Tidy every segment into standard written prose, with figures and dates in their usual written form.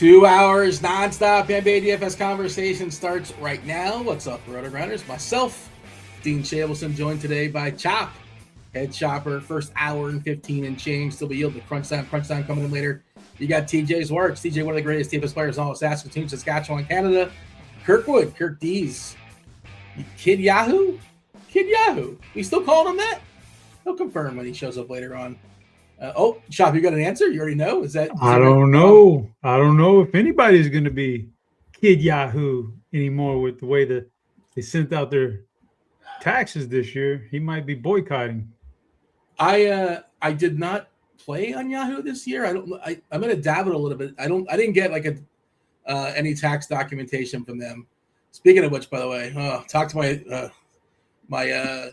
2 hours nonstop NBA DFS conversation starts right now. What's up, RotoGrinders? Myself, Dean Shabelson, joined today by Chop, head shopper. First hour and 15 and change. Still be yielding crunch time coming in later. You got TJ Zwarych. TJ, one of the greatest DFS players in all of Saskatoon, Saskatchewan, Canada. Kirkwood, Kirkdiese. Kid Yahoo. We still calling him that? He'll confirm when he shows up later on. Chop, you got an answer? You already know? I don't know. I don't know if anybody's going to be Kid Yahoo anymore with the way that they sent out their taxes this year. He might be boycotting. I did not play on Yahoo this year. I'm going to dabble a little bit. I didn't get like any tax documentation from them. Speaking of which, by the way, talk to my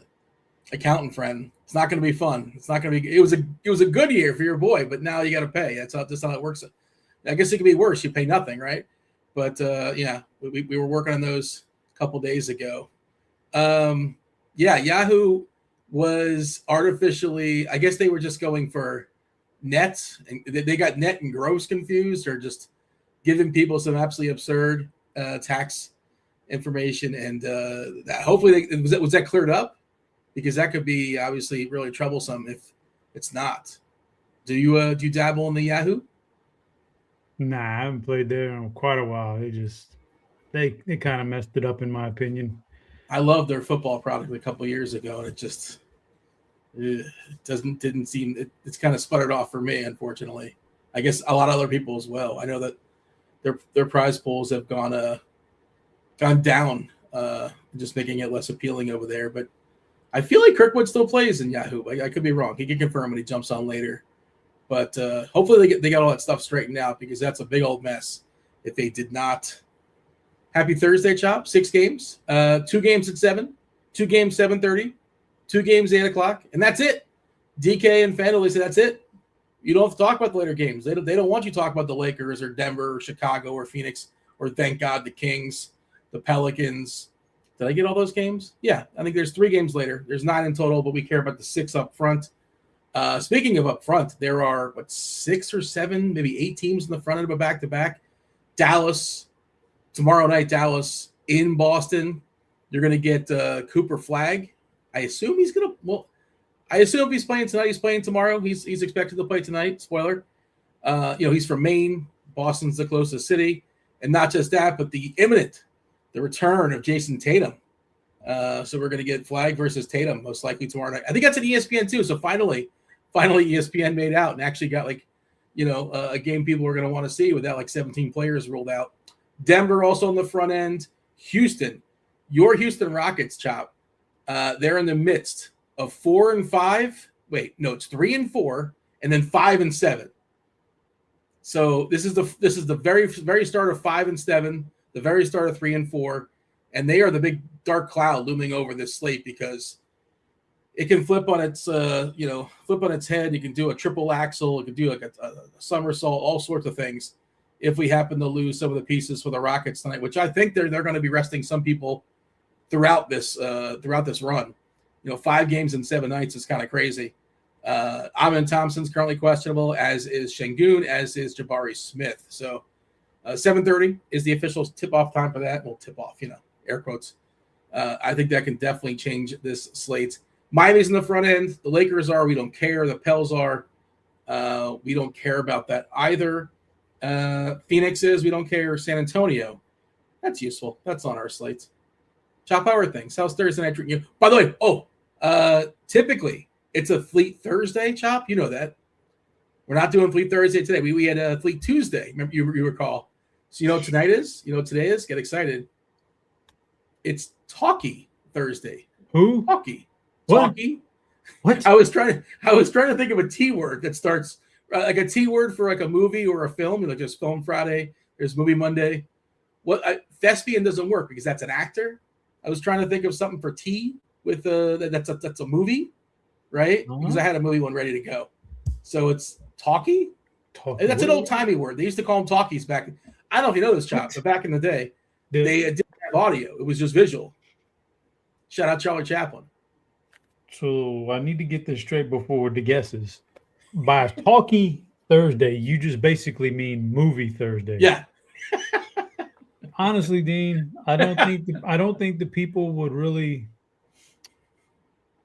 accountant friend. It's not going to be fun. It's not going to be. It was a good year for your boy, but now you got to pay. That's how it works. I guess it could be worse. You pay nothing, right? But yeah, we were working on those a couple days ago. Yahoo was artificially. I guess they were just going for net, and they got net and gross confused, or just giving people some absolutely absurd tax information. And hopefully, was that cleared up? Because that could be obviously really troublesome if it's not. Do you dabble in the Yahoo? Nah, I haven't played there in quite a while. They kind of messed it up in my opinion. I loved their football product a couple of years ago, and it just didn't seem it's kind of sputtered off for me, unfortunately. I guess a lot of other people as well. I know that their prize pools have gone down, just making it less appealing over there, but I feel like Kirkwood still plays in Yahoo. I could be wrong. He can confirm when he jumps on later. But hopefully they got all that stuff straightened out, because that's a big old mess if they did not. Happy Thursday, Chop. 6 games. 2 games at 7. 2 games 7:30. 2 games 8 o'clock. And that's it. DK and Fandle, they say that's it. You don't have to talk about the later games. They don't want you to talk about the Lakers or Denver or Chicago or Phoenix or, thank God, the Kings, the Pelicans. Did I get all those games? Yeah, I think there's 3 games later. There's 9 in total, but we care about the 6 up front. Speaking of up front, there are, 6 or 7, maybe 8 teams in the front end of a back-to-back. Dallas, tomorrow night, Dallas in Boston. You're going to get Cooper Flagg. I assume he's going to – I assume if he's playing tonight, he's playing tomorrow. He's expected to play tonight. Spoiler. He's from Maine. Boston's the closest city. And not just that, but the return of Jason Tatum. So we're going to get Flagg versus Tatum most likely tomorrow night. I think that's an ESPN too. So finally ESPN made out and actually got a game people are going to want to see without 17 players ruled out. Denver also on the front end. Houston, your Houston Rockets, Chop. They're in the midst of 4-5. Wait, no, it's 3-4 and then 5-7. So this is the very, very start of 5-7. The very start of 3-4, and they are the big dark cloud looming over this slate, because it can flip on its head. You can do a triple axle. You can do a somersault, all sorts of things. If we happen to lose some of the pieces for the Rockets tonight, which I think they're going to be resting some people throughout this run. 5 games in 7 nights is kind of crazy. Amin Thompson's currently questionable, as is Şengün, as is Jabari Smith. So. 7:30 is the official tip-off time for that. Well, tip-off, air quotes. I think that can definitely change this slate. Miami's in the front end. The Lakers are. We don't care. The Pels are. We don't care about that either. Phoenix is. We don't care. San Antonio. That's useful. That's on our slate. Chop Hour things. How's Thursday night treating you? By the way, typically it's a Fleet Thursday, Chop. You know that. We're not doing Fleet Thursday today. We had a Fleet Tuesday. Remember, you recall. So you know what tonight is? You know what today is? Get excited. It's Talkie Thursday. Who? Talkie. What? Talkie. What? I was trying to think of a T word that starts like a T word for like a movie or a film. There's Film Friday. There's Movie Monday. Thespian doesn't work because that's an actor. I was trying to think of something for T with that's a movie, right? Uh-huh. Because I had a movie one ready to go. So it's Talkie. That's an old timey word. They used to call them talkies back. I don't know if you know this, Chop, but back in the day, they didn't have audio. It was just visual. Shout out Charlie Chaplin. So I need to get this straight before the guesses. By Talkie, Thursday, you just basically mean movie Thursday. Yeah. Honestly, Dean, I don't think the people would really.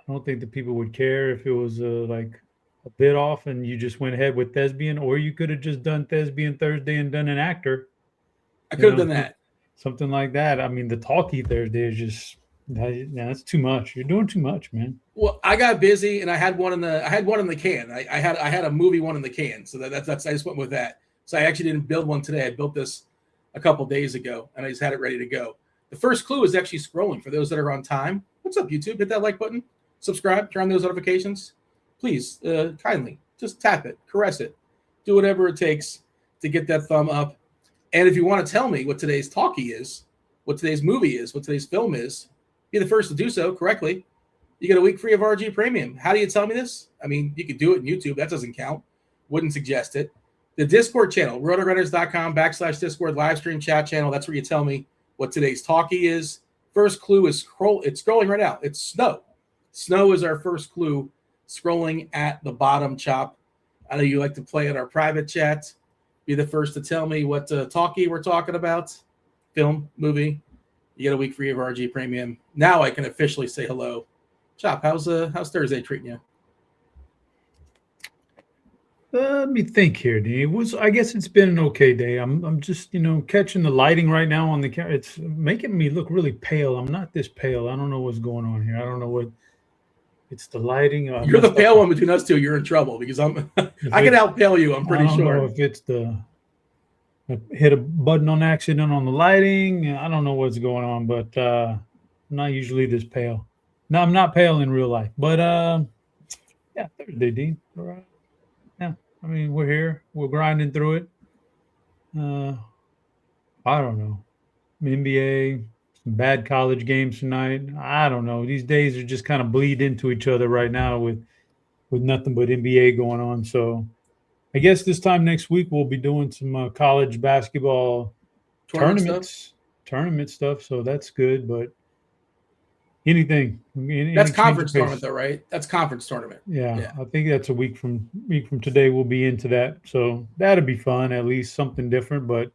I don't think the people would care if it was like a bit off and you just went ahead with Thespian, or you could have just done Thespian Thursday and done an actor. I could have done that. Something like that. I mean, the Talkie Thursday is just that's too much. You're doing too much, man. Well, I got busy and I had one in the can. I had a movie one in the can, so that's I just went with that. So I actually didn't build one today. I built this a couple days ago and I just had it ready to go. The first clue is actually scrolling for those that are on time. What's up, YouTube? Hit that like button, subscribe, turn on those notifications. Please, kindly, just tap it, caress it, do whatever it takes to get that thumb up. And if you want to tell me what today's talkie is, what today's movie is, what today's film is, be the first to do so correctly. You get a week free of RG Premium. How do you tell me this? I mean, you could do it in YouTube. That doesn't count. Wouldn't suggest it. The Discord channel, RotoGrinders.com/Discord live stream chat channel. That's where you tell me what today's talkie is. First clue is it's scrolling right now. It's snow. Snow is our first clue, scrolling at the bottom chop. I know you like to play in our private chat. Be the first to tell me what talkie we're talking about. Film, movie. You get a week free of RG Premium. Now I can officially say hello. Chop, how's Thursday treating you? Let me think here, Dean. I guess it's been an okay day. I'm just catching the lighting right now on the camera. It's making me look really pale. I'm not this pale. I don't know what's going on here. I don't know what. It's the lighting. You're the pale one between us two. You're in trouble because I can out-pale you. I'm pretty sure. I don't know if it's I hit a button on accident on the lighting. I don't know what's going on, but I'm not usually this pale. No, I'm not pale in real life. But yeah, Thursday, Dean. All right. Yeah, I mean, we're here. We're grinding through it. I don't know. NBA. Bad college games tonight. I don't know. These days are just kind of bleed into each other right now with nothing but NBA going on. So I guess this time next week we'll be doing some college basketball tournament stuff. So that's good. But that's conference tournament though, right? That's conference tournament. Yeah. I think that's a week from today. We'll be into that. So that'll be fun. At least something different. But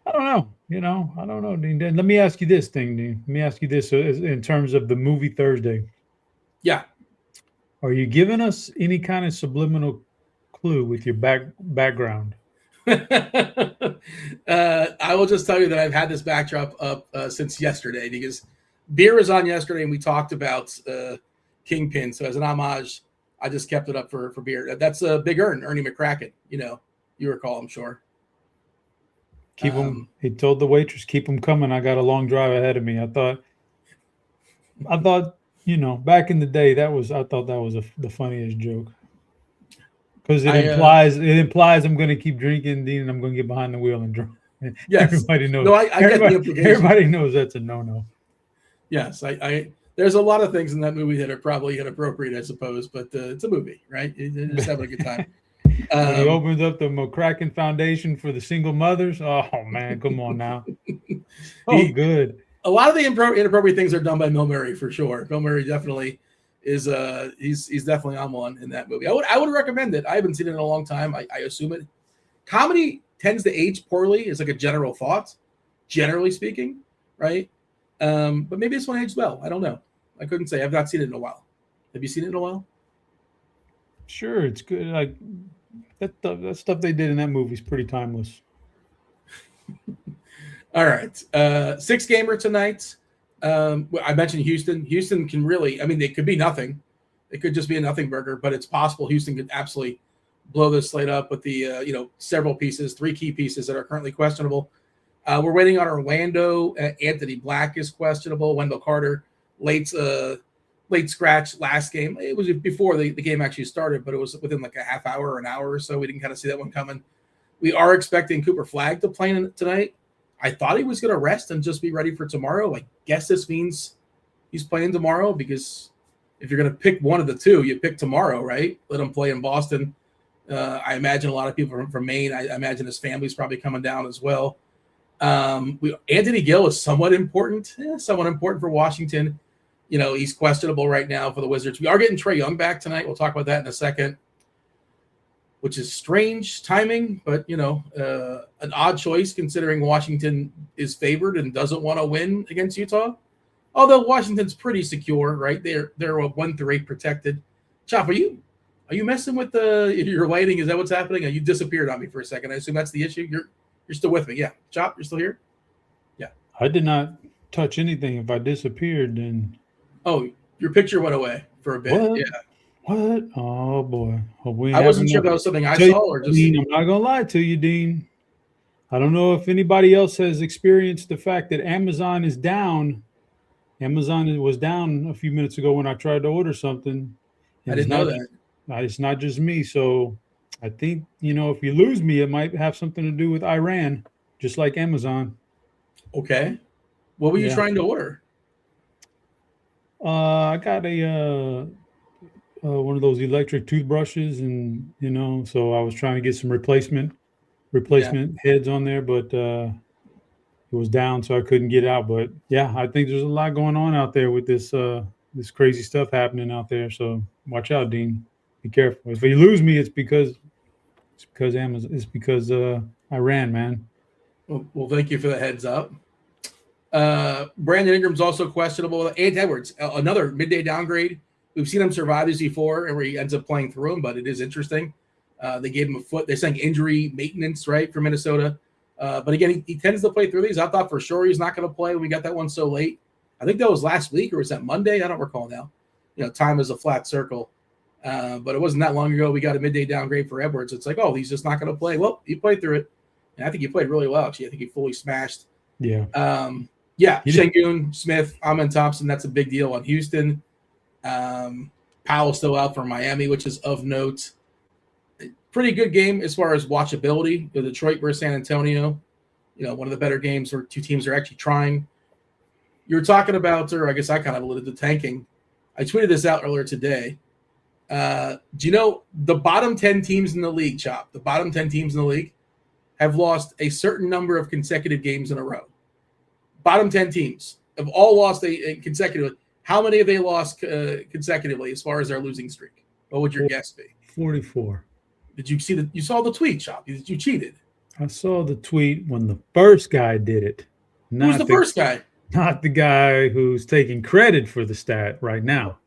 I don't know. I don't know, Dean. Let me ask you this thing, Dean. Let me ask you this in terms of the movie Thursday. Yeah. Are you giving us any kind of subliminal clue with your background? I will just tell you that I've had this backdrop up since yesterday because beer was on yesterday and we talked about Kingpin. So as an homage, I just kept it up for beer. That's a Big Ernie McCracken. You recall, I'm sure. Keep them. He told the waitress, "Keep them coming. I got a long drive ahead of me." I thought, back in the day, I thought that was the funniest joke because it implies I'm going to keep drinking, Dean, and I'm going to get behind the wheel and drink. Yes, everybody knows. No, I get the implication. Everybody knows that's a no-no. Yes, there's a lot of things in that movie that are probably inappropriate, I suppose, but it's a movie, right? You're just having a good time. When he opens up the McCracken Foundation for the single mothers. Oh man, come on now. Good. A lot of the inappropriate things are done by Bill Murray for sure. Bill Murray definitely is. He's definitely on one in that movie. I would recommend it. I haven't seen it in a long time. I assume it. Comedy tends to age poorly. Is like a general thought, generally speaking, right? But maybe this one aged well. I don't know. I couldn't say. I've not seen it in a while. Have you seen it in a while? Sure, it's good. Like that stuff they did in that movie is pretty timeless. All right, 6-gamer tonight. I mentioned Houston. Houston can really. I mean, it could be nothing. It could just be a nothing burger, but it's possible Houston could absolutely blow this slate up with the several pieces, 3 key pieces that are currently questionable. We're waiting on Orlando. Anthony Black is questionable. Wendell Carter late scratch last game. It was before the game actually started, but it was within like a half hour or an hour or so. We didn't kind of see that one coming. We are expecting Cooper Flagg to play tonight. I thought he was going to rest and just be ready for tomorrow. I guess this means he's playing tomorrow because if you're going to pick one of the two, you pick tomorrow, right? Let him play in Boston. I imagine a lot of people from Maine. I imagine his family's probably coming down as well. Anthony Gill is somewhat important for Washington. He's questionable right now for the Wizards. We are getting Trae Young back tonight. We'll talk about that in a second. which is strange timing, but an odd choice considering Washington is favored and doesn't want to win against Utah. Although Washington's pretty secure, right? They're 1-8 protected. Chop, are you messing with your lighting? Is that what's happening? You disappeared on me for a second. I assume that's the issue. You're still with me, yeah? Chop, you're still here? Yeah. I did not touch anything. If I disappeared, then your picture went away for a bit. What? Yeah. What? Oh boy. I wasn't sure if that was something I saw or just. Dean, I'm not gonna lie to you, Dean. I don't know if anybody else has experienced the fact that Amazon is down. Amazon was down a few minutes ago when I tried to order something. I didn't know that. It's not just me. So I think, if you lose me, it might have something to do with Iran, just like Amazon. Okay. What were you trying to order? I got one of those electric toothbrushes, and so I was trying to get some replacement heads on there, but it was down, so I couldn't get out. But yeah, I think there's a lot going on out there with this crazy stuff happening out there. So watch out, Dean. Be careful. If you lose me, it's because Amazon. It's because Iran, man. Well, thank you for the heads up. Brandon Ingram's also questionable. Ant Edwards, another midday downgrade. We've seen him survive these before, and where he ends up playing through him, but it is interesting. They gave him a foot. They're saying injury maintenance, right, for Minnesota. But again, he tends to play through these. I thought for sure he's not going to play when we got that one so late. I think that was last week, or was that Monday? I don't recall now. Time is a flat circle. But it wasn't that long ago. We got a midday downgrade for Edwards. It's like, he's just not going to play. Well, he played through it. And I think he played really well, actually. I think he fully smashed. Yeah. Şengün, Smith, Amen Thompson, that's a big deal on Houston. Powell still out for Miami, which is of note. Pretty good game as far as watchability. The Detroit versus San Antonio, one of the better games where two teams are actually trying. You're talking about, or I guess I kind of alluded to tanking. I tweeted this out earlier today. Do you know the bottom 10 teams in the league, Chop? The bottom 10 teams in the league have lost a certain number of consecutive games in a row. Bottom 10 teams have all lost consecutively. How many have they lost consecutively as far as their losing streak? What would your guess be? 44. Did you see you saw the tweet, Chop? You cheated. I saw the tweet when the first guy did it. Who's the first guy? Not the guy who's taking credit for the stat right now.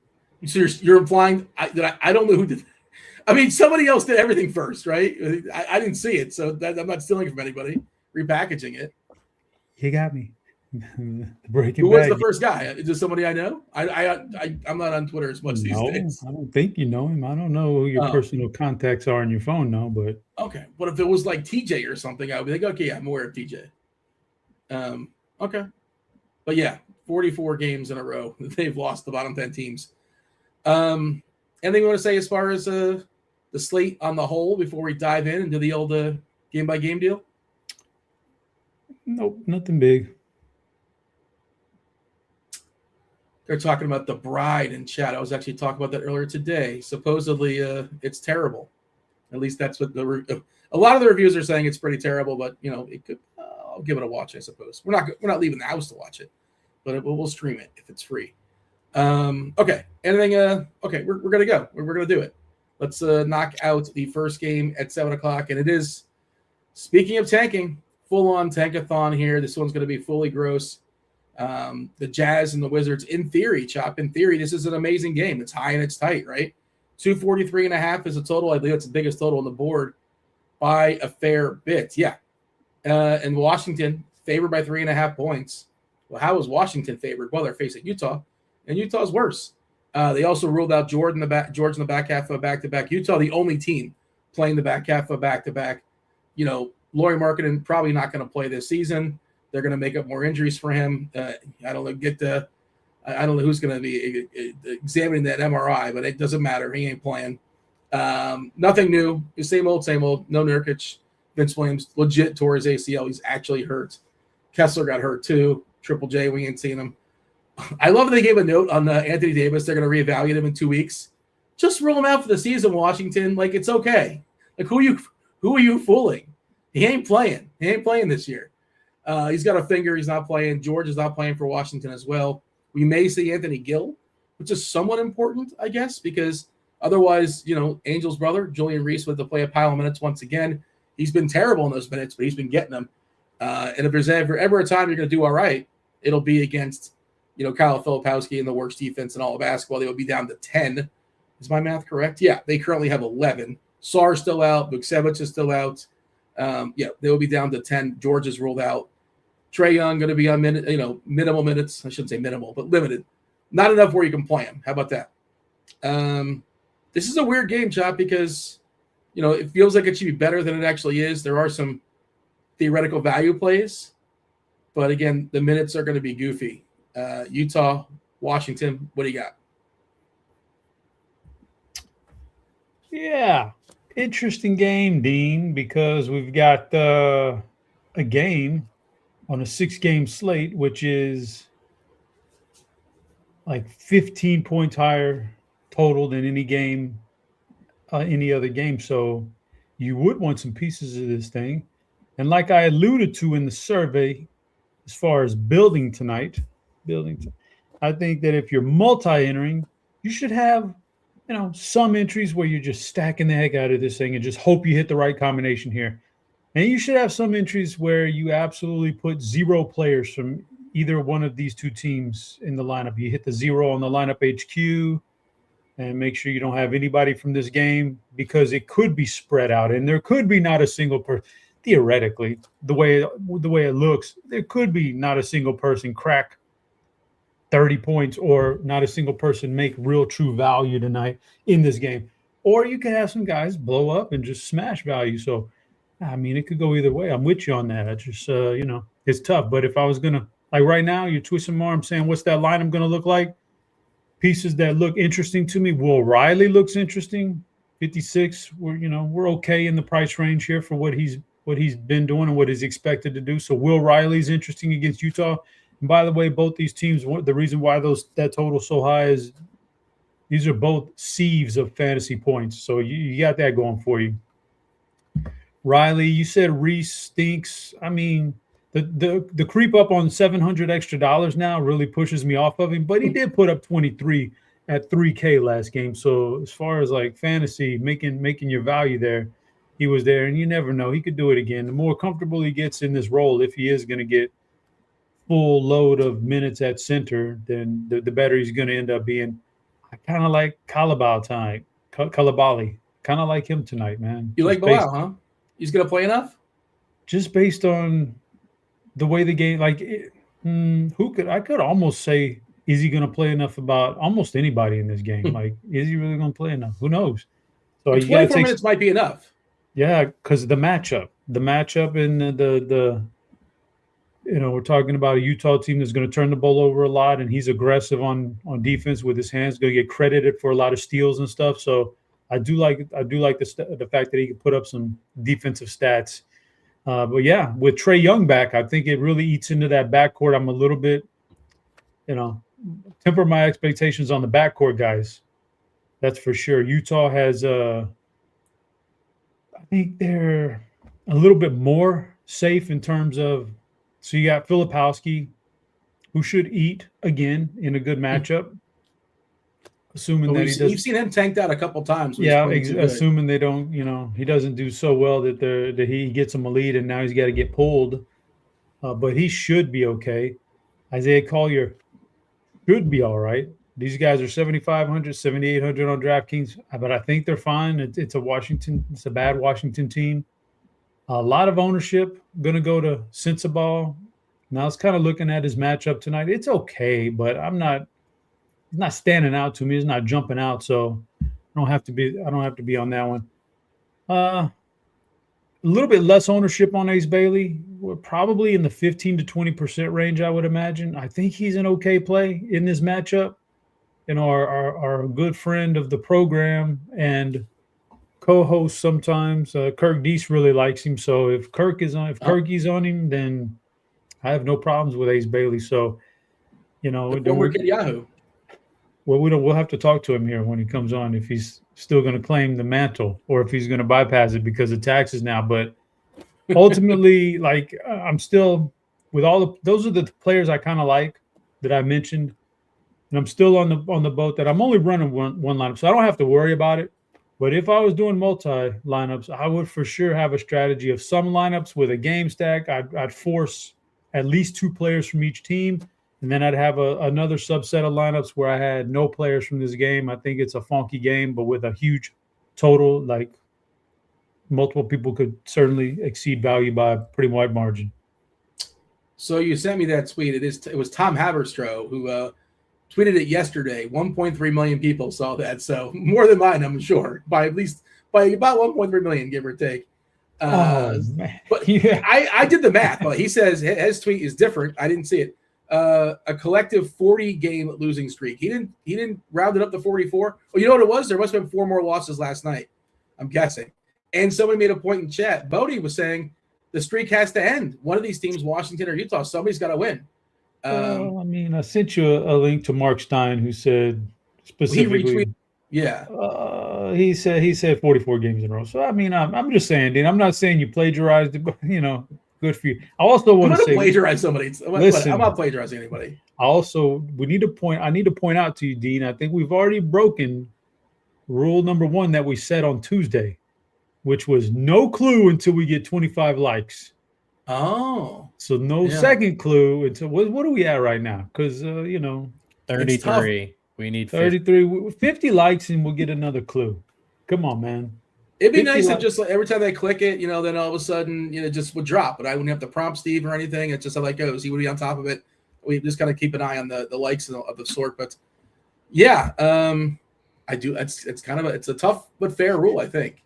So you're implying that I don't know who did. I mean, somebody else did everything first, right? I didn't see it, so I'm not stealing from anybody. Repackaging it. You got me. Who was the first guy? Is this somebody I know? I'm not on Twitter as much these days. I don't think you know him. I don't know who your personal contacts are on your phone now, but okay. What if it was like TJ or something? I would be like, okay, yeah, I'm aware of TJ. Okay, but yeah, 44 games in a row they've lost the bottom 10 teams. Anything you want to say as far as the slate on the whole before we dive in into the old game by game deal? Nope, nothing big. They're talking about The Bride in chat. I was actually talking about that earlier today. Supposedly, it's terrible. At least that's what a lot of the reviews are saying. It's pretty terrible, but it could. I'll give it a watch, I suppose. We're not leaving the house to watch it, but we'll stream it if it's free. Okay. Anything? Okay. We're gonna go. We're gonna do it. Let's knock out the first game at 7:00, and it is. Speaking of tanking, full on tankathon here. This one's gonna be fully gross. The Jazz and the Wizards, in theory, this is an amazing game. It's high and it's tight, right? 243.5 is a total. I believe it's the biggest total on the board by a fair bit. Yeah. And Washington favored by 3.5 points. Well, how is Washington favored? Well, they're facing Utah, and Utah's worse. They also ruled out George in the back half of a back-to-back. Utah, the only team playing the back half of a back-to-back. Lauri Markkanen probably not going to play this season. They're going to make up more injuries for him. I don't know. I don't know who's going to be examining that MRI, but it doesn't matter. He ain't playing. Nothing new. Same old. No Nurkic. Vince Williams legit tore his ACL. He's actually hurt. Kessler got hurt too. Triple J, we ain't seen him. I love that they gave a note on Anthony Davis. They're going to reevaluate him in 2 weeks. Just rule him out for the season, Washington. Like, it's okay. Like, who are you fooling? He ain't playing. He ain't playing this year. He's got a finger. He's not playing. George is not playing for Washington as well. We may see Anthony Gill, which is somewhat important, I guess, because Otherwise, Angel's brother, Julian Reese, would have to play a pile of minutes once again. He's been terrible in those minutes, but he's been getting them. And if there's ever a time you're going to do all right, it'll be against, Kyle Filipowski and the worst defense in all of basketball. They will be down to 10. Is my math correct? Yeah, they currently have 11. Sar's still out. Vucevic is still out. They will be down to 10. George is ruled out. Trae Young going to be on minimal minutes. I shouldn't say minimal, but limited. Not enough where you can play him. How about that? This is a weird game, Chop, because it feels like it should be better than it actually is. There are some theoretical value plays, but again, the minutes are going to be goofy. Utah, Washington, what do you got? Yeah, interesting game, Dean, because we've got a game on a 6-game slate, which is like 15 points higher total than any other game. So you would want some pieces of this thing. And like I alluded to in the survey, as far as building tonight, I think that if you're multi-entering, you should have, some entries where you're just stacking the heck out of this thing and just hope you hit the right combination here. And you should have some entries where you absolutely put 0 players from either one of these two teams in the lineup. You hit the 0 on the lineup HQ and make sure you don't have anybody from this game, because it could be spread out and there could be not a single person. Theoretically, the way it looks, there could be not a single person crack 30 points or not a single person make real true value tonight in this game. Or you could have some guys blow up and just smash value. So, I mean, it could go either way. I'm with you on that. I just, it's tough. But if I was going to, like right now, you're twisting my arm saying, what's that line I'm going to look like? Pieces that look interesting to me. Will Riley looks interesting. 56. We're okay in the price range here for what he's been doing and what he's expected to do. So Will Riley's interesting against Utah. And by the way, both these teams, the reason why that total so high is these are both sieves of fantasy points. So you got that going for you. Riley, you said Reese stinks. I mean, the creep up on $700 extra now really pushes me off of him, but he did put up 23 at 3K last game. So as far as like fantasy, making your value there, he was there, and you never know. He could do it again. The more comfortable he gets in this role, if he is going to get full load of minutes at center, then the better he's going to end up being. I kind of like Kalabali. Kind of like him tonight, man. You like Bilal, huh? He's going to play enough? Just based on the way the game, I could almost say, is he going to play enough about almost anybody in this game? Like, is he really going to play enough? Who knows? So 24 minutes might be enough. Yeah, because the matchup and the we're talking about a Utah team that's going to turn the ball over a lot, and he's aggressive on defense with his hands, going to get credited for a lot of steals and stuff. So I do like the fact that he can put up some defensive stats. But yeah, with Trae Young back, I think it really eats into that backcourt. I'm a little bit, temper my expectations on the backcourt guys. That's for sure. Utah has I think they're a little bit more safe in terms of, so you got Filipowski, who should eat again in a good matchup, assuming that he does. You've seen him tanked out a couple times. Yeah, assuming they don't, he doesn't do so well that he gets them a lead and now he's got to get pulled. But he should be okay. Isaiah Collier should be all right. These guys are 7,500, 7,800 on DraftKings, but I think they're fine. It's a bad Washington team. A lot of ownership going to go to Sensabaugh. Now it's kind of looking at his matchup tonight. It's okay, but it's not standing out to me. It's not jumping out, so I don't have to be on that one. A little bit less ownership on Ace Bailey. We're probably in the 15 to 20% range, I would imagine. I think he's an okay play in this matchup. Our good friend of the program and co-host sometimes, Kirkdiese really likes him. So if Kirky's on him, then I have no problems with Ace Bailey. So, Yahoo. Well, we'll have to talk to him here when he comes on, if he's still going to claim the mantle or if he's going to bypass it because of taxes now. But ultimately, I'm still with those are the players I kind of like that I mentioned. and I'm still on the boat that I'm only running one lineup, so I don't have to worry about it. But if I was doing multi lineups, I would for sure have a strategy of some lineups with a game stack. I'd force at least 2 players from each team, and then I'd have another subset of lineups where I had no players from this game. I think it's a funky game, but with a huge total, like multiple people could certainly exceed value by a pretty wide margin. So you sent me that tweet. It was Tom Haberstroh who tweeted it yesterday. 1.3 million people saw that, so more than mine, I'm sure, by about 1.3 million, give or take. But yeah. I did the math. But he says his tweet is different. I didn't see it. A collective 40 game losing streak. He didn't round it up to 44. Oh, you know what it was? There must have been 4 more losses last night, I'm guessing. And somebody made a point in chat. Bodie was saying the streak has to end. One of these teams, Washington or Utah, somebody's got to win. I mean, I sent you a link to Mark Stein, who said specifically. He retweeted. Yeah. He said 44 games in a row. So I mean, I'm just saying, Dean. I'm not saying you plagiarized it, but good for you. I also want to say plagiarize somebody. Listen, I'm not plagiarizing anybody. I need to point out to you, Dean. I think we've already broken rule number 1 that we set on Tuesday, which was no clue until we get 25 likes. Oh, so no second clue until what are we at right now? Because 33. We need 33, 50 likes, and we'll get another clue. Come on, man. It'd be nice if just like every time they click it, then all of a sudden, just would drop. But I wouldn't have to prompt Steve or anything. It's just how that goes. He would be on top of it. We just kind of keep an eye on the likes of the sort. But yeah, I do. It's kind of it's a tough but fair rule, I think.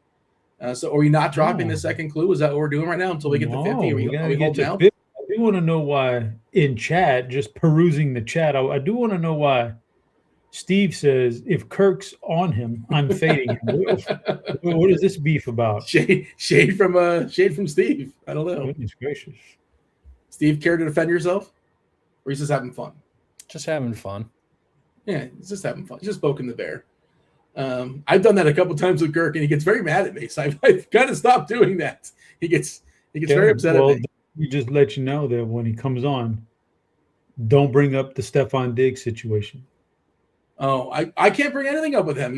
So are we not dropping the second clue? Is that what we're doing right now until we get to 50? Are we holding out? I do want to know why in chat, just perusing the chat, I do want to know why Steve says if Kirk's on him, I'm fading him. What is this beef about? Shade from Steve. I don't know. Goodness gracious. Steve, care to defend yourself? Or he's just having fun? Just having fun. Yeah, he's just having fun. He's just poking the bear. I've done that a couple times with Kirk, and he gets very mad at me. So I've got to stop doing that. He gets very upset at me. You just let you know that when he comes on, don't bring up the Stephon Diggs situation. Oh, I can't bring anything up with him.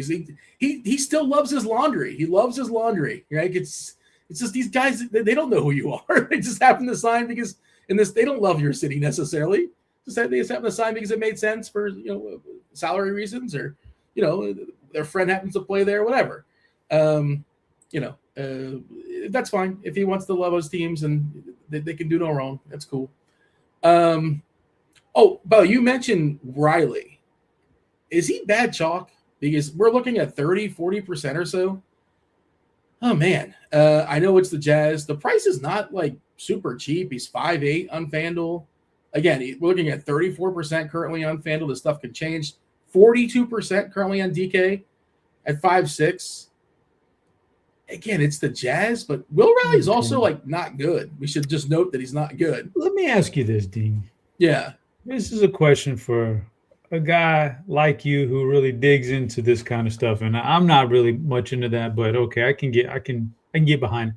He still loves his laundry. He loves his laundry. Right? It's just these guys. They don't know who you are. They just happen to sign because they don't love your city necessarily. They just happen to sign because it made sense for salary reasons or their friend happens to play there, whatever. That's fine. If he wants to love his teams and they can do no wrong, that's cool. Bo, you mentioned Riley. Is he bad chalk? Because we're looking at 30, 40% or so. Oh, man. I know it's the Jazz. The price is not like super cheap. He's 5'8" on FanDuel. Again, we're looking at 34% currently on FanDuel. This stuff could change. 42% currently on DK at 5'6". Again, it's the Jazz, but Will Riley's also not good. We should just note that he's not good. Let me ask you this, Dean. Yeah. This is a question for a guy like you who really digs into this kind of stuff. And I'm not really much into that, but okay, I can get behind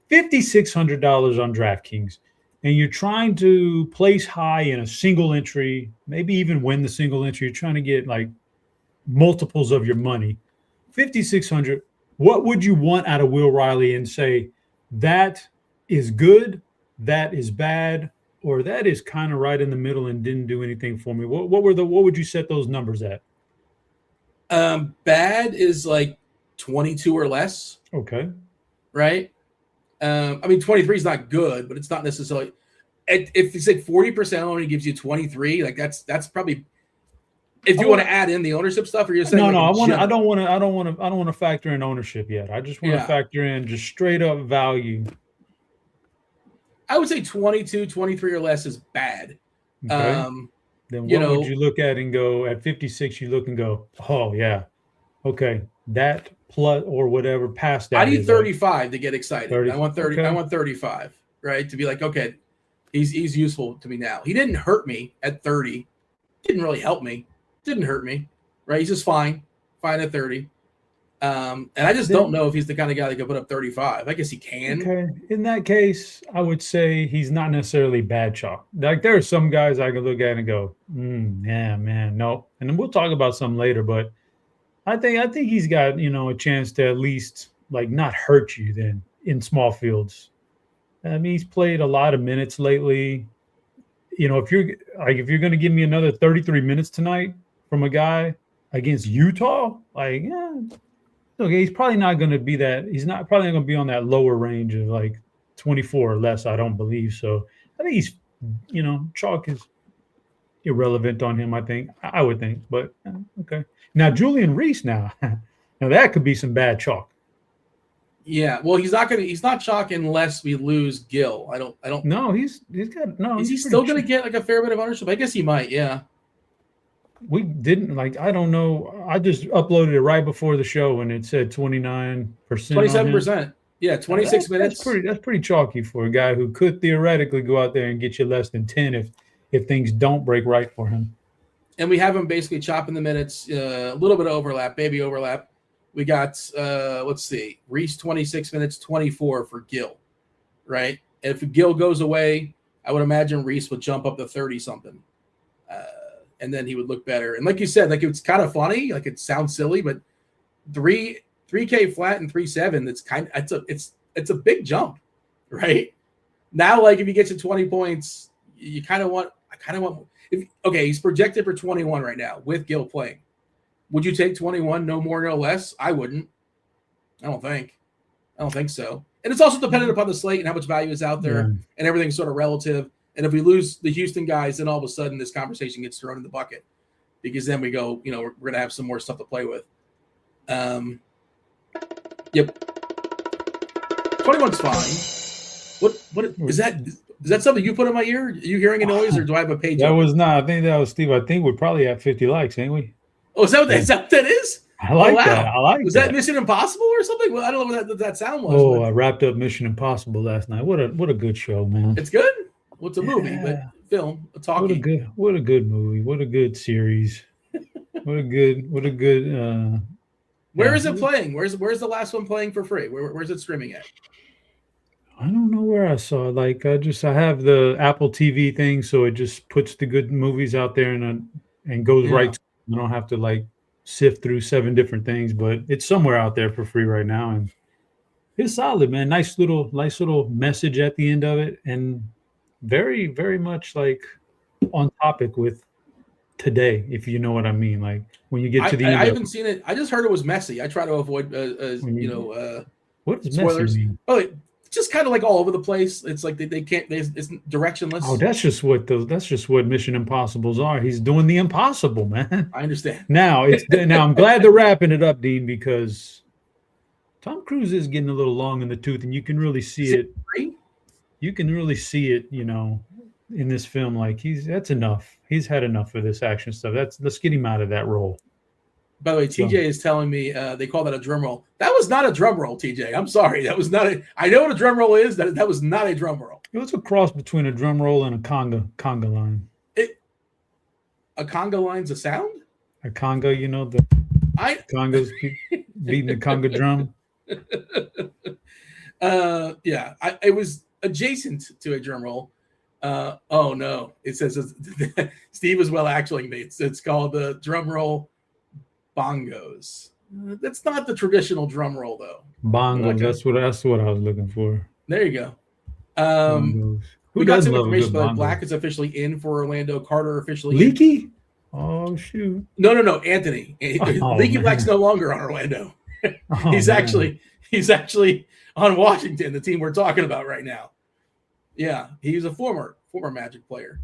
$5,600 on DraftKings. And you're trying to place high in a single entry, maybe even win the single entry. You're trying to get multiples of your money. $5,600. What would you want out of Will Riley and say that is good, that is bad, or that is kind of right in the middle and didn't do anything for me? What would you set those numbers at? Bad is 22 or less. Okay. Right. 23 is not good, but it's not necessarily. If it's 40% only gives you 23, that's probably. If you want to add in the ownership stuff, or you're saying no, I don't want to factor in ownership yet. I just want to factor in just straight up value. I would say 22, 23 or less is bad. Okay. Then what would you look at and go at 56? You look and go, oh yeah, okay, that plus or whatever past that. I need 35 to get excited. 30. I want 30. Okay. I want 35. Right, to be okay, he's useful to me now. He didn't hurt me at 30. Didn't really help me. Didn't hurt me. Right, he's just fine at 30. And I just don't know if he's the kind of guy that can put up 35. I guess he can. Okay. In that case, I would say he's not necessarily bad chalk. Like there are some guys I can look at and go, yeah, man, no. And then we'll talk about some later, but I think he's got, a chance to at least like not hurt you then in small fields. I mean, he's played a lot of minutes lately. If you're going to give me another 33 minutes tonight from a guy against Utah, okay, he's probably not going to be that. He's not probably going to be on that lower range of like 24 or less. I don't believe so. I think he's, chalk is irrelevant on him. I would think, but okay. Now Julian Reese. Now that could be some bad chalk. Yeah, well, he's not chalk unless we lose Gill. I don't. No, he's got no. Is he still going to get like a fair bit of ownership? I guess he might. Yeah. We didn't I don't know. I just uploaded it right before the show and it said 29%. 27%. Yeah, 26 minutes. That's pretty chalky for a guy who could theoretically go out there and get you less than 10 if things don't break right for him. And we have him basically chopping the minutes, a little bit of overlap, baby overlap. We got let's see, Reese 26 minutes, 24 for Gill, right? And if Gill goes away, I would imagine Reese would jump up to 30 something. And then he would look better. And like you said, like it's kind of funny, like it sounds silly, but 3K flat and 3.7, it's a big jump, right? Now, like if you get to 20 points, I kind of want he's projected for 21 right now with Gill playing. Would you take 21, no more, no less? I wouldn't. I don't think so. And it's also dependent upon the slate and how much value is out there, and everything's sort of relative. And if we lose the Houston guys, then all of a sudden this conversation gets thrown in the bucket because then we go, we're going to have some more stuff to play with. Yep. 21's fine. What is that? Is that something you put in my ear? Are you hearing a noise or do I have a page? That was not. I think that was Steve. I think we're probably at 50 likes, ain't we? Oh, is that what that is? I like that. I like was that Mission Impossible or something? Well, I don't know what that sound was. Oh, I wrapped up Mission Impossible last night. What a good show, man. It's good. Well, it's a movie, but film, a talkie. What a good movie. What a good series. What a good Where is it playing? Where's the last one playing for free? Where's it streaming at? I don't know where I saw it. Like I have the Apple TV thing, so it just puts the good movies out there and goes right to them. I don't have to sift through 7 different things, but it's somewhere out there for free right now. And it's solid, man. Nice little message at the end of it. And very, very much on topic with today, if you know what I mean. Like when you get to the end. I haven't seen it. I just heard it was messy. I try to avoid, what does spoilers. Messy mean? Oh, just kind of all over the place. It's like they can't. It's directionless. Oh, that's just what Mission Impossibles are. He's doing the impossible, man. I understand. Now I'm glad they're wrapping it up, Dean, because Tom Cruise is getting a little long in the tooth, and you can really see it. You can really see it, in this film. Like that's enough. He's had enough of this action stuff. Let's get him out of that role. By the way, TJ is telling me they call that a drum roll. That was not a drum roll, TJ. I'm sorry. That was not I know what a drum roll is. That was not a drum roll. It was a cross between a drum roll and a conga line. A conga line's a sound? A conga, the congas beating the conga drum. It was adjacent to a drum roll. Oh no, it says Steve is well actually me. It's called the drum roll bongos. That's not the traditional drum roll though. Bongos. That's what I was looking for. There you go. We got some information that Black is officially in for Orlando. Carter officially Leaky. In. Oh shoot. No, Anthony. Leaky Black's no longer on Orlando. He's actually on Washington, the team we're talking about right now. Yeah, he's a former Magic player.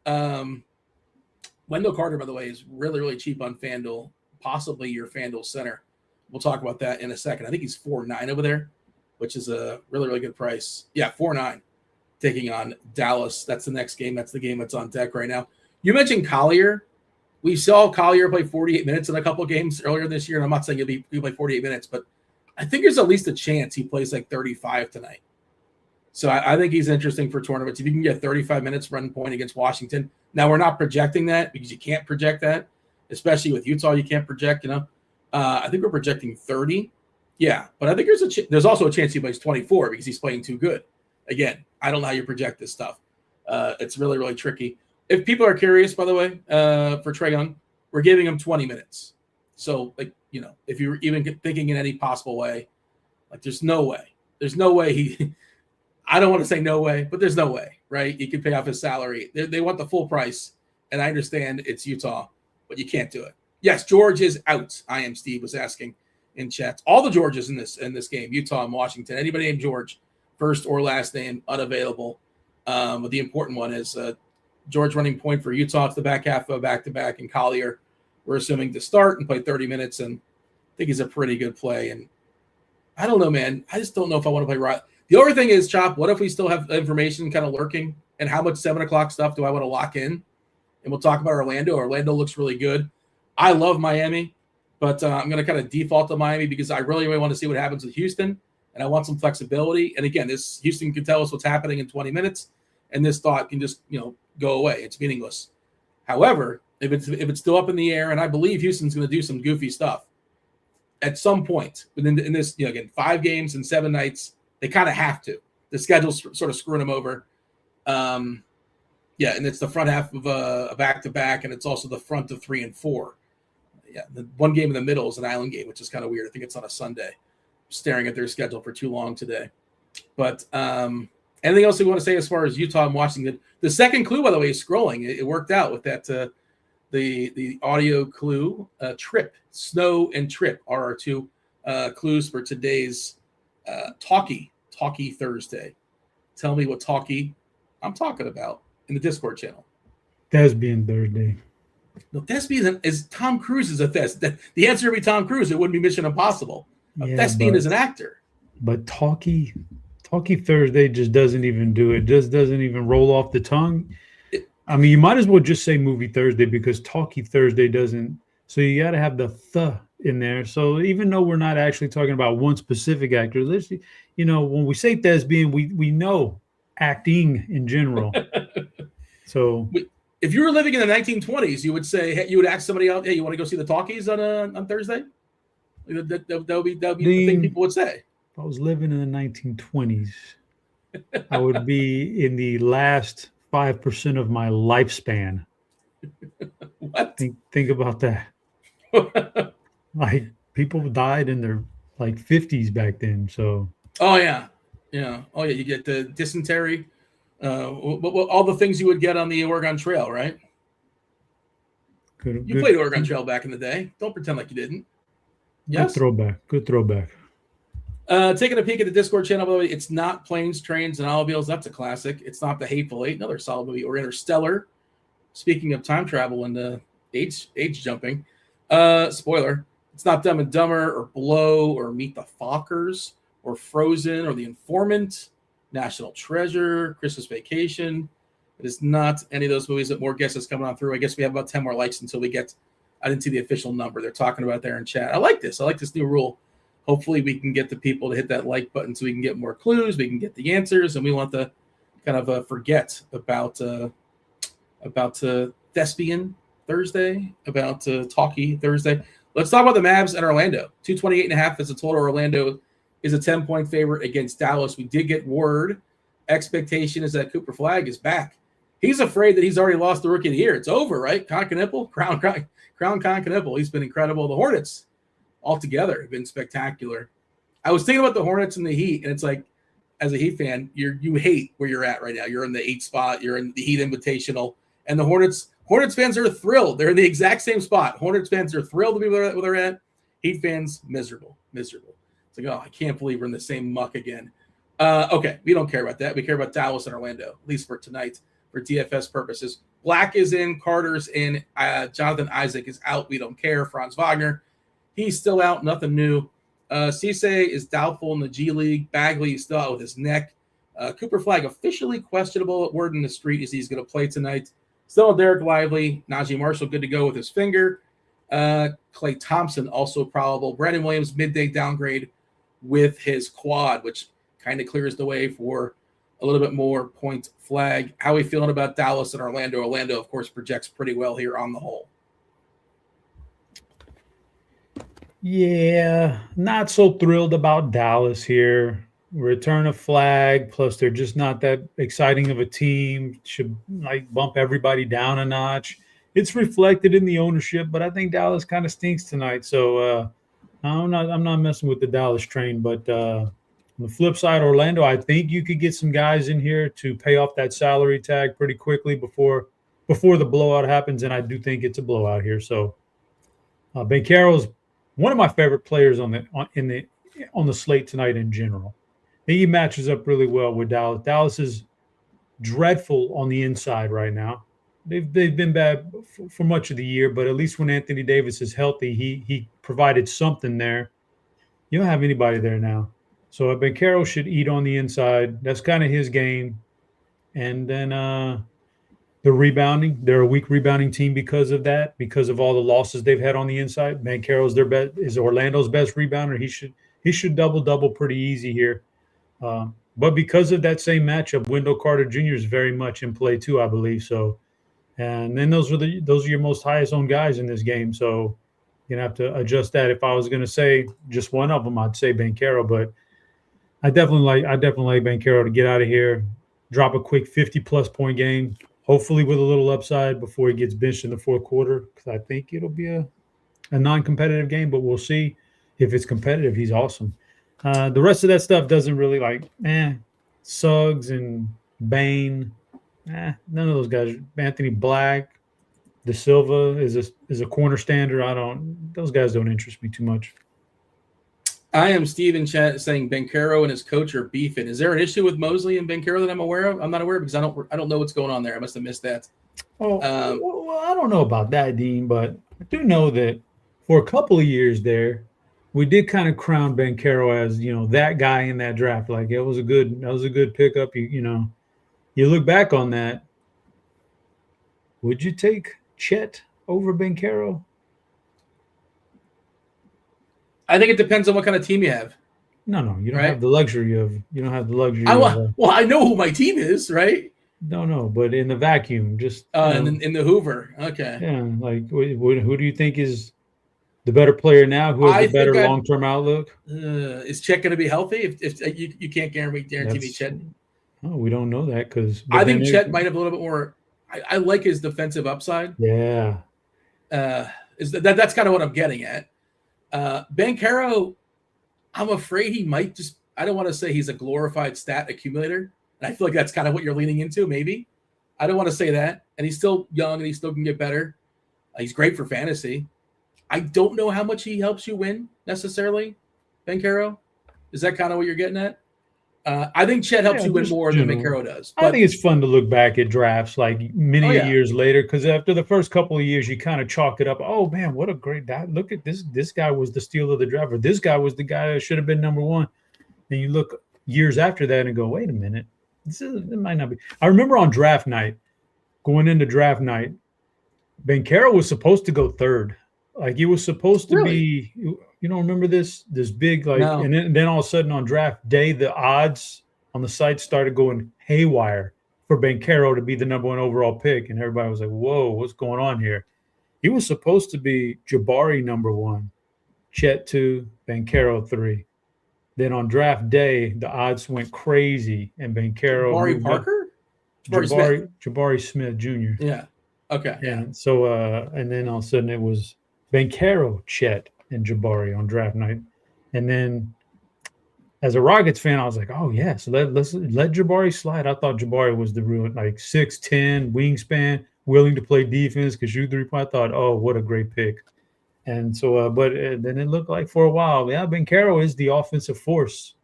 Wendell Carter, by the way, is really, really cheap on FanDuel, possibly your FanDuel center. We'll talk about that in a second. I think he's 4.9 over there, which is a really, really good price. Yeah, 4.9 taking on Dallas. That's the next game. That's the game that's on deck right now. You mentioned Collier. We saw Collier play 48 minutes in a couple of games earlier this year, and I'm not saying he'll play 48 minutes, but I think there's at least a chance he plays 35 tonight. So I think he's interesting for tournaments. If you can get 35 minutes run point against Washington. Now, we're not projecting that because you can't project that, especially with Utah. You can't project, I think we're projecting 30. Yeah, but I think there's also a chance he plays 24 because he's playing too good. Again, I don't know how you project this stuff. It's really, really tricky. If people are curious, by the way, for Trae Young, we're giving him 20 minutes. So, like, you know, if you're even thinking in any possible way, like, there's no way he – I don't want to say no way, but there's no way, right? He can pay off his salary. They want the full price, and I understand it's Utah, but you can't do it. Yes, George is out. I am Steve was asking in chat. All the Georges in this game, Utah and Washington. Anybody named George, first or last name, unavailable. But the important one is George running point for Utah to the back half of a back-to-back, and Collier, we're assuming, to start and play 30 minutes, and I think he's a pretty good play. And I don't know, man. I just don't know if I want to play right. The other thing is, Chop, what if we still have information kind of lurking, and how much 7 o'clock stuff do I want to lock in? And we'll talk about Orlando. Orlando looks really good. I love Miami, but I'm going to kind of default to Miami because I really want to see what happens with Houston, and I want some flexibility. And again, this Houston can tell us what's happening in 20 minutes, and this thought can just, you know, go away. It's meaningless. However, if it's still up in the air, and I believe Houston's going to do some goofy stuff at some point within in this, you know, again, 5 games and 7 nights, they kind of have to. The schedule's sort of screwing them over. Yeah, and it's the front half of a back-to-back, and it's also the front of 3 and 4. Yeah, the one game in the middle is an island game, which is kind of weird. I think it's on a Sunday. I'm staring at their schedule for too long today. But anything else we want to say as far as Utah and Washington? The second clue, by the way, is scrolling. It worked out with that the audio clue. Trip, snow, and trip are our 2 clues for today's Talkie Thursday. Tell me what Talkie I'm talking about in the Discord channel. Thespian Thursday. No, Thespian is Tom Cruise is a Thespian. The answer would be Tom Cruise. It wouldn't be Mission Impossible. Yeah, Thespian is an actor. But Talkie Thursday just doesn't even do it. Just doesn't even roll off the tongue. I mean, you might as well just say Movie Thursday because Talkie Thursday doesn't. So you got to have the in there. So even though we're not actually talking about one specific actor, let's, you know, when we say Thespian, we know acting in general. So if you were living in the 1920s, you would say, hey, you would ask somebody else, hey, you want to go see the Talkies on Thursday? That would be the thing people would say. If I was living in the 1920s, I would be in the last 5% of my lifespan. What? Think about that. Like, people died in their like 50s back then. So. Oh yeah. Oh yeah. You get the dysentery. All the things you would get on the Oregon Trail, right? You played Oregon Trail back in the day. Don't pretend like you didn't. Yes. Good throwback. Taking a peek at the Discord channel, by the way, it's not Planes, Trains, and Automobiles. That's a classic. It's not The Hateful Eight, another solid movie, or Interstellar. Speaking of time travel and age jumping, spoiler, it's not Dumb and Dumber or Blow or Meet the Fockers or Frozen or The Informant, National Treasure, Christmas Vacation. It is not any of those movies. That more guesses coming on through. I guess we have about 10 more likes until we get. I didn't see the official number. They're talking about there in chat. I like this. I like this new rule. Hopefully we can get the people to hit that like button so we can get more clues. We can get the answers, and we want to kind of forget about Thespian Thursday, about Talkie Thursday. Let's talk about the Mavs and Orlando. 228.5 is a total. Orlando is a 10-point favorite against Dallas. We did get word. Expectation is that Cooper Flagg is back. He's afraid that he's already lost the Rookie of the Year. It's over, right? Crown Concaniple. He's been incredible. The Hornets altogether have been spectacular. I was thinking about the Hornets and the Heat, and it's like, as a Heat fan, you hate where you're at right now. You're in the 8th spot. You're in the Heat Invitational, and the Hornets fans are thrilled. They're in the exact same spot. Hornets fans are thrilled to be where they're at. Heat fans, miserable. It's like, oh, I can't believe we're in the same muck again. Okay, we don't care about that. We care about Dallas and Orlando, at least for tonight, for DFS purposes. Black is in, Carter's in, Jonathan Isaac is out. We don't care. Franz Wagner, he's still out. Nothing new. Cisse is doubtful in the G League. Bagley is still out with his neck. Cooper Flagg officially questionable. Word in the street is he's going to play tonight. Still Derek Lively. Najee Marshall good to go with his finger. Klay Thompson also probable. Brandon Williams midday downgrade with his quad, which kind of clears the way for a little bit more point flag. How are we feeling about Dallas and Orlando? Orlando, of course, projects pretty well here on the whole. Yeah, not so thrilled about Dallas here. Return a flag, plus they're just not that exciting of a team. Should like bump everybody down a notch. It's reflected in the ownership, but I think Dallas kind of stinks tonight. So I'm not messing with the Dallas train. But on the flip side, Orlando, I think you could get some guys in here to pay off that salary tag pretty quickly before the blowout happens, and I do think it's a blowout here. So Banchero's one of my favorite players on the slate tonight in general. He matches up really well with Dallas. Dallas is dreadful on the inside right now. They've been bad for much of the year, but at least when Anthony Davis is healthy, he provided something there. You don't have anybody there now. So Banchero should eat on the inside. That's kind of his game. And then the rebounding, they're a weak rebounding team because of that, because of all the losses they've had on the inside. Banchero's is Orlando's best rebounder. He should double pretty easy here. But because of that same matchup, Wendell Carter Jr. is very much in play too, I believe. So, and then those are your most highest owned guys in this game. So you're gonna have to adjust that. If I was gonna say just one of them, I'd say Banchero, but I definitely like Banchero to get out of here, drop a quick 50+ point game, hopefully with a little upside before he gets benched in the fourth quarter, because I think it'll be a non-competitive game, but we'll see. If it's competitive, he's awesome. The rest of that stuff doesn't really Suggs and Bain. None of those guys. Anthony Black, De Silva is a corner standard. Those guys don't interest me too much. I am Steve in chat saying Banchero and his coach are beefing. Is there an issue with Mosley and Banchero that I'm aware of? I'm not aware of because I don't know what's going on there. I must have missed that. Well, I don't know about that, Dean, but I do know that for a couple of years there, we did kind of crown Banchero as that guy in that draft. Like that was a good pickup. You look back on that. Would you take Chet over Banchero? I think it depends on what kind of team you have. No, you don't have the luxury of. You don't have the luxury. Well, I know who my team is, right? No, but in the vacuum, just in the Hoover. Okay. Yeah, like who do you think is the better player now? Who has the better long-term outlook? Is Chet going to be healthy? If you can't guarantee me Chet. Oh, we don't know that because I think Chet might have a little bit more. I like his defensive upside. Yeah. That's kind of what I'm getting at. Banchero, I'm afraid he might just. I don't want to say he's a glorified stat accumulator, and I feel like that's kind of what you're leaning into. Maybe I don't want to say that. And he's still young, and he still can get better. He's great for fantasy. I don't know how much he helps you win necessarily, Banchero. Is that kind of what you're getting at? I think Chet helps you win more than Banchero does. But I think it's fun to look back at drafts like many years later, because after the first couple of years, you kind of chalk it up. Oh man, what a great guy! Look at this. This guy was the steal of the draft. Or this guy was the guy that should have been number one. Then you look years after that and go, wait a minute, it might not be. I remember on draft night, going into draft night, Banchero was supposed to go third. Like he was supposed to be, remember this big no. And then all of a sudden on draft day, the odds on the site started going haywire for Banchero to be the number one overall pick, and everybody was like, "Whoa, what's going on here?" He was supposed to be Jabari number one, Chet 2, Banchero 3. Then on draft day, the odds went crazy, and Banchero Jabari Parker, Jabari Smith Jr. Yeah. Okay. Yeah. So and then all of a sudden it was Banchero, Chet, and Jabari on draft night. And then as a Rockets fan, I was like, oh yeah, so let Jabari slide. I thought Jabari was the real 6'10", wingspan, willing to play defense, could shoot 3-point. I thought, oh, what a great pick. And so but then it looked like for a while, Banchero is the offensive force.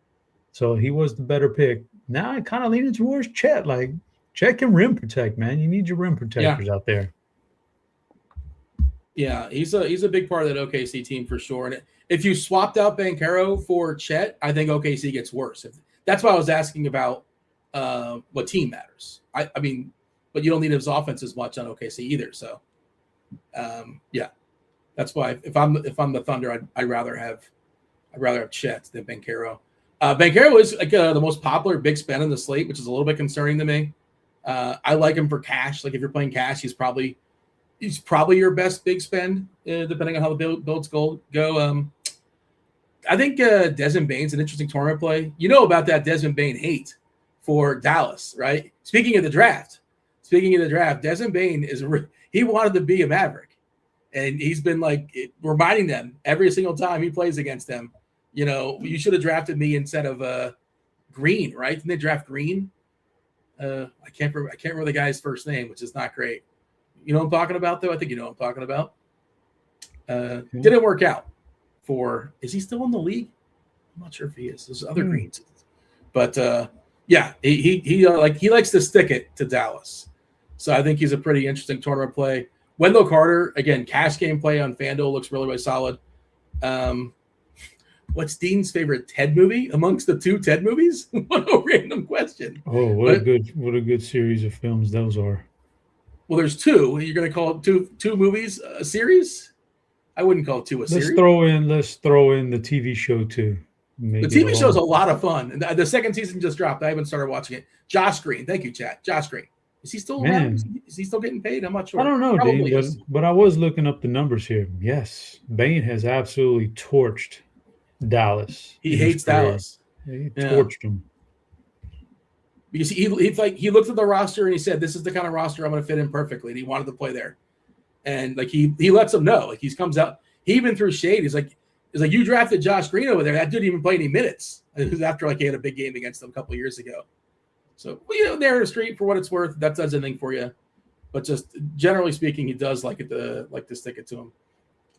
So he was the better pick. Now I kind of leaning towards Chet. Like Chet can rim protect, man. You need your rim protectors out there. Yeah, he's a big part of that OKC team for sure. And if you swapped out Banchero for Chet, I think OKC gets worse. That's why I was asking about what team matters. I mean, but you don't need his offense as much on OKC either. So, yeah, that's why if I'm the Thunder, I'd rather have Chet than Banchero. Banchero is the most popular big spend in the slate, which is a little bit concerning to me. I like him for cash. Like if you're playing cash, he's probably your best big spend, depending on how the builds go. I think Desmond Bane's an interesting tournament play. You know about that Desmond Bane hate for Dallas, right? Speaking of the draft, Desmond Bane he wanted to be a Maverick, and he's been like reminding them every single time he plays against them. You should have drafted me instead of Green, right? Didn't they draft Green? I can't remember the guy's first name, which is not great. You know what I'm talking about, though? I think you know what I'm talking about. Didn't work out is he still in the league? I'm not sure if he is. There's other Greens. But yeah, he likes to stick it to Dallas. So I think he's a pretty interesting tournament play. Wendell Carter, again, cash game play on FanDuel looks really, really solid. What's Dean's favorite Ted movie amongst the two Ted movies? What a random question. Oh, what a good series of films those are. Well, there's two. You're going to call it two movies a series? I wouldn't call it two a series. Let's throw in the TV show too. The TV show is a lot of fun. The second season just dropped. I haven't started watching it. Josh Green, thank you, chat. Josh Green. Is he still around? Is he still getting paid? I'm not sure. I don't know, Dean, but I was looking up the numbers here. Yes, Bane has absolutely torched Dallas. He hates Dallas. He torched him. Because he looked at the roster and he said, "This is the kind of roster I'm going to fit in perfectly." And he wanted to play there, and he lets them know. He comes out. He even threw shade. He's like, you drafted Josh Green over there. That didn't even play any minutes. It was after he had a big game against them a couple of years ago. So there in the street, for what it's worth, that does anything for you. But just generally speaking, he does like to stick it to him.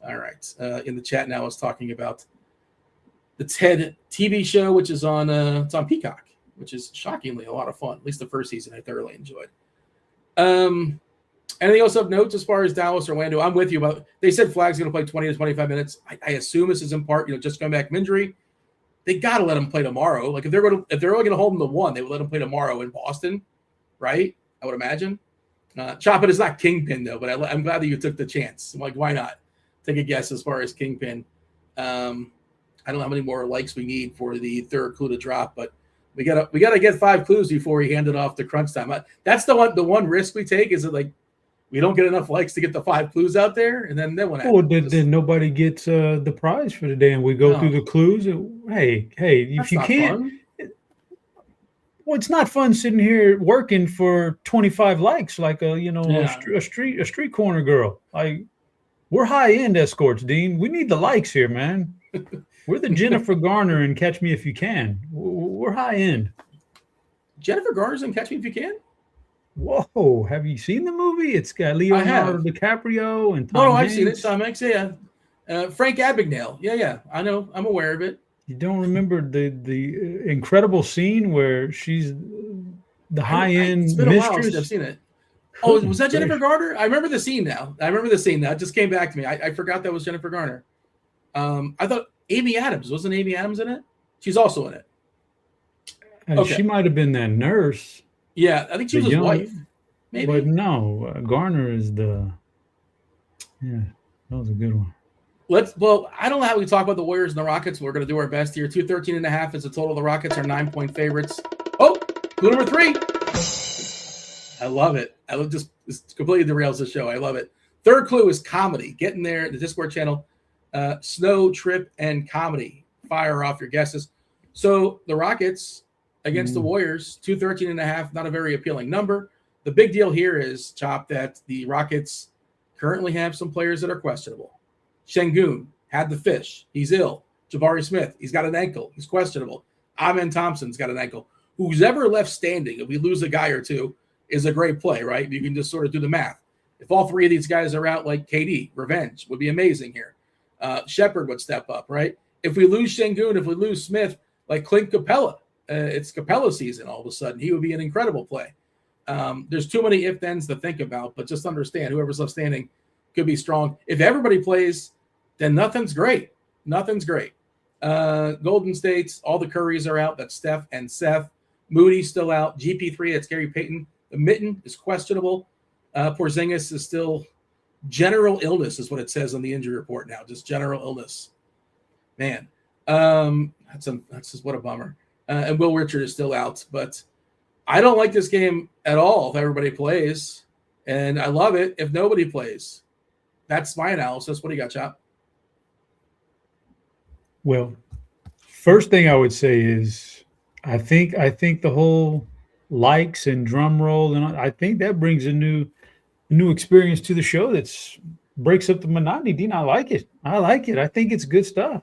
All right. In the chat now, I was talking about the Ted TV show, which is on it's on Peacock, which is shockingly a lot of fun. At least the first season I thoroughly enjoyed. Anything else of note as far as Dallas, Orlando? I'm with you. But they said Flagg's going to play 20 to 25 minutes. I assume this is in part, just coming back from injury. They got to let him play tomorrow. Like if they're only going to hold him to one, they would let him play tomorrow in Boston, right? I would imagine. Chop it is not Kingpin though, but I'm glad that you took the chance. I'm like, why not? Take a guess as far as Kingpin. I don't know how many more likes we need for the third clue to drop, but we gotta get 5 clues before we hand it off to crunch time. That's the one risk we take is that we don't get enough likes to get the 5 clues out there, and then what happens? Well, then nobody gets the prize for the day, and we go through the clues. And, hey, if you can't, well, it's not fun sitting here working for 25 likes like a street corner girl. Like we're high end escorts, Dean. We need the likes here, man. We're the Jennifer Garner and Catch Me If You Can. We're high end. Jennifer Garner's in Catch Me If You Can? Whoa, have you seen the movie? It's got Leonardo DiCaprio and Tom Hanks. I've seen it. Tom Hanks, yeah. Frank Abagnale. Yeah. I know. I'm aware of it. You don't remember the incredible scene where she's the high-end mistress? It's been a while since I've seen it. Oh, was that Jennifer Garner? I remember the scene now. It just came back to me. I forgot that was Jennifer Garner. I thought Amy Adams. Wasn't Amy Adams in it? She's also in it. Okay. She might have been that nurse. Yeah, I think she was his wife. Maybe. But no, Garner is the. Yeah, that was a good one. I don't know how we talk about the Warriors and the Rockets. We're going to do our best here. 213.5 is the total. The Rockets are 9-point favorites. Oh, clue number 3. I love it. This completely derails the show. I love it. Third clue is comedy. Get in there, the Discord channel. Snow, trip, and comedy. Fire off your guesses. So the Rockets against the Warriors, 213.5, not a very appealing number. The big deal here is, Chop, that the Rockets currently have some players that are questionable. Şengün had the fish. He's ill. Jabari Smith, he's got an ankle. He's questionable. Amen Thompson's got an ankle. Who's ever left standing, if we lose a guy or two, is a great play, right? You can just sort of do the math. If all 3 of these guys are out, like KD, revenge would be amazing here. Shepard would step up, right? If we lose Şengün, if we lose Smith, like Clint Capella, it's Capella season all of a sudden. He would be an incredible play. There's too many if-thens to think about, but just understand whoever's left standing could be strong. If everybody plays, then nothing's great. Golden State's, all the Currys are out. That's Steph and Seth. Moody's still out. GP3, that's Gary Payton. The mitten is questionable. Porzingis is still general illness is what it says on the injury report now. Just general illness. Man, that's just what a bummer. And Will Richard is still out. But I don't like this game at all if everybody plays. And I love it if nobody plays. That's my analysis. What do you got, Chop? Well, First thing I would say is I think the whole likes and drum roll, and I think that brings a new experience to the show that's breaks up the monotony. Dean, I like it. I think it's good stuff.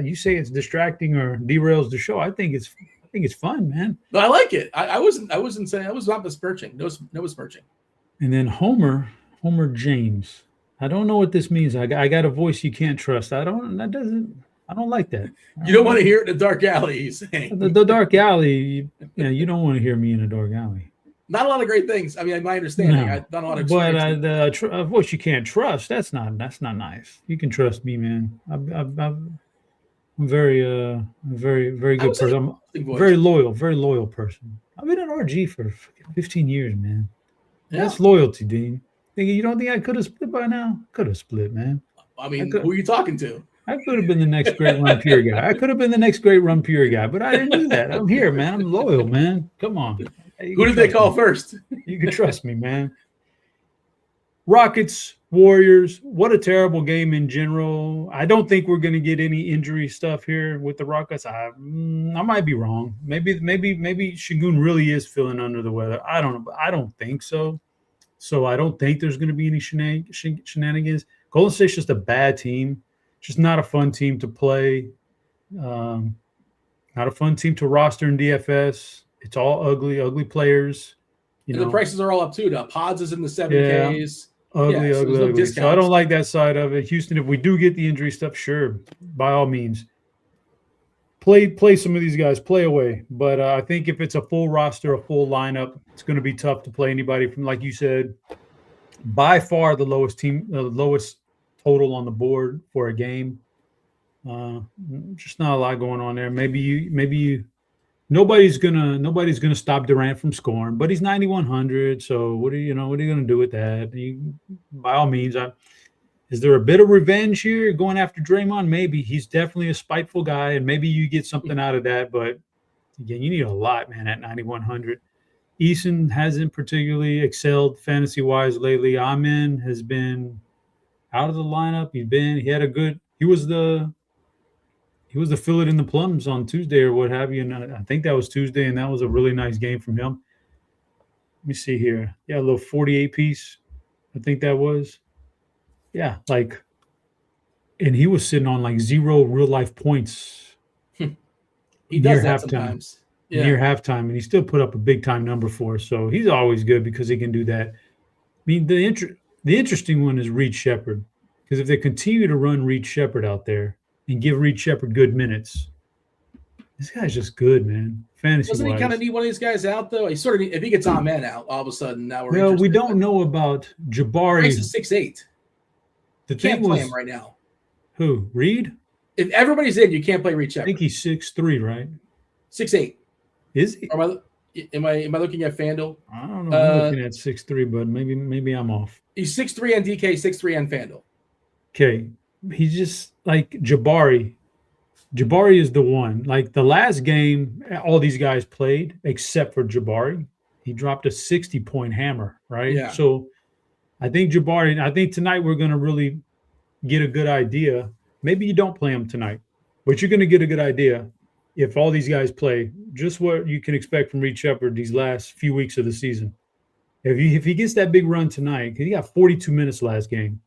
You say it's distracting or derails the show. I think it's fun, man. No, I like it. I wasn't saying I was not besmirching. No besmirching. And then Homer James. I don't know what this means. I got a voice you can't trust. I don't like that. You don't want to hear it in a dark alley, he's saying. The dark alley, you don't want to hear me in a dark alley. Not a lot of great things. I mean, my understanding, No. I not a lot of But experience. a voice you can't trust, that's not nice. You can trust me, man. I'm very very good person. I'm a very loyal person. I've been at RG for 15 years, man. Yeah. That's loyalty, Dean. You don't think I could have split by now? Could have split, man. I mean, who are you talking to? I could have been the next great run pure guy. But I didn't do that. I'm here, man. I'm loyal, man. Come on. Who did they call first? You can trust me, man. Rockets, Warriors. What a terrible game in general. I don't think we're going to get any injury stuff here with the Rockets. I might be wrong. Maybe Şengün really is feeling under the weather. I don't know, but I don't think so. So I don't think there's going to be any shenanigans. Golden State's just a bad team. Just not a fun team to play. Not a fun team to roster in DFS. It's all ugly players. And the prices are all up too. Now Pods is in the 7Ks. Ugly. So I don't like that side of it. Houston, if we do get the injury stuff, sure, by all means, play some of these guys, play away. But I think if it's a full roster, a full lineup, it's going to be tough to play anybody from, like you said, by far the lowest total on the board for a game. Just not a lot going on there. Nobody's gonna stop Durant from scoring, but he's 9,100. So what are you gonna do with that? By all means, is there a bit of revenge here going after Draymond? Maybe. He's definitely a spiteful guy, and maybe you get something out of that. But again, you need a lot, man, at 9,100. Eason hasn't particularly excelled fantasy-wise lately. Amen has been out of the lineup. He was the fill it in the plums on Tuesday or what have you. And I think that was Tuesday, and that was a really nice game from him. Let me see here. Yeah, a little 48 piece. I think that was. Yeah, and he was sitting on 0 real life points. He does that sometimes. Yeah. Near halftime, and he still put up a big time number for us. So he's always good because he can do that. I mean, the interesting one is Reed Shepherd, because if they continue to run Reed Shepherd out there and give Reed Shepherd good minutes, this guy's just good, man. Fantasy. Doesn't he kind of need one of these guys out though? He sort of if he gets Amen out, all of a sudden now we're. Well, we don't know about Jabari. He's 6'8". You can't play him right now. Who? Reed? If everybody's in, you can't play Reed Shepherd. I think he's 6'3", right? 6'8". Is he? Am I looking at FanDuel? I don't know. I'm looking at 6'3", but maybe I'm off. He's 6'3" on DK, 6'3" on FanDuel. Okay. He's just like Jabari. Jabari is the one. Like the last game, all these guys played except for Jabari. He dropped a 60-point hammer, right? Yeah. So I think tonight we're going to really get a good idea. Maybe you don't play him tonight, but you're going to get a good idea if all these guys play, just what you can expect from Reed Shepherd these last few weeks of the season. If he gets that big run tonight, because he got 42 minutes last game,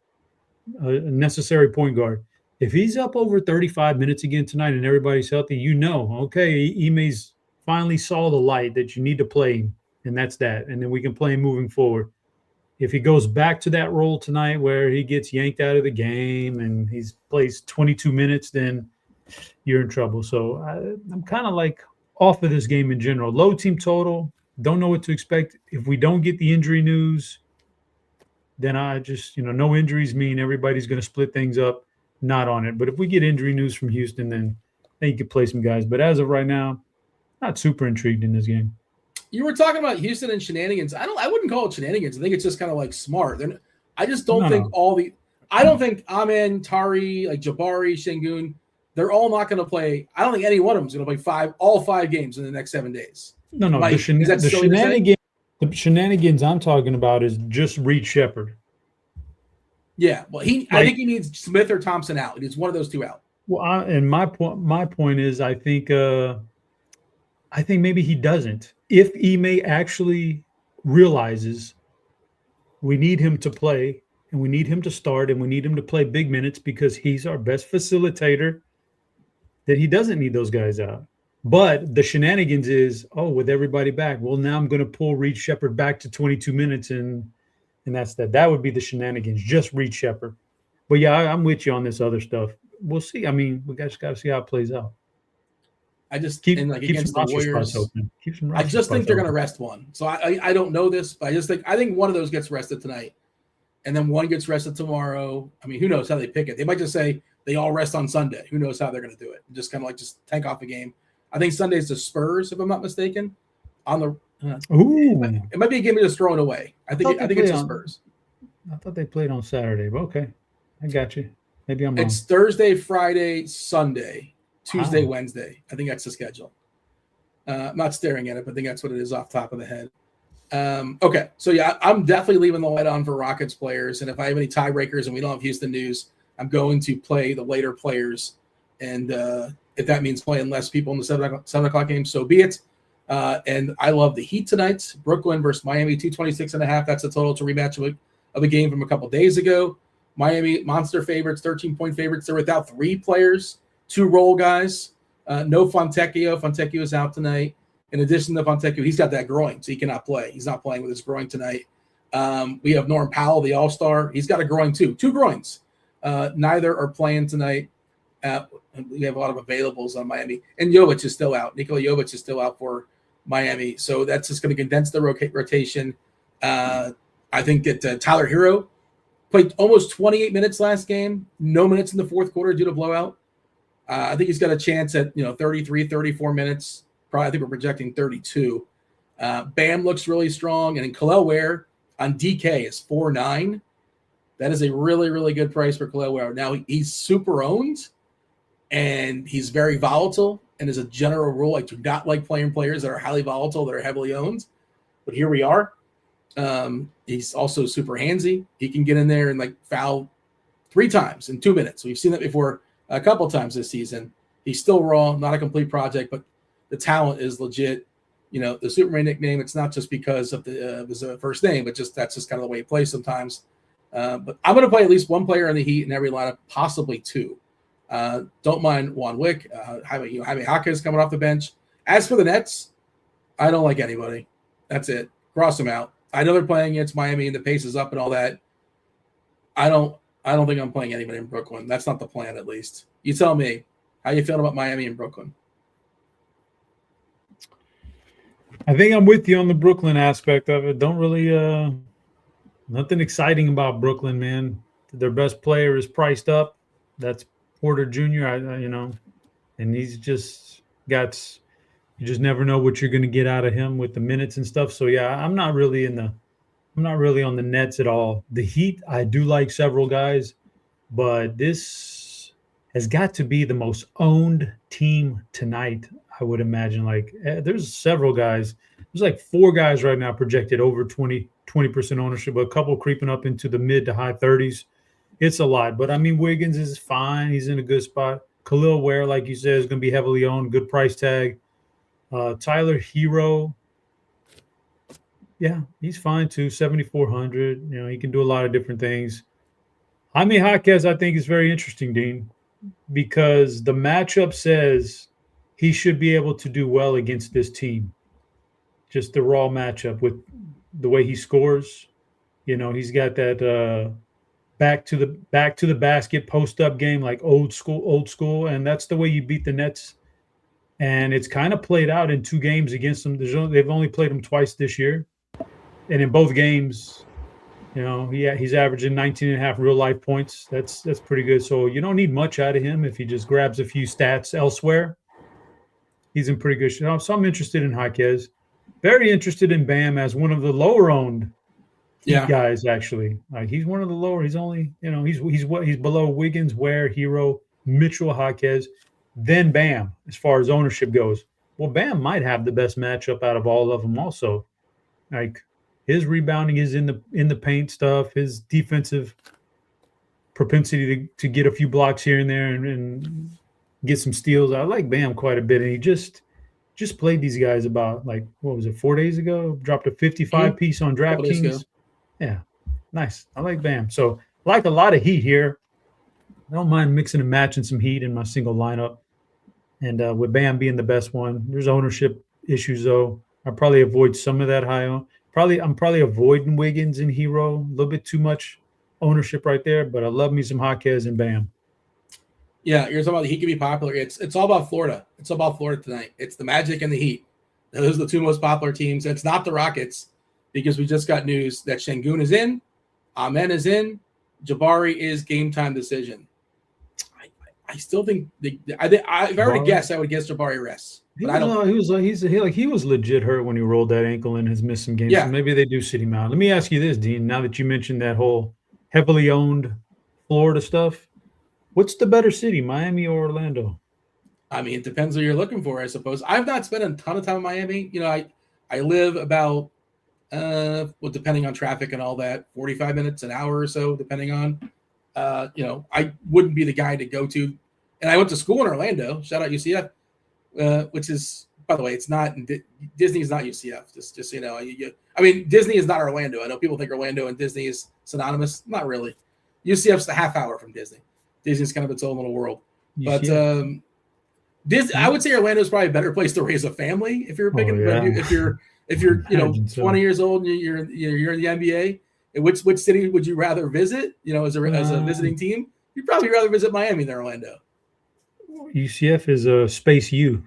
a necessary point guard. If he's up over 35 minutes again tonight and everybody's healthy, okay, Ime's finally saw the light that you need to play him, and that's that. And then we can play him moving forward. If he goes back to that role tonight where he gets yanked out of the game and he plays 22 minutes, then you're in trouble. So I'm kind of off of this game in general. Low team total. Don't know what to expect. If we don't get the injury news, then I just, no injuries mean everybody's going to split things up. Not on it. But if we get injury news from Houston, then you could play some guys. But as of right now, not super intrigued in this game. You were talking about Houston and shenanigans. I wouldn't call it shenanigans. I think it's just kind of smart. I just don't think I don't think Amen, Tari, Jabari, Şengün, they're all not going to play. I don't think any one of them is going to play all 5 games in the next 7 days. No. The shenanigans I'm talking about is just Reed Shepherd. Yeah, well, I think he needs Smith or Thompson out. He needs one of those two out. Well, my point is, I think maybe he doesn't. If Ime actually realizes we need him to play and we need him to start and we need him to play big minutes because he's our best facilitator, that he doesn't need those guys out. But the shenanigans is, with everybody back, well, now I'm going to pull Reed Shepherd back to 22 minutes and that's that. That would be the shenanigans, just Reed Shepherd. But yeah, I'm with you on this other stuff. We'll see. I mean, we just got to see how it plays out. I just keep against some the Warriors. Open. I just think they're going to rest one. So I don't know this, but I think one of those gets rested tonight, and then one gets rested tomorrow. I mean, who knows how they pick it? They might just say they all rest on Sunday. Who knows how they're going to do it? Just kind of just tank off a game. I think Sunday's the Spurs, if I'm not mistaken. On the it might be a game of just throwing away. I think it's the Spurs. I thought they played on Saturday, but okay, I got you. Maybe I'm wrong. It's Thursday, Friday, Sunday, Tuesday, Wednesday. I think that's the schedule. I'm not staring at it, but I think that's what it is off the top of the head. Okay, so yeah, I'm definitely leaving the light on for Rockets players, and if I have any tiebreakers and we don't have Houston news, I'm going to play the later players, and if that means playing less people in the 7 o'clock game, so be it. And I love the Heat tonight. Brooklyn versus Miami, 226.5. That's a total to rematch of a game from a couple days ago. Miami, monster favorites, 13-point favorites. They're without 3 players, 2 role guys. No Fontecchio. Fontecchio is out tonight. In addition to Fontecchio, he's got that groin, so he cannot play. He's not playing with his groin tonight. We have Norm Powell, the all-star. He's got a groin too. 2 groins. Neither are playing tonight. We have a lot of availables on Miami. And Jovic is still out. Nikola Jovic is still out for Miami. So that's just going to condense the rotation. I think that Tyler Hero played almost 28 minutes last game. No minutes in the fourth quarter due to blowout. I think he's got a chance at 33, 34 minutes. Probably I think we're projecting 32. Bam looks really strong. And then Khalil Ware on DK is 4.9. That is a really, really good price for Khalil Ware. Now, he's super owned, and he's very volatile. And as a general rule, I do not like playing players that are highly volatile, that are heavily owned. But here we are. He's also super handsy. He can get in there and foul 3 times in 2 minutes. We've seen that before a couple times this season. He's still raw, not a complete project, but the talent is legit. The Superman nickname, it's not just because of his first name, but that's just kind of the way he plays sometimes. But I'm going to play at least 1 player in the Heat in every lineup, possibly 2. Don't mind Juan Wick. Jaime Jaquez coming off the bench. As for the Nets, I don't like anybody. That's it. Cross them out. I know they're playing against Miami and the pace is up and all that. I don't think I'm playing anybody in Brooklyn. That's not the plan, at least. You tell me. How you feeling about Miami and Brooklyn? I think I'm with you on the Brooklyn aspect of it. Don't really nothing exciting about Brooklyn, man. Their best player is priced up. That's Porter Jr. And he's just got. You just never know what you're going to get out of him with the minutes and stuff. So yeah, I'm not really on the Nets at all. The Heat, I do like several guys, but this has got to be the most owned team tonight, I would imagine. There's several guys. There's 4 guys right now projected over 20% ownership, but a couple creeping up into the mid to high 30s. It's a lot, but I mean, Wiggins is fine. He's in a good spot. Khalil Ware, like you said, is going to be heavily owned. Good price tag. Tyler Hero, yeah, he's fine too. 7,400. He can do a lot of different things. Jaime Jaquez, I think, is very interesting, Dean, because the matchup says he should be able to do well against this team. Just the raw matchup with the way he scores. He's got that back to the basket post up game, like old school, and that's the way you beat the Nets. And it's kind of played out in 2 games against them. They've only played them twice this year. And in both games, he's averaging 19.5 real-life points. That's pretty good. So you don't need much out of him if he just grabs a few stats elsewhere. He's in pretty good shape. So I'm interested in Jaquez. Very interested in Bam as one of the lower-owned guys, actually. He's one of the lower. He's only, he's below Wiggins, Ware, Hero, Mitchell, Jaquez. Then Bam, as far as ownership goes. Well, Bam might have the best matchup out of all of them also. His rebounding is in the paint stuff. His defensive propensity to get a few blocks here and there and get some steals. I like Bam quite a bit, and he just played these guys about, like, what was it, 4 days ago? Dropped a 55 piece on DraftKings. Yeah, nice. I like Bam. So I like a lot of heat here. I don't mind mixing and matching some heat in my single lineup. And with Bam being the best one, there's ownership issues though. I'll probably avoid some of that high on. I'm probably avoiding Wiggins and Hero. A little bit too much ownership right there, but I love me some Jaquez and Bam. Yeah, you're talking about he can be popular. It's all about Florida. It's all about Florida tonight. It's the Magic and the Heat. Those are the two most popular teams. It's not the Rockets, because we just got news that Şengün is in, Amen is in, Jabari is game time decision. I still think if I were to guess, I would guess Jabari rests. But He was legit hurt when he rolled that ankle and has missed some games. Yeah. So maybe they do sit him out. Let me ask you this, Dean. Now that you mentioned that whole heavily owned Florida stuff, what's the better city, Miami or Orlando? I mean, it depends what you're looking for, I suppose. I've not spent a ton of time in Miami. You know, I live about, depending on traffic and all that, 45 minutes, an hour or so, depending on, I wouldn't be the guy to go to. And I went to school in Orlando. Shout out UCF, which is, by the way, it's not Disney is not UCF. Just so you know, I mean, Disney is not Orlando. I know people think Orlando and Disney is synonymous. Not really. UCF's a half hour from Disney. Disney's kind of its own little world. But I would say Orlando is probably a better place to raise a family if you're picking. If you're 20 years old and you're in the NBA. Which city would you rather visit? You know, as a visiting team, you'd probably rather visit Miami than Orlando. UCF is a Space U.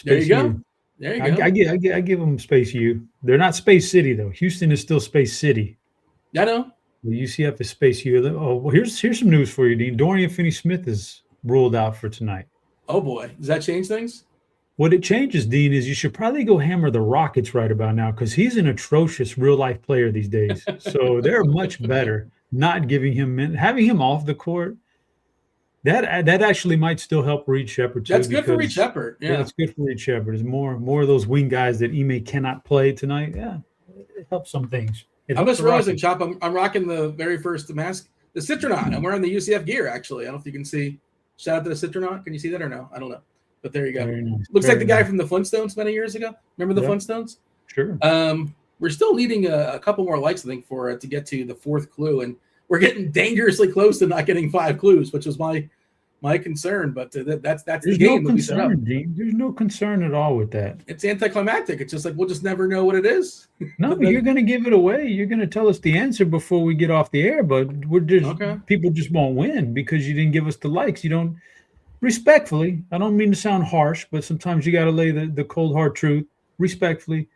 There you go. There you go. I give them Space U. They're not Space City though. Houston is still Space City. I know. The UCF is Space U. Oh, well, here's some news for you, Dean. Dorian Finney-Smith is ruled out for tonight. Oh boy, does that change things? What it changes, Dean, is you should probably go hammer the Rockets right about now, because he's an atrocious real-life player these days. So they're much better not giving him having him off the court. That actually might still help Reed Shepherd too. That's good for Reed Shepherd. Yeah, it's good for Reed Shepherd. There's more of those wing guys that Ime cannot play tonight. Yeah, it helps some things. I'm just realizing, Chop, I'm rocking the very first mask, the Citronaut. I'm wearing the UCF gear, actually. I don't know if you can see. Shout out to the Citronaut. Can you see that or no? I don't know. But there you go. Nice. Looks like the guy from the Flintstones many years ago. Remember the Flintstones? Sure. We're still needing a couple more likes, I think, for to get to the fourth clue. And we're getting dangerously close to not getting 5 clues, which was my concern. But that's the game that we set up. Dean. There's no concern at all with that. It's anticlimactic. It's just like we'll just never know what it is. No, but you're going to give it away. You're going to tell us the answer before we get off the air. But we're just people just won't win because you didn't give us the likes. You don't. Respectfully, I don't mean to sound harsh, but sometimes you got to lay the cold hard truth. Respectfully,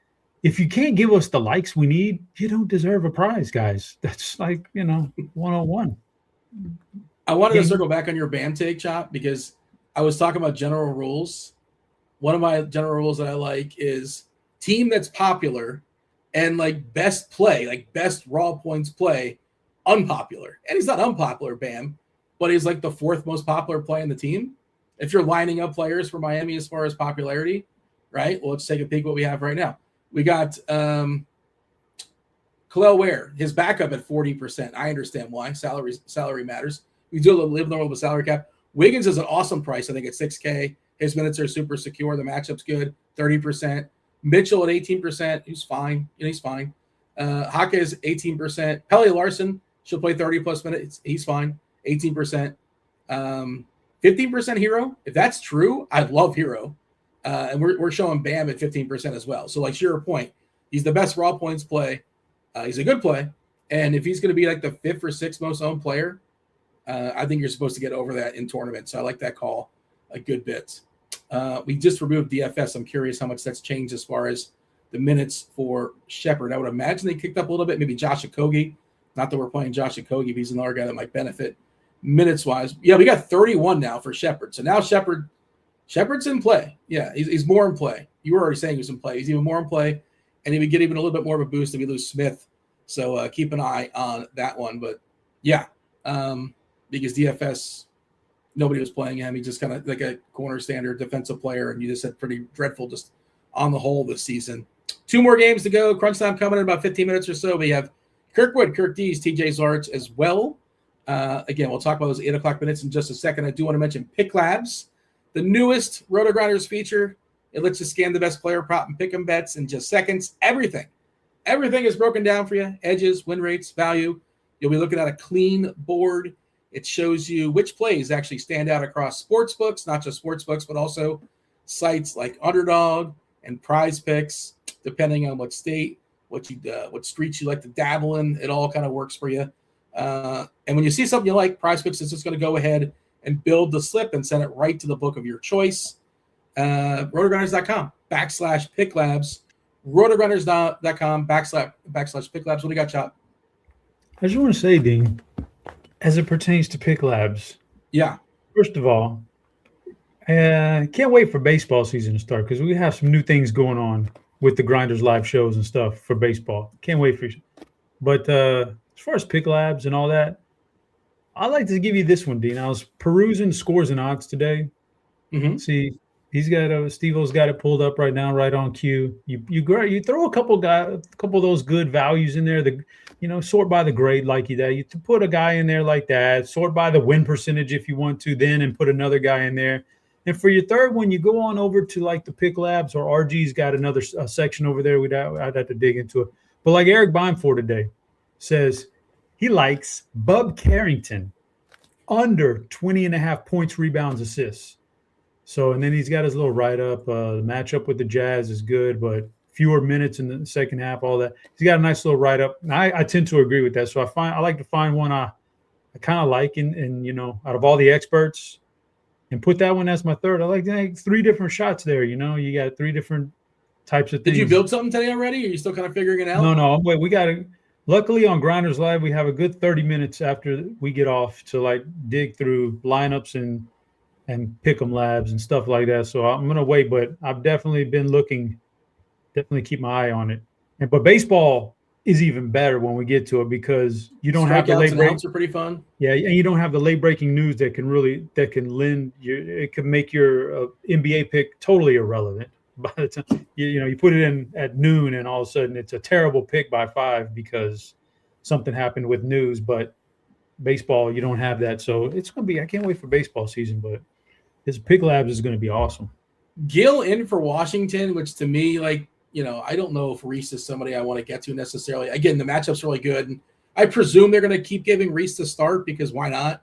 if you can't give us the likes we need, you don't deserve a prize, guys. That's like 101. I wanted to circle back on your Bam take, Chop, because I was talking about general rules. One of my general rules that I like is team that's popular and like best play, like best raw points play, unpopular. And he's not unpopular, Bam, but he's like the 4th most popular play in the team. If you're lining up players for Miami as far as popularity, right? Well, let's take a peek what we have right now. We got Khalil Ware, his backup at 40%. I understand why. Salary matters. We do live in the world of a salary cap. Wiggins is an awesome price. I think at $6K. His minutes are super secure. The matchup's good. 30%. Mitchell at 18%. He's fine. He's fine. Haka is 18%. Pelly Larson, she'll play 30+ minutes. He's fine. 18%. 15% Hero. If that's true, I love Hero. And we're showing Bam at 15% as well. So like to your point, he's the best raw points play. He's a good play. And if he's going to be like the 5th or 6th most owned player, I think you're supposed to get over that in tournaments. So I like that call a good bit. We just removed DFS. I'm curious how much that's changed as far as the minutes for Shepherd. I would imagine they kicked up a little bit. Maybe Josh Okogie. Not that we're playing Josh Okogie, but he's another guy that might benefit minutes-wise. Yeah, we got 31 now for Shepherd. So now Shepherd's in play. Yeah, he's more in play. You were already saying he's in play. He's even more in play, and he would get even a little bit more of a boost if we lose Smith. So keep an eye on that one. But yeah, because DFS, nobody was playing him. He just kind of like a corner standard defensive player, and you just said pretty dreadful just on the whole this season. 2 more games to go. Crunch time coming in about 15 minutes or so. We have Kirkwood, Kirkdiese, TJ Zwarych as well. Again, we'll talk about those 8 o'clock minutes in just a second. I do want to mention Pick Labs, the newest RotoGrinders feature. It lets you scan the best player prop and pick 'em bets in just seconds. Everything is broken down for you. Edges, win rates, value. You'll be looking at a clean board. It shows you which plays actually stand out across sports books, not just sports books, but also sites like Underdog and Prize Picks, depending on what state, what streets you like to dabble in. It all kind of works for you. And when you see something you like, Prize Picks is just going to go ahead and build the slip and send it right to the book of your choice. RotoGrinders.com/PickLabs. RotoGrinders.com/PickLabs. What do you got, Chop? I just want to say, Dean, as it pertains to Pick Labs. Yeah. First of all, can't wait for baseball season to start because we have some new things going on with the GrindersLive shows and stuff for baseball. Can't wait for you. But as far as Pick Labs and all that, I'd like to give you this one, Dean. I was perusing scores and odds today. Mm-hmm. See, Steve-O's got it pulled up right now, right on cue. You throw a couple of those good values in there. Sort by the grade like that. You put a guy in there like that. Sort by the win percentage if you want to, then and put another guy in there. And for your third one, you go on over to like the Pick Labs or RG's got another section over there. I'd have to dig into it. But like Eric Beinford today says, he likes Bub Carrington under 20.5 points, rebounds, assists. So, and then he's got his little write-up. The matchup with the Jazz is good, but fewer minutes in the second half, all that. He's got a nice little write-up. And I tend to agree with that. So I like to find one I kind of like and out of all the experts and put that one as my third. I like 3 different shots there. You got 3 different types of things. Did you build something today already? Or are you still kind of figuring it out? No. Wait, we got to. Luckily on GrindersLive, we have a good 30 minutes after we get off to like dig through lineups and pick 'em labs and stuff like that. So I'm going to wait, but I've definitely been looking, definitely keep my eye on it. But baseball is even better when we get to it because you don't have the late breaks. Are pretty fun. Yeah, and you don't have the late breaking news that can lend you. It can make your NBA pick totally irrelevant. By the time you put it in at noon and all of a sudden it's a terrible pick by 5 because something happened with news. But baseball, you don't have that. So it's going to be, I can't wait for baseball season, but this Pick Labs is going to be awesome. Gill in for Washington, which to me, I don't know if Reese is somebody I want to get to necessarily. Again, the matchup's really good. And I presume they're going to keep giving Reese the start because why not?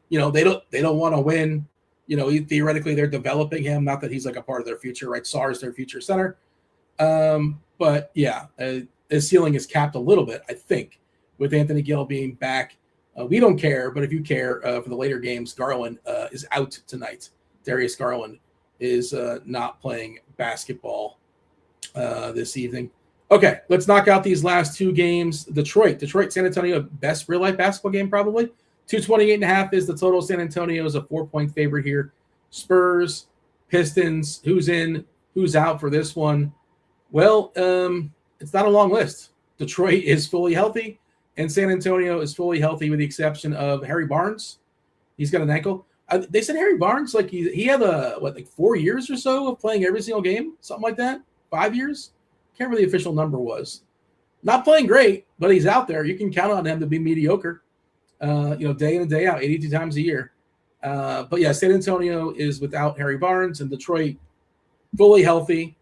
They don't want to win. Theoretically, they're developing him. Not that he's like a part of their future, right? Sar's their future center. But yeah, his ceiling is capped a little bit, I think, with Anthony Gill being back. We don't care, but if you care for the later games, Garland is out tonight. Darius Garland is not playing basketball this evening. Okay, let's knock out these last 2 games. Detroit, San Antonio, best real-life basketball game probably. 228.5 is the total. San Antonio is a 4-point favorite here. Spurs, Pistons, who's in, who's out for this one? Well, it's not a long list. Detroit is fully healthy, and San Antonio is fully healthy with the exception of Harry Barnes. He's got an ankle. They said Harry Barnes, he had 4 years or so of playing every single game, something like that. 5 years? Can't remember the official number was. Not playing great, but he's out there. You can count on him to be mediocre. Day in and day out, 82 times a year. But yeah, San Antonio is without Harry Barnes and Detroit fully healthy.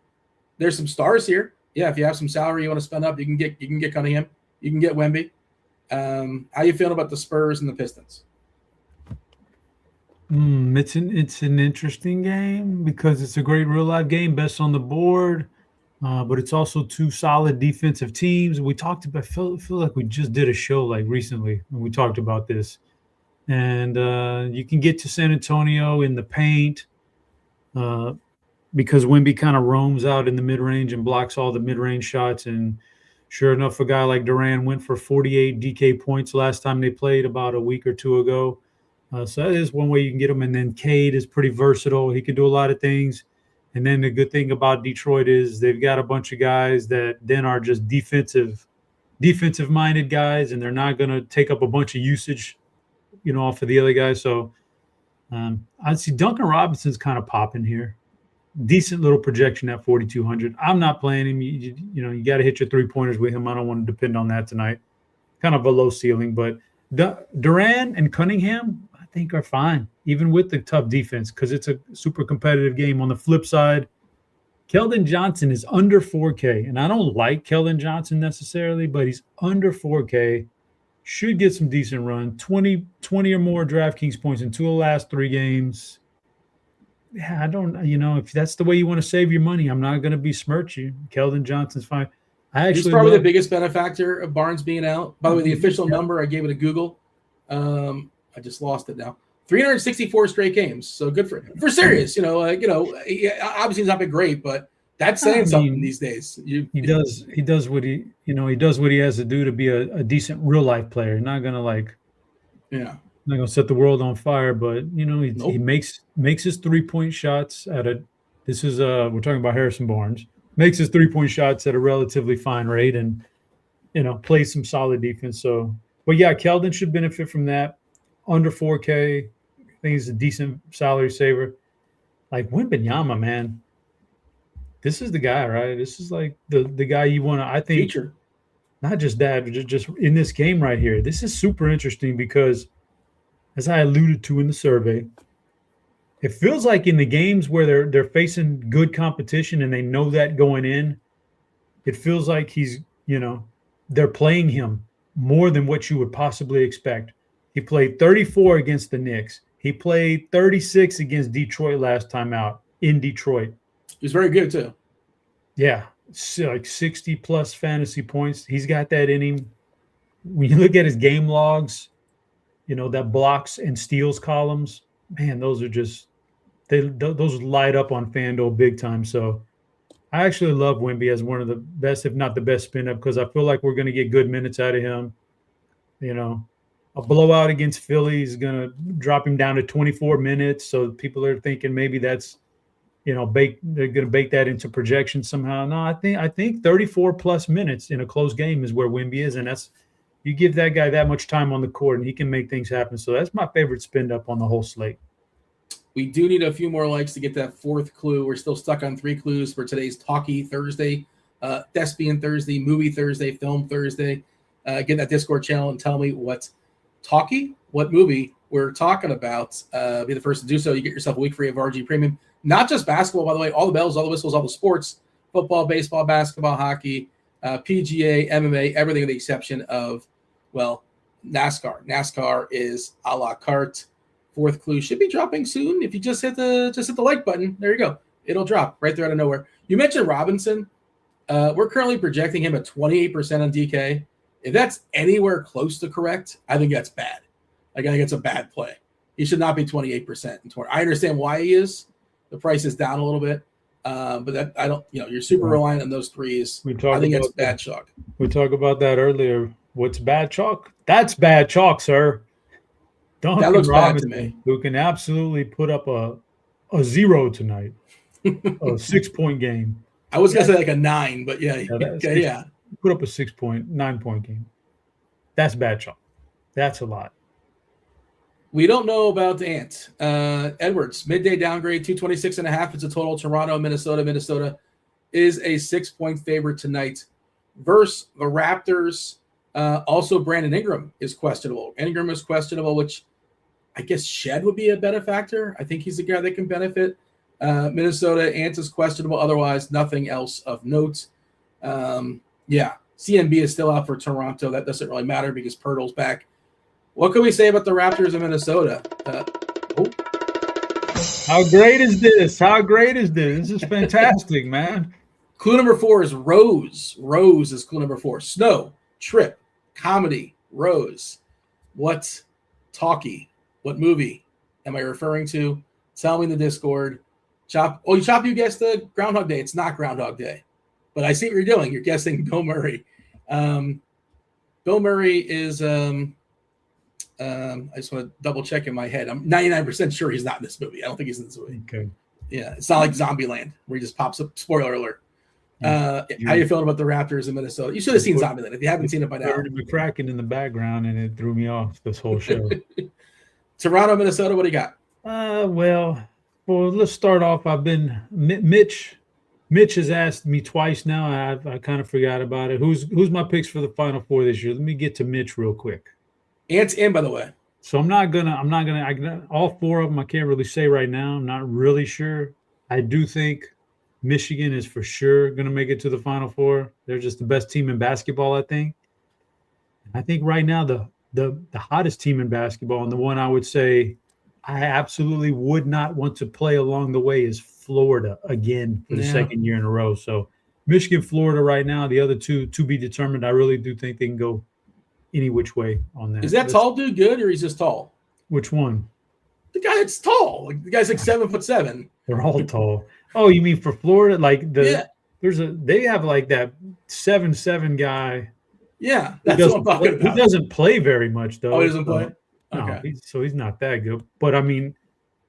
There's some stars here. Yeah, if you have some salary you want to spend up, you can get Cunningham. You can get Wemby. How you feeling about the Spurs and the Pistons? It's an interesting game because it's a great real life game, best on the board. But it's also 2 solid defensive teams. We talked about. I feel like we just did a show recently when we talked about this, and you can get to San Antonio in the paint because Wemby kind of roams out in the mid range and blocks all the mid range shots. And sure enough, a guy like Durant went for 48 DK points last time they played about a week or 2 ago. So that is one way you can get him. And then Cade is pretty versatile. He can do a lot of things. And then the good thing about Detroit is they've got a bunch of guys that then are just defensive-minded guys, and they're not going to take up a bunch of usage, off of the other guys. So I'd see Duncan Robinson's kind of popping here. Decent little projection at 4,200. I'm not playing him. You got to hit your 3-pointers with him. I don't want to depend on that tonight. Kind of a low ceiling, but Durant and Cunningham, I think, are fine, even with the tough defense, because it's a super competitive game. On the flip side, Keldon Johnson is under 4K, and I don't like Keldon Johnson necessarily, but he's under 4K. Should get some decent run, 20 or more DraftKings points in 2 of the last 3 games. Yeah, I don't, if that's the way you want to save your money, I'm not going to besmirch you. Keldon Johnson's fine. He's probably the biggest benefactor of Barnes being out. By the way, the official number, I gave it a Google. I just lost it now. 364 straight games. So good for serious. Obviously he's not been great, but that's saying something these days. He does what he has to do to be a decent real life player. Not gonna not gonna set the world on fire, but he makes his 3-point shots we're talking about Harrison Barnes. Makes his 3-point shots at a relatively fine rate and plays some solid defense. So, but yeah, Keldon should benefit from that. Under 4K, I think he's a decent salary saver. Like Wembanyama, man. This is the guy, right? This is like the guy you want to, I think. Feature. Not just that, but just in this game right here. This is super interesting because, as I alluded to in the survey, it feels like in the games where they're facing good competition and they know that going in, it feels like they're playing him more than what you would possibly expect. He played 34 against the Knicks. He played 36 against Detroit last time out in Detroit. He's very good too. Yeah, like 60-plus fantasy points. He's got that in him. When you look at his game logs, that blocks and steals columns, man, those are just those light up on FanDuel big time. So I actually love Wemby as one of the best, if not the best spin up, because I feel like we're going to get good minutes out of him. A blowout against Philly is going to drop him down to 24 minutes. So people are thinking maybe that's, they're going to bake that into projection somehow. No, I think 34 plus minutes in a close game is where Wemby is. And you give that guy that much time on the court and he can make things happen. So that's my favorite spin up on the whole slate. We do need a few more likes to get that 4th clue. We're still stuck on 3 clues for today's Talkie Thursday, Thespian Thursday, Movie Thursday, Film Thursday. Get in that Discord channel and tell me what movie we're talking about. Be the first to do so. You get yourself a week free of RG Premium. Not just basketball, by the way, all the bells, all the whistles, all the sports, football, baseball, basketball, hockey, PGA, MMA, everything with the exception of, NASCAR. NASCAR is a la carte. 4th clue should be dropping soon. If you just hit the like button, there you go. It'll drop right there out of nowhere. You mentioned Robinson. We're currently projecting him at 28% on DK. If that's anywhere close to correct, I think that's bad. I think it's a bad play. He should not be 28%. I understand why he is. The price is down a little bit, but that I don't. You're super reliant on those threes. I think it's bad chalk. We talked about that earlier. What's bad chalk? That's bad chalk, sir. That looks bad to me. Who can absolutely put up a 0 tonight, a 6-point game. I was gonna say like a 9, but yeah. Put up a 9-point game. That's bad chalk. That's a lot. We don't know about Ant. Edwards, midday downgrade, 226.5. It's a total. Toronto, Minnesota. Minnesota is a 6-point favorite tonight versus the Raptors. Also, Brandon Ingram is questionable. Which I guess Shed would be a benefactor. I think he's the guy that can benefit. Minnesota, Ant is questionable. Otherwise, nothing else of note. CMB is still out for Toronto. That doesn't really matter because Pirtle's back. What can we say about the Raptors in Minnesota? How great is this? This is fantastic, man. Clue number 4 is Rose. Rose is clue number 4. Snow, trip, comedy, Rose. What talkie? What movie am I referring to? Tell me in the Discord. You guessed the Groundhog Day. It's not Groundhog Day. But I see what you're doing. You're guessing Bill Murray. Bill Murray is I just want to double check in my head. I'm 99% sure he's not in this movie. I don't think he's in this movie. Okay. Yeah, it's not like Zombieland where he just pops up. Spoiler alert. How you feeling about the Raptors in Minnesota? You should have seen Zombieland if you haven't seen it by now. I heard McCracken in the background and it threw me off this whole show. Toronto, Minnesota. What do you got? Well, let's start off. I've been Mitch has asked me twice now. I kind of forgot about it. Who's my picks for the Final Four this year? Let me get to Mitch real quick. Ant's in, by the way. So I'm not gonna. All four of them, I can't really say right now. I'm not really sure. I do think Michigan is for sure gonna make it to the Final Four. They're just the best team in basketball, I think. I think right now the hottest team in basketball, and the one I would say I absolutely would not want to play along the way, is Florida again for the second year in a row. So Michigan, Florida right now. The other two to be determined. I really do think they can go any which way on that. Is that tall dude good, or he's just tall? Which one? The guy that's tall. Like, the guy's like 7'7". They're all tall. Oh, you mean for Florida? Like they have like that 7'7" guy. Yeah, that's what I'm talking about. He doesn't play very much though. Oh, he doesn't play? Okay. No, so he's not that good. But I mean,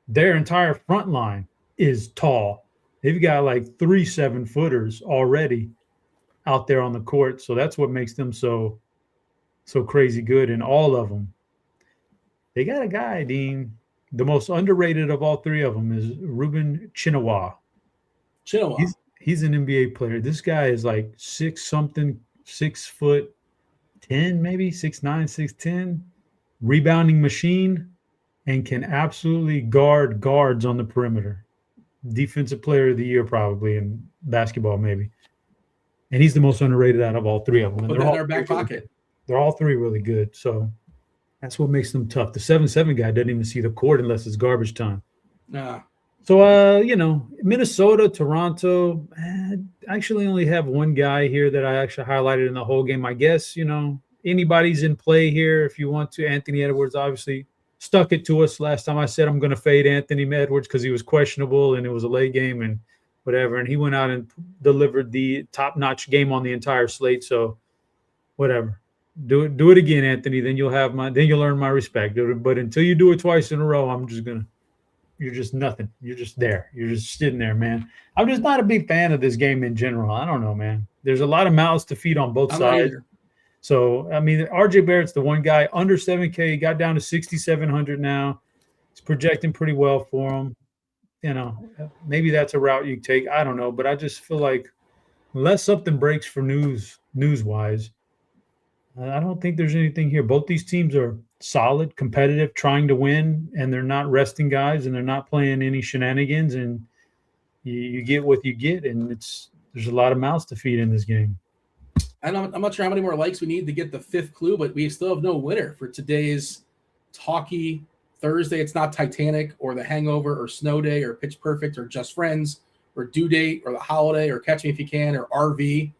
their entire front line is tall. They've got like 3 7-footers already out there on the court. So that's what makes them so crazy good. And all of them, they got a guy, Dean. The most underrated of all three of them is Ruben Chinawa. He's an NBA player. This guy is like 6'10", maybe 6'9", 6'10", rebounding machine, and can absolutely guard guards on the perimeter. Defensive player of the year probably in basketball, maybe. And he's the most underrated out of all three of them. And Put that in our back pocket. They're all three really good. So that's what makes them tough. The 7'7" guy doesn't even see the court unless it's garbage time. Nah. So, Minnesota, Toronto, I actually only have one guy here that I actually highlighted in the whole game. I guess, anybody's in play here if you want to. Anthony Edwards obviously stuck it to us last time. I said I'm going to fade Anthony Edwards because he was questionable and it was a late game and whatever. And he went out and delivered the top-notch game on the entire slate. So, whatever. Do it again, Anthony. Then you'll earn my respect. But until you do it twice in a row, you're just nothing. You're just there. You're just sitting there, man. I'm just not a big fan of this game in general. I don't know, man. There's a lot of mouths to feed on both sides. So, I mean, RJ Barrett's the one guy under 7K. He got down to 6,700 now. He's projecting pretty well for him. Maybe that's a route you take. I don't know. But I just feel like unless something breaks for news-wise, I don't think there's anything here. Both these teams are solid, competitive, trying to win, and they're not resting guys, and they're not playing any shenanigans, and you get what you get, and there's a lot of mouths to feed in this game. I'm not sure how many more likes we need to get the fifth clue, but we still have no winner for today's Talkie Thursday. It's not Titanic or The Hangover or Snow Day or Pitch Perfect or Just Friends or Due Date or The Holiday or Catch Me If You Can or RV.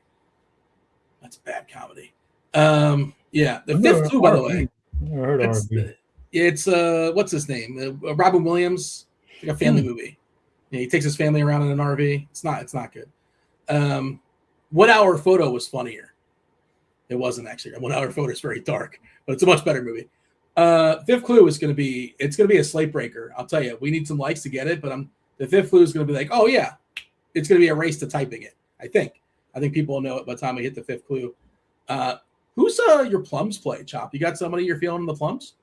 That's bad comedy. The fifth clue, by the way. I heard RV. It's what's his name? Robin Williams. It's like a family movie. Yeah, he takes his family around in an RV. It's not good. 1 Hour Photo was funnier. It wasn't actually. 1 Hour Photo is very dark, but it's a much better movie. Fifth clue is going to be a slate breaker. I'll tell you, we need some likes to get it, but the fifth clue is going to be like, oh yeah, it's going to be a race to typing it. I think people will know it by the time we hit the fifth clue. Who's your plums play, Chop? You got somebody you're feeling in the plums?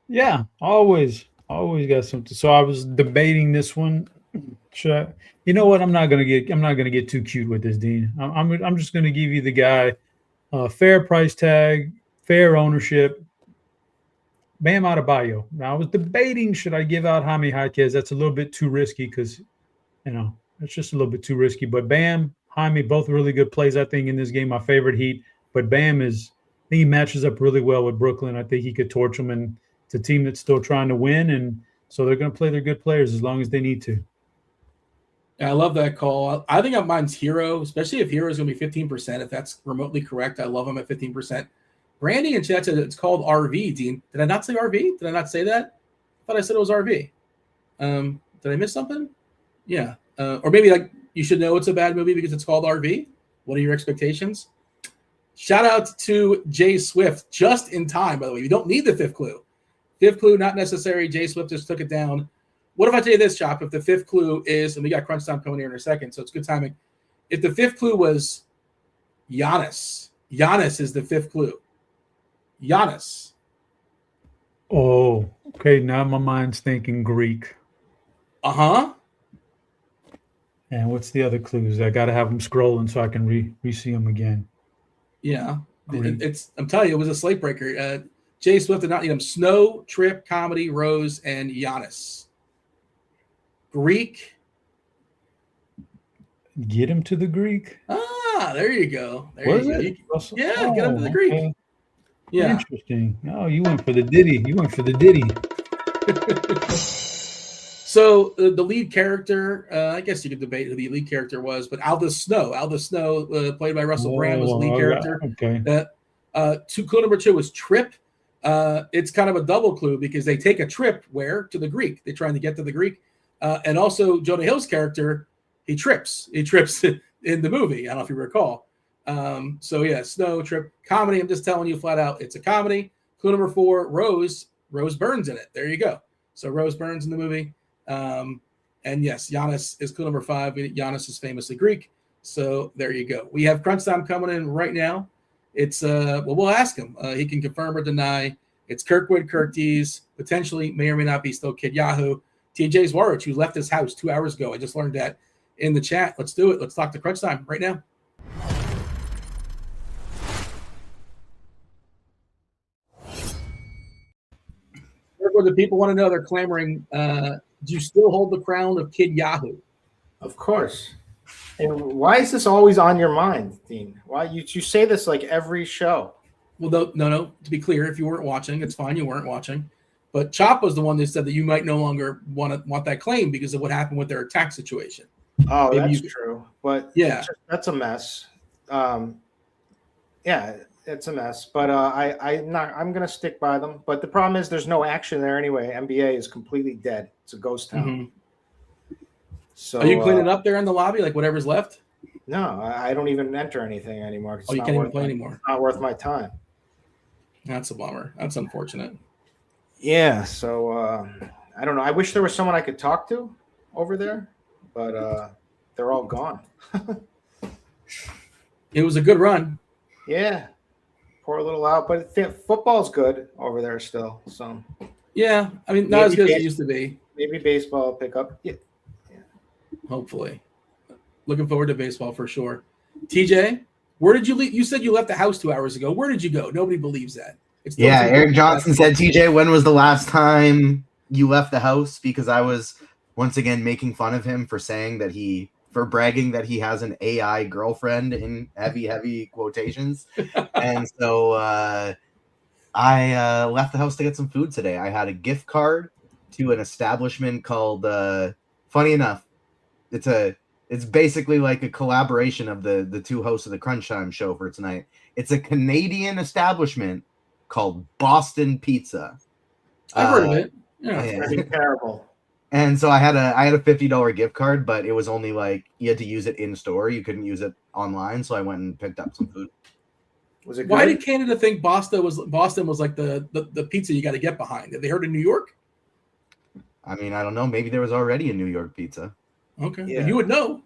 Yeah, always got something. So I was debating this one. Should I? You know what? I'm not gonna get too cute with this, Dean. I'm just gonna give you the guy, fair price tag, fair ownership. Bam Adebayo. Now I was debating, should I give out Jaime Jaquez? That's a little bit too risky because, it's just a little bit too risky. But Bam, Jaime, both really good plays, I think, in this game. My favorite Heat. But Bam I think he matches up really well with Brooklyn. I think he could torch them, and it's a team that's still trying to win, and so they're going to play their good players as long as they need to. Yeah, I love that call. I think mine's Hero, especially if Hero is going to be 15%. If that's remotely correct, I love him at 15%. Brandy and chat said it's called RV, Dean. Did I not say RV? Did I not say that? I thought I said it was RV. Did I miss something? Yeah. Or maybe like you should know it's a bad movie because it's called RV. What are your expectations? Shout out to Jay Swift, just in time, by the way. You don't need the fifth clue. Fifth clue, not necessary. Jay Swift just took it down. What if I tell you this, Chop? If the fifth clue is, and we got crunch time coming here in a second, so it's good timing. If the fifth clue was Giannis is the fifth clue. Giannis. Oh, okay. Now my mind's thinking Greek. Uh-huh. And what's the other clues? I got to have them scrolling so I can re-see them again. Yeah. I'm telling you, it was a slate breaker. Jay Swift did not need him. Snow, Trip, Comedy, Rose, and Giannis. Greek. Get him to the Greek. There you go. Was you it? go. Yeah, get him to the Greek. Okay. Yeah. Interesting. Oh, you went for the Diddy. So the lead character, I guess you could debate who the lead character was, but Aldous Snow. Aldous Snow, played by Russell Brand, was the lead character. Okay. Clue number 2 was Trip. It's kind of a double clue because they take a trip to the Greek. They're trying to get to the Greek. And also Jonah Hill's character, he trips. He trips in the movie. I don't know if you recall. Snow, Trip, comedy. I'm just telling you flat out, it's a comedy. Clue number 4, Rose. Rose Byrne's in it. There you go. So Rose Byrne's in the movie. And yes, Giannis is clue number 5. Giannis is famously Greek. So there you go. We have crunch time coming in right now. It's we'll ask him. He can confirm or deny. It's Kirkwood, Kirkdiese, potentially may or may not be still Kid Yahoo. TJ Zwarych, who left his house 2 hours ago. I just learned that in the chat. Let's do it. Let's talk to crunch time right now. Kirkwood, the people want to know, they're clamoring. Do you still hold the crown of Kid Yahoo? Of course. And why is this always on your mind, Dean? Why you say this like every show? Well, no. To be clear, if you weren't watching, it's fine. You weren't watching. But Chop was the one that said that you might no longer want that claim because of what happened with their attack situation. Oh, maybe that's true. But yeah, that's a mess. Yeah, it's a mess. But I'm going to stick by them. But the problem is there's no action there anyway. NBA is completely dead. It's a ghost town. Mm-hmm. So are you cleaning up there in the lobby, like whatever's left? No, I don't even enter anything anymore. You can't even play anymore. It's not worth my time. That's a bummer. That's unfortunate. Yeah, so I don't know. I wish there was someone I could talk to over there, but they're all gone. It was a good run. Yeah, pour a little out, but football's good over there still. So yeah, I mean, not as good as it used to be. Maybe baseball will pick up. Yeah. Hopefully. Looking forward to baseball for sure. TJ, where did you leave? You said you left the house 2 hours ago. Where did you go? Nobody believes that. Eric Johnson said, TJ, when was the last time you left the house? Because I was once again making fun of him for bragging that he has an AI girlfriend in heavy quotations. And so I left the house to get some food today. I had a gift card to an establishment called, funny enough, it's basically like a collaboration of the two hosts of the Crunch Time show for tonight. It's a Canadian establishment called Boston Pizza. I've heard of it. Yeah, it's terrible. And so I had a $50 gift card, but it was only like you had to use it in store. You couldn't use it online. So I went and picked up some food. Was it good? Why did Canada think Boston was like the pizza you got to get behind? Have they heard of New York? I mean, I don't know. Maybe there was already a New York pizza. Okay, yeah. You would know.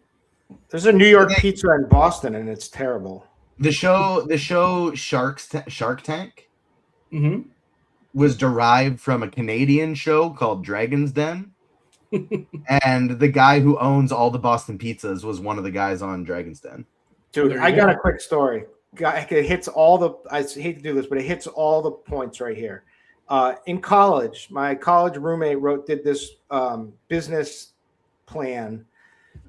There's a New York pizza in Boston, and it's terrible. The show Shark Tank was derived from a Canadian show called Dragon's Den, and the guy who owns all the Boston pizzas was one of the guys on Dragon's Den. Dude, I got a quick story. It hits all the. I hate to do this, but it hits all the points right here. In college, my college roommate did this business plan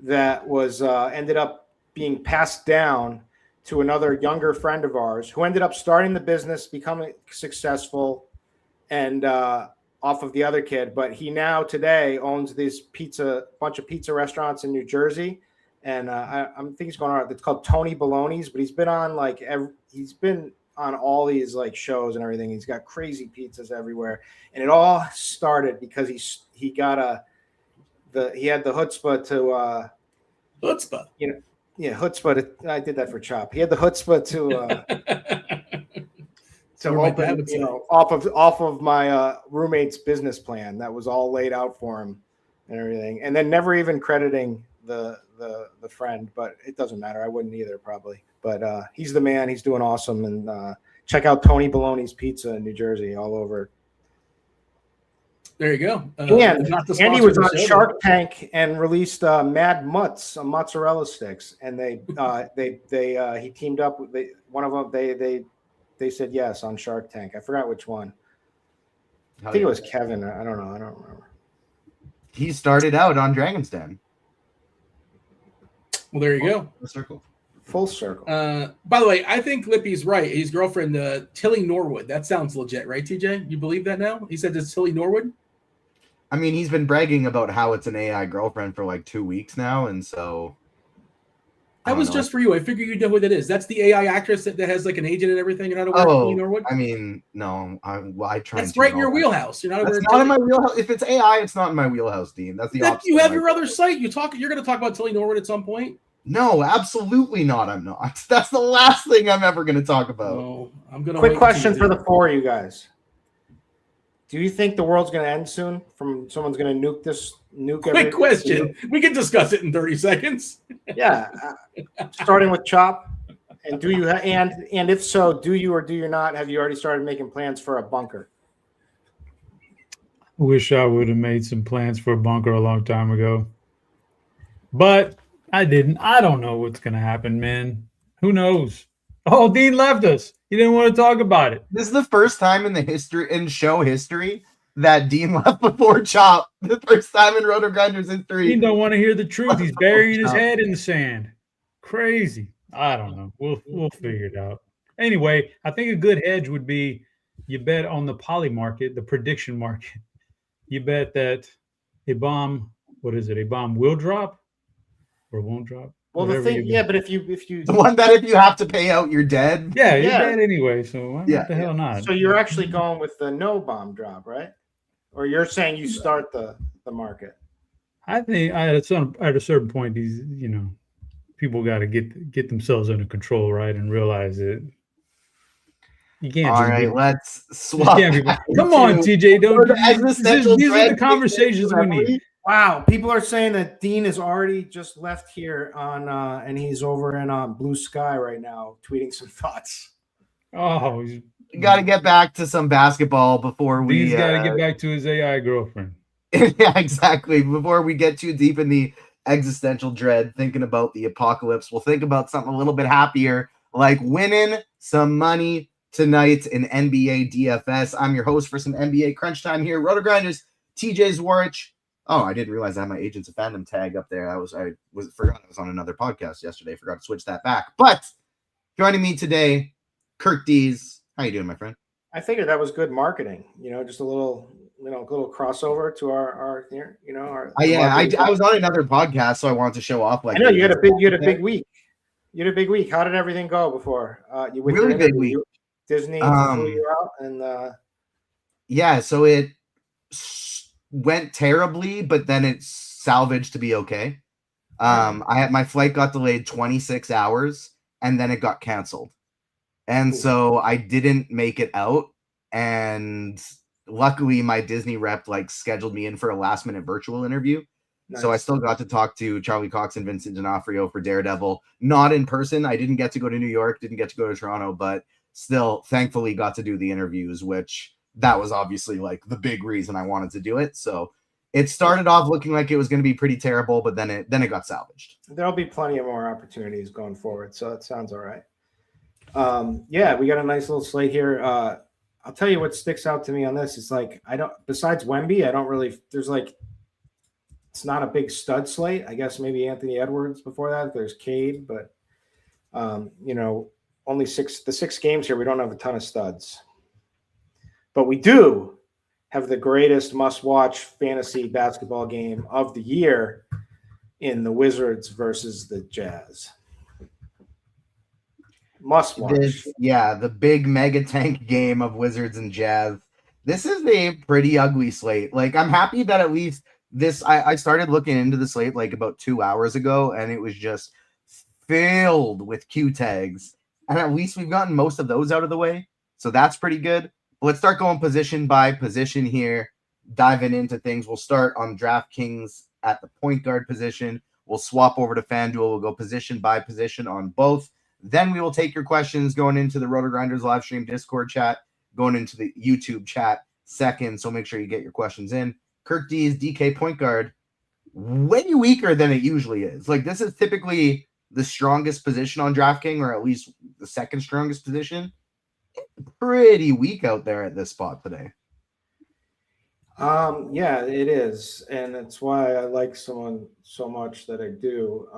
that was ended up being passed down to another younger friend of ours who ended up starting the business, becoming successful, and off of the other kid. But he now today owns this bunch of pizza restaurants in New Jersey, and I think he's going on. It's called Tony Baloney's, but he's been on all these like shows and everything. He's got crazy pizzas everywhere, and it all started because he had the chutzpah to chutzpah. Chutzpah. I did that for Chop. He had the chutzpah to open, off of my roommate's business plan that was all laid out for him and everything, and then never even crediting the friend. But it doesn't matter. I wouldn't either probably. But he's the man. He's doing awesome. And check out Tony Baloney's Pizza in New Jersey, all over. There you go. And Andy was on Shark Tank and released Mad Mutts mozzarella sticks, and he teamed up with one of them. They they said yes on Shark Tank. I forgot which one. I Hell think yeah. it was Kevin. I don't know. I don't remember. He started out on Dragon's Den. Well, there you go. The circle. Full circle. By the way, I think Lippy's right. His girlfriend, Tilly Norwood. That sounds legit, right, TJ? You believe that now? He said it's Tilly Norwood? I mean, he's been bragging about how it's an AI girlfriend for like 2 weeks now, and so That was just for you. I figure you know who that is. That's the AI actress that has like an agent and everything. You're not aware of Tilly Norwood? I mean, no. I try. That's right in your wheelhouse. You're not aware. That's not in my wheelhouse. If it's AI, it's not in my wheelhouse, Dean. That's the opposite. You have your other site. You're going to talk about Tilly Norwood at some point. No, absolutely not. I'm not. That's the last thing I'm ever going to talk about. No, I'm going to. Quick question for the four of you guys. Do you think the world's going to end soon? From someone's going to nuke Quick question. We can discuss it in 30 seconds. Yeah, starting with Chop. And do you and if so, do you or do you not? Have you already started making plans for a bunker? Wish I would have made some plans for a bunker a long time ago, but I didn't. I don't know what's going to happen, man. Who knows? Oh, Dean left us. He didn't want to talk about it. This is the first time in show history that Dean left before Chop. The first time in RotoGrinders history. He don't want to hear the truth. He's burying his head in the sand. Crazy. I don't know. We'll figure it out. Anyway, I think a good hedge would be you bet on the poly market, the prediction market. You bet that a bomb will drop or won't drop. Well, the thing, but if you the one that if you have to pay out, you're dead. Yeah, you're dead anyway. So what the hell not? So you're actually going with the no bomb drop, right? Or you're saying you start the market? I think at a certain point, these people got to get themselves under control, right, and realize it. You can't. All right, let's swap. Come on, TJ. These are the conversations we need. Wow, people are saying that Dean has already just left here on, and he's over in Blue Sky right now, tweeting some thoughts. Oh, you got to get back to some basketball before we. He's got to get back to his AI girlfriend. Yeah, exactly. Before we get too deep in the existential dread, thinking about the apocalypse, we'll think about something a little bit happier, like winning some money tonight in NBA DFS. I'm your host for some NBA Crunch Time here, RotoGrinders, TJ Zwarych. Oh, I didn't realize I had my Agents of Fandom tag up there. I forgot I was on another podcast yesterday. Forgot to switch that back. But joining me today, Kirkdiese. How you doing, my friend? I figured that was good marketing. Just a little crossover to our. I was on another podcast, so I wanted to show off. I know you had a big week. You had a big week. How did everything go before you? Really big week. Disney flew you out, and yeah, so it went terribly, but then it's salvaged to be okay. My flight got delayed 26 hours and then it got canceled. And so I didn't make it out. And luckily my Disney rep scheduled me in for a last minute virtual interview. Nice. So I still got to talk to Charlie Cox and Vincent D'Onofrio for Daredevil, not in person. I didn't get to go to New York, didn't get to go to Toronto, but still thankfully got to do the interviews, which that was obviously the big reason I wanted to do it. So it started off looking like it was going to be pretty terrible, but then it got salvaged. There'll be plenty of more opportunities going forward. So it sounds all right. We got a nice little slate here. I'll tell you what sticks out to me on this. It's besides Wemby, I don't really, it's not a big stud slate. I guess maybe Anthony Edwards before that. There's Cade, but only the 6 games here. We don't have a ton of studs. But we do have the greatest must-watch fantasy basketball game of the year in the Wizards versus the Jazz. Must-watch. The big mega tank game of Wizards and Jazz. This is a pretty ugly slate. I'm happy that at least this – I started looking into the slate about 2 hours ago, and it was just filled with Q tags. And at least we've gotten most of those out of the way. So that's pretty good. Let's start going position by position here, diving into things. We'll start on DraftKings at the point guard position. We'll swap over to FanDuel. We'll go position by position on both. Then we will take your questions going into the RotoGrinders live stream Discord chat, going into the YouTube chat second. So make sure you get your questions in. Kirkdiese, DK point guard, way weaker than it usually is. This is typically the strongest position on DraftKings, or at least the second strongest position. pretty weak out there at this spot today. Yeah, it is, and it's why I like someone so much that I do,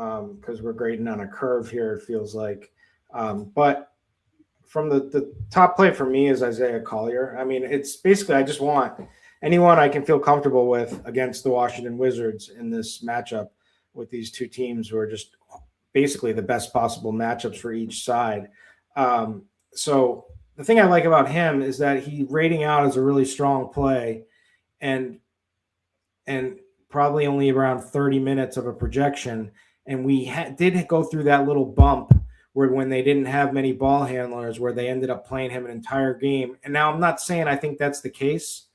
because we're grading on a curve here. It feels like, but from the top play for me is Isaiah Collier. I mean, it's basically I just want anyone I can feel comfortable with against the Washington Wizards in this matchup with these two teams who are just basically the best possible matchups for each side. So the thing I like about him is that he rating out as a really strong play, and probably only around 30 minutes of a projection. And we did go through that little bump where when they didn't have many ball handlers, where they ended up playing him an entire game. And now I'm not saying I think that's the case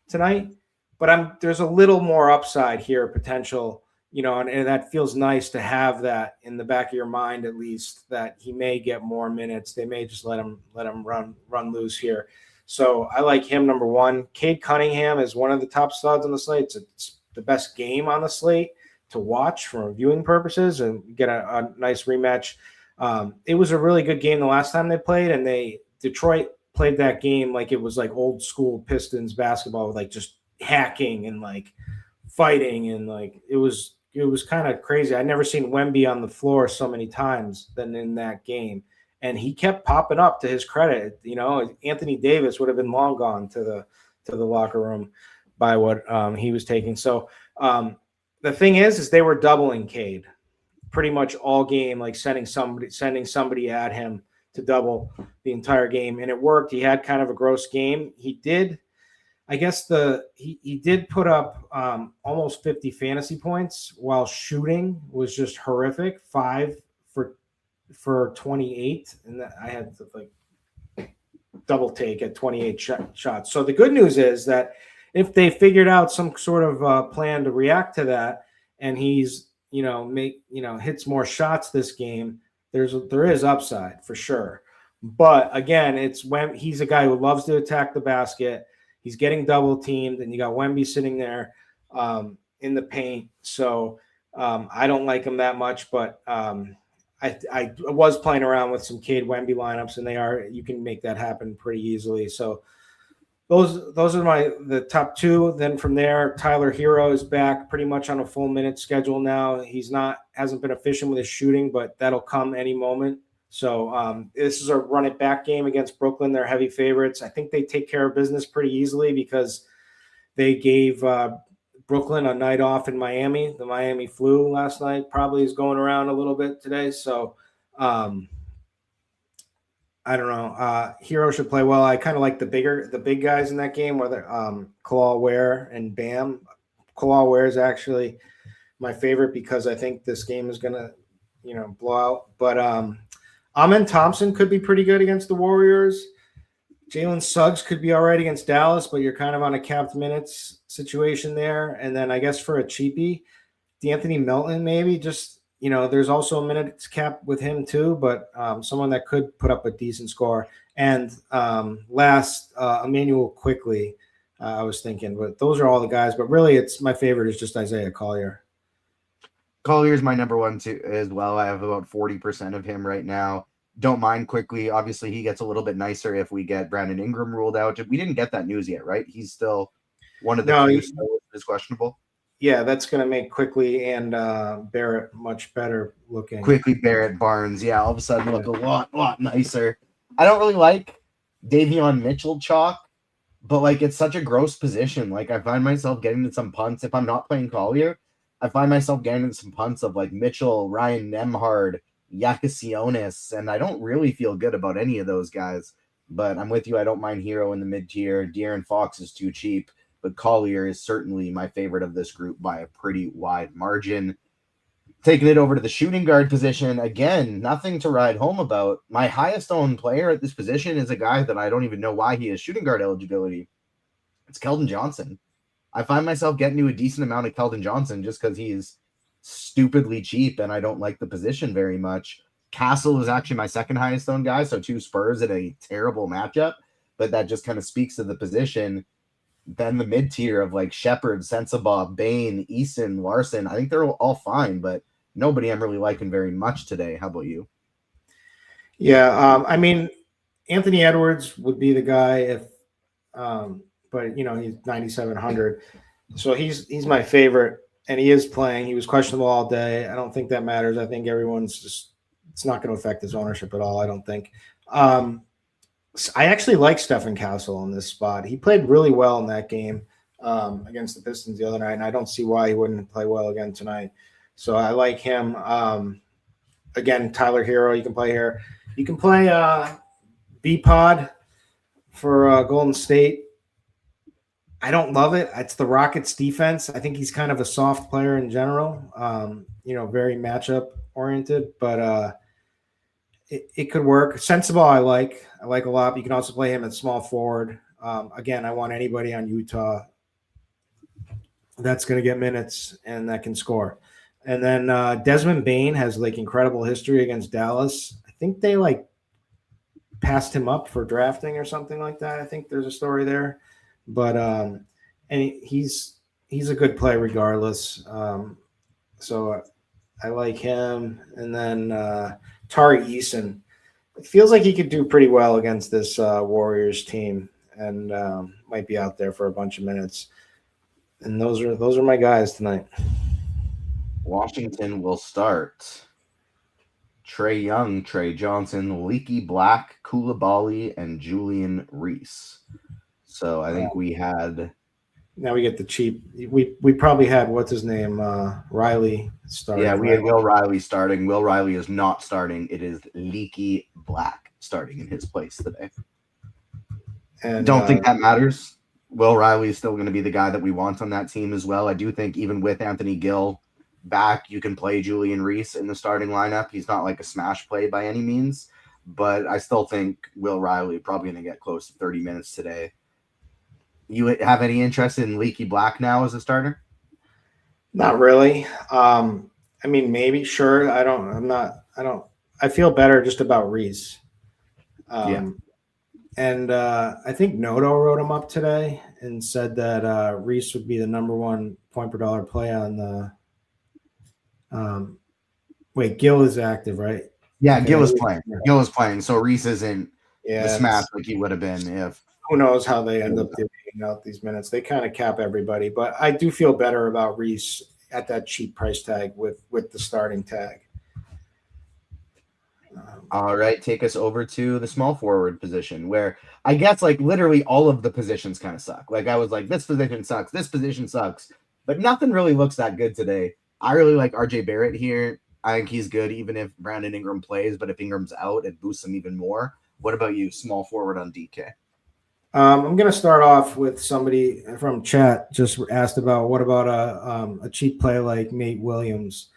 tonight, but there's a little more upside here, potential, and that feels nice to have that in the back of your mind, at least, that he may get more minutes. They may just let him run loose here. So I like him, number one. Cade Cunningham is one of the top studs on the slate. It's the best game on the slate to watch for viewing purposes, and get a nice rematch. It was a really good game the last time they played, and Detroit played that game like it was like old school Pistons basketball, with like just hacking and like fighting, and like it was kind of crazy. I'd never seen Wemby on the floor so many times than in that game. And he kept popping up, to his credit. Anthony Davis would have been long gone to the locker room by what he was taking. So the thing is they were doubling Cade pretty much all game, like sending somebody at him to double the entire game, and it worked. He had kind of a gross game. He did, I guess he did put up almost 50 fantasy points, while shooting was just horrific. 5 for 28, and I had to like double take at 28 shots. So the good news is that if they figured out some sort of plan to react to that, and he's hits more shots this game, there is upside for sure. But again, it's when he's a guy who loves to attack the basket. He's getting double teamed, and you got Wemby sitting there in the paint. So I don't like him that much, but I was playing around with some Cade Wemby lineups, and you can make that happen pretty easily. So those are the top two. Then from there, Tyler Hero is back pretty much on a full minute schedule now. Hasn't been efficient with his shooting, but that'll come any moment. So this is a run it back game against Brooklyn. They're heavy favorites. I think they take care of business pretty easily because they gave Brooklyn a night off in Miami. The Miami flu last night probably is going around a little bit today. So I don't know. Hero should play well. I kind of like the big guys in that game, whether Kalal Ware and Bam. Kalal Ware is actually my favorite because I think this game is gonna, blow out. But Amen Thompson could be pretty good against the Warriors. Jalen Suggs could be all right against Dallas, but you're kind of on a capped minutes situation there. And then I guess for a cheapie, D'Anthony Melton maybe just, there's also a minutes cap with him too, but someone that could put up a decent score. And last, Emmanuel Quickly, I was thinking, but those are all the guys. But really, my favorite is just Isaiah Collier. Collier's my number one too as well. I have about 40% of him right now. Don't mind Quickly. Obviously, he gets a little bit nicer if we get Brandon Ingram ruled out. We didn't get that news yet, right? He's still one of the few is questionable. Yeah, that's going to make Quickly and Barrett much better looking. Quickly, Barrett, Barnes, yeah, all of a sudden look a lot nicer. I don't really like Davion Mitchell chalk, but like it's such a gross position. Like I find myself getting into some punts if I'm not playing Collier. I find myself getting into some punts of like Mitchell, Ryan Nembhard, Yakasionis, and I don't really feel good about any of those guys. But I'm with you. I don't mind Hero in the mid-tier. De'Aaron Fox is too cheap, but Collier is certainly my favorite of this group by a pretty wide margin. Taking it over to the shooting guard position, again, nothing to ride home about. My highest owned player at this position is a guy that I don't even know why he has shooting guard eligibility. It's Keldon Johnson. I find myself getting to a decent amount of Keldon Johnson just because he's stupidly cheap and I don't like the position very much. Castle is actually my second highest owned guy, so 2 Spurs in a terrible matchup, but that just kind of speaks to the position. Then the mid-tier of like Shepard, Sensabaugh, Bane, Eason, Larson, I think they're all fine, but nobody I'm really liking very much today. How about you? Yeah, I mean, Anthony Edwards would be the guy if, but he's 9,700, so he's my favorite, and he is playing. He was questionable all day. I don't think that matters. I think it's not going to affect his ownership at all. I don't think. I actually like Stephen Castle in this spot. He played really well in that game against the Pistons the other night, and I don't see why he wouldn't play well again tonight. So I like him. Again, Tyler Hero, you can play here. You can play B-Pod for Golden State. I don't love it. It's the Rockets defense. I think he's kind of a soft player in general, very matchup oriented, but it could work. Sensible, I like a lot. You can also play him at small forward. Again, I want anybody on Utah that's going to get minutes and that can score. And then Desmond Bane has incredible history against Dallas. I think they passed him up for drafting or something like that. I think there's a story there, but and he's a good play regardless. So I like him. And then Tari Eason. It feels like he could do pretty well against this Warriors team, and might be out there for a bunch of minutes. And those are my guys tonight. Washington will start Trae Young, Trey Johnson, Leaky Black, Koulibaly, and Julian Reese. So I think we had. Now we get the cheap. We probably had what's his name, Riley starting. Yeah, we had Will Riley starting. Will Riley is not starting. It is Leaky Black starting in his place today. And don't think that matters. Will Riley is still going to be the guy that we want on that team as well. I do think even with Anthony Gill back, you can play Julian Reese in the starting lineup. He's not like a smash play by any means, but I still think Will Riley probably going to get close to 30 minutes today. You have any interest in Leaky Black now as a starter? Not really. I mean, maybe, sure. I feel better just about Reese. And I think Noto wrote him up today and said that Reese would be the number one point per dollar play on the. Gill is active, right? Yeah, Okay. Gill is playing. Gill is playing, so Reese isn't Yeah, the smash like he would have been if. Who knows how they end up giving out these minutes? They kind of cap everybody, but I do feel better about Reese at that cheap price tag with the starting tag. All right, take us over to the small forward position, where I guess literally all of the positions kind of suck. I was like, this position sucks, this position sucks, but nothing really looks that good today. I really like RJ Barrett here. I think he's good even if Brandon Ingram plays, but if Ingram's out, it boosts him even more. What about you, small forward on DK? I'm going to start off with somebody from chat just asked about what about a cheap play like Nate Williams,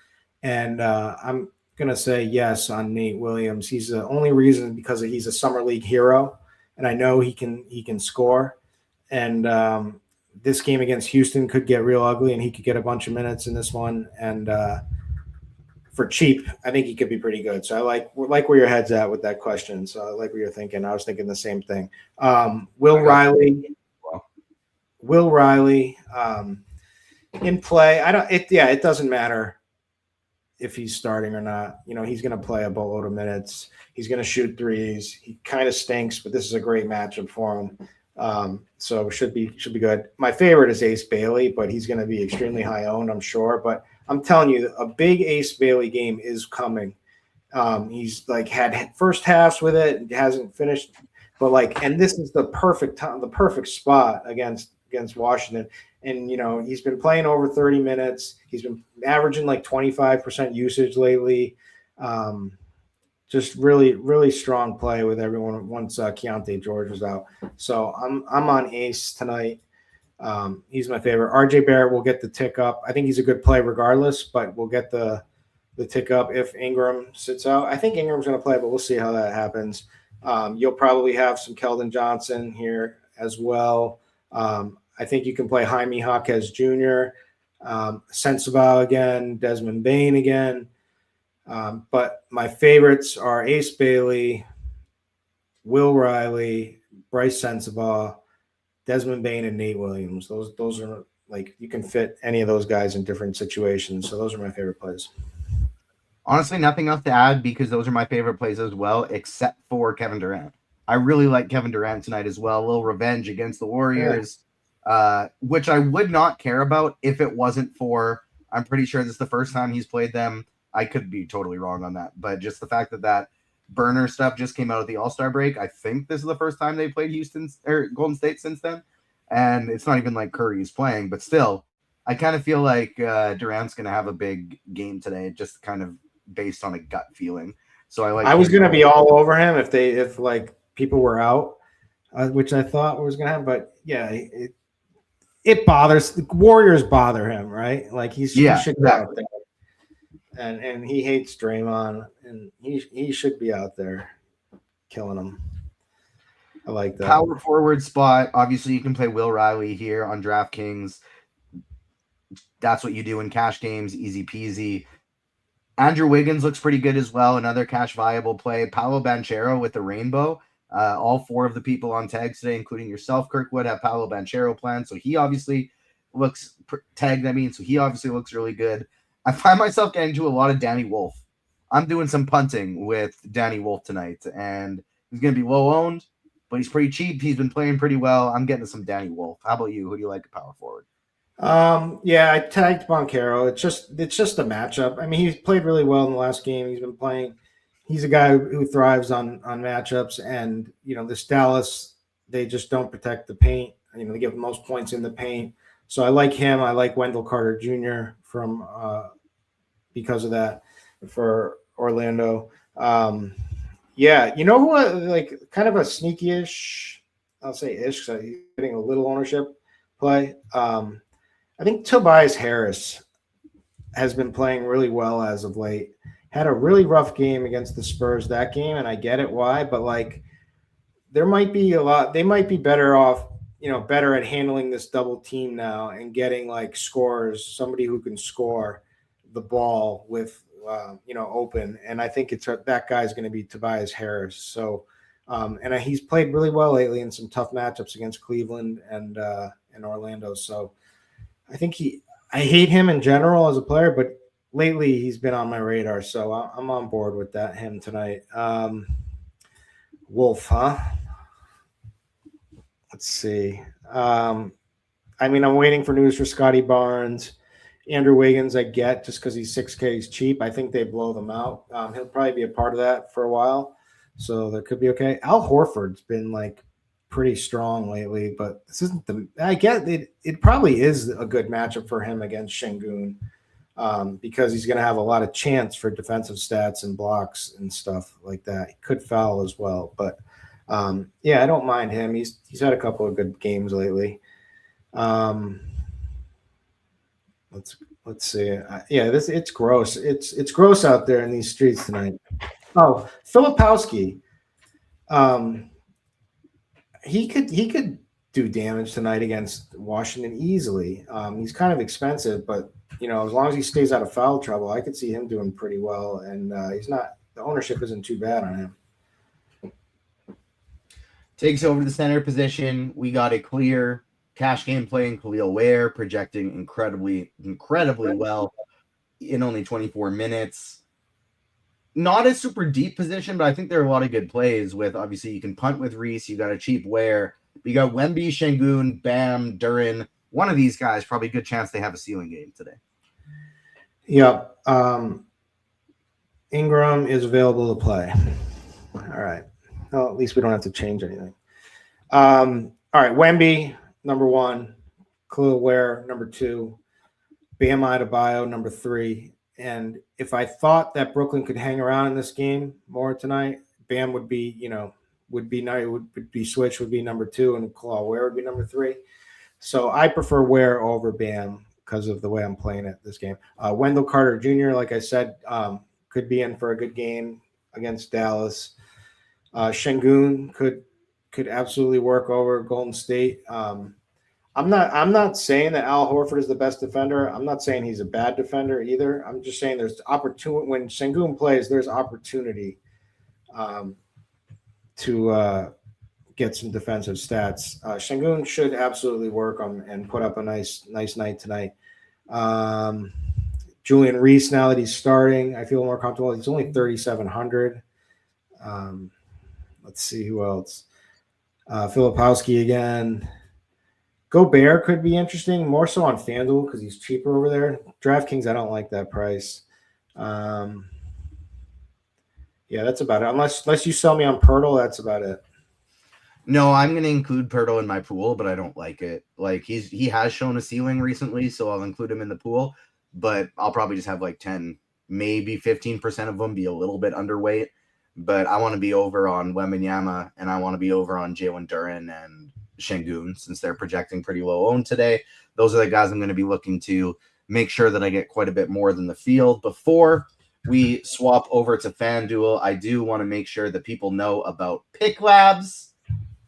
and I'm going to say yes on Nate Williams. He's the only reason because he's a summer league hero, and I know he can score. And this game against Houston could get real ugly, and he could get a bunch of minutes in this one. And for cheap, I think he could be pretty good. So I like where your head's at with that question. So I like what you're thinking. I was thinking the same thing. Will Riley in play. It doesn't matter if he's starting or not. He's going to play a boatload of minutes. He's going to shoot threes. He kind of stinks, but this is a great matchup for him. So should be good. My favorite is Ace Bailey, but he's going to be extremely high owned, I'm sure. But I'm telling you, a big Ace Bailey game is coming. He's had first halves with it, and hasn't finished, but and this is the perfect time, the perfect spot against Washington. And he's been playing over 30 minutes. He's been averaging 25% usage lately. Just really, really strong play with everyone once Keontae George is out. So I'm on Ace tonight. He's my favorite. RJ Barrett will get the tick up. I think he's a good play regardless, but we'll get the tick up if Ingram sits out. I think Ingram's going to play, but we'll see how that happens. You'll probably have some Keldon Johnson here as well. I think you can play Jaime Jaquez Jr., Sensabaugh again, Desmond Bane again. But my favorites are Ace Bailey, Will Riley, Bryce Sensabaugh, Desmond Bane, and Nate Williams. Those are you can fit any of those guys in different situations. So those are my favorite plays. Honestly, nothing else to add because those are my favorite plays as well, except for Kevin Durant. I really like Kevin Durant tonight as well. A little revenge against the Warriors, which I would not care about if it wasn't for, I'm pretty sure this is the first time he's played them. I could be totally wrong on that, but just the fact that burner stuff just came out of the All-Star break, I think this is the first time they played Houston or Golden State since then. And it's not even like Curry's playing, but still, I kind of feel like Durant's going to have a big game today, just kind of based on a gut feeling. So I was going to be all over him if like people were out, which I thought was going to happen. But yeah, it bothers the Warriors bother him, right? Like he should be out there. And he hates Draymond, and he should be out there killing him. I like that. Power forward spot. Obviously, you can play Will Riley here on DraftKings. That's what you do in cash games. Easy peasy. Andrew Wiggins looks pretty good as well. Another cash viable play. Paolo Banchero with the rainbow. All 4 of the people on tags today, including yourself, Kirkwood, have Paolo Banchero planned. So he obviously looks tagged. So he obviously looks really good. I find myself getting to a lot of Danny Wolf. I'm doing some punting with Danny Wolf tonight, and he's going to be low owned, but he's pretty cheap. He's been playing pretty well. I'm getting to some Danny Wolf. How about you? Who do you like at power forward? Yeah, I tagged Banchero. It's just a matchup. I mean, he's played really well in the last game. He's been playing. He's a guy who thrives on matchups, and this Dallas, they just don't protect the paint. They give the most points in the paint. So I like him. I like Wendell Carter Jr. from because of that for Orlando. Yeah, you know what? Like kind of a sneaky-ish, I'll say ish, because he's getting a little ownership play. I think Tobias Harris has been playing really well as of late. Had a really rough game against the Spurs that game, and I get it why, but like there might be they might be better off, better at handling this double team now and getting like scorers, somebody who can score the ball with open. And I think that guy's going to be Tobias Harris. So and he's played really well lately in some tough matchups against Cleveland and Orlando. So I think I hate him in general as a player, but lately he's been on my radar. So I'm on board with him tonight. Wolf, huh? Let's see. I'm waiting for news for Scotty Barnes. Andrew Wiggins, I get just because he's 6K, he's cheap. I think they blow them out. He'll probably be a part of that for a while. So that could be okay. Al Horford's been like pretty strong lately, but this isn't I get it. It probably is a good matchup for him against Şengün because he's going to have a lot of chance for defensive stats and blocks and stuff like that. He could foul as well, but yeah, I don't mind him. He's had a couple of good games lately. Let's see. It's gross. It's gross out there in these streets tonight. Oh, Filipowski. He could do damage tonight against Washington easily. He's kind of expensive, but as long as he stays out of foul trouble, I could see him doing pretty well. And the ownership isn't too bad on him. Takes over the center position. We got a clear cash game playing Khalil Ware, projecting incredibly well in only 24 minutes. Not a super deep position, but I think there are a lot of good plays with, obviously, you can punt with Reese. You got a cheap Ware. You got Wemby, Şengün, Bam, Duren. One of these guys, probably a good chance they have a ceiling game today. Yeah. Ingram is available to play. All right. Well, at least we don't have to change anything. All right. Wemby, number 1. Khalil Ware, number 2. Bam Adebayo, number 3. And if I thought that Brooklyn could hang around in this game more tonight, Bam would be switched, would be number 2, and Khalil Ware would be number 3. So I prefer Ware over Bam because of the way I'm playing it this game. Wendell Carter Jr., like I said, could be in for a good game against Dallas. Şengün could absolutely work over Golden State. I'm not saying that Al Horford is the best defender. I'm not saying he's a bad defender either. I'm just saying there's opportunity when Şengün plays. There's opportunity to get some defensive stats. Şengün should absolutely work on and put up a nice night tonight. Julian Reese, now that he's starting, I feel more comfortable. He's only 3,700. Let's see who else. Filipowski again. Gobert could be interesting, more so on FanDuel because he's cheaper over there. DraftKings, I don't like that price. Yeah, that's about it. Unless you sell me on Pirtle, that's about it. No, I'm going to include Pirtle in my pool, but I don't like it. Like he has shown a ceiling recently, so I'll include him in the pool, but I'll probably just have like 10, maybe 15% of them be a little bit underweight. But I want to be over on Wembanyama, and I want to be over on Jalen Duren and Şengün, since they're projecting pretty low owned today. Those are the guys I'm going to be looking to make sure that I get quite a bit more than the field. Before we swap over to FanDuel, I do want to make sure that people know about Pick Labs.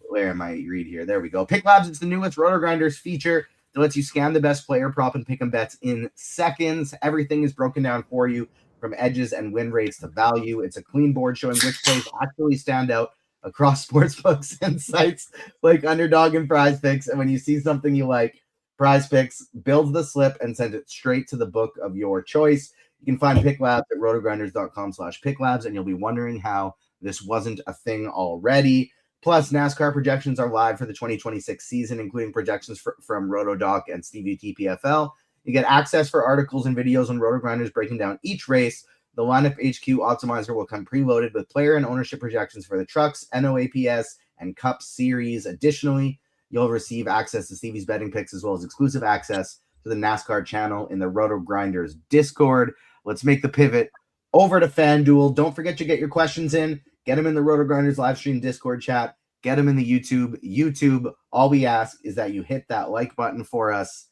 Where am I? Read here. There we go. Pick Labs is the newest RotoGrinders feature that lets you scan the best player prop and pick 'em bets in seconds. Everything is broken down for you, from edges and win rates to value. It's a clean board showing which plays actually stand out across sportsbooks and sites like Underdog and Prize Picks. And when you see something you like, Prize Picks builds the slip and sends it straight to the book of your choice. You can find Pick Labs at rotogrinders.com/picklabs, and you'll be wondering how this wasn't a thing already. Plus, NASCAR projections are live for the 2026 season, including projections from RotoDoc and Stevie TPFL. You get access for articles and videos on RotoGrinders breaking down each race. The Lineup HQ Optimizer will come preloaded with player and ownership projections for the Trucks, NOAPS, and Cup Series. Additionally, you'll receive access to Stevie's betting picks as well as exclusive access to the NASCAR channel in the RotoGrinders Discord. Let's make the pivot over to FanDuel. Don't forget to get your questions in. Get them in the RotoGrinders live stream Discord chat. Get them in the YouTube. All we ask is that you hit that like button for us.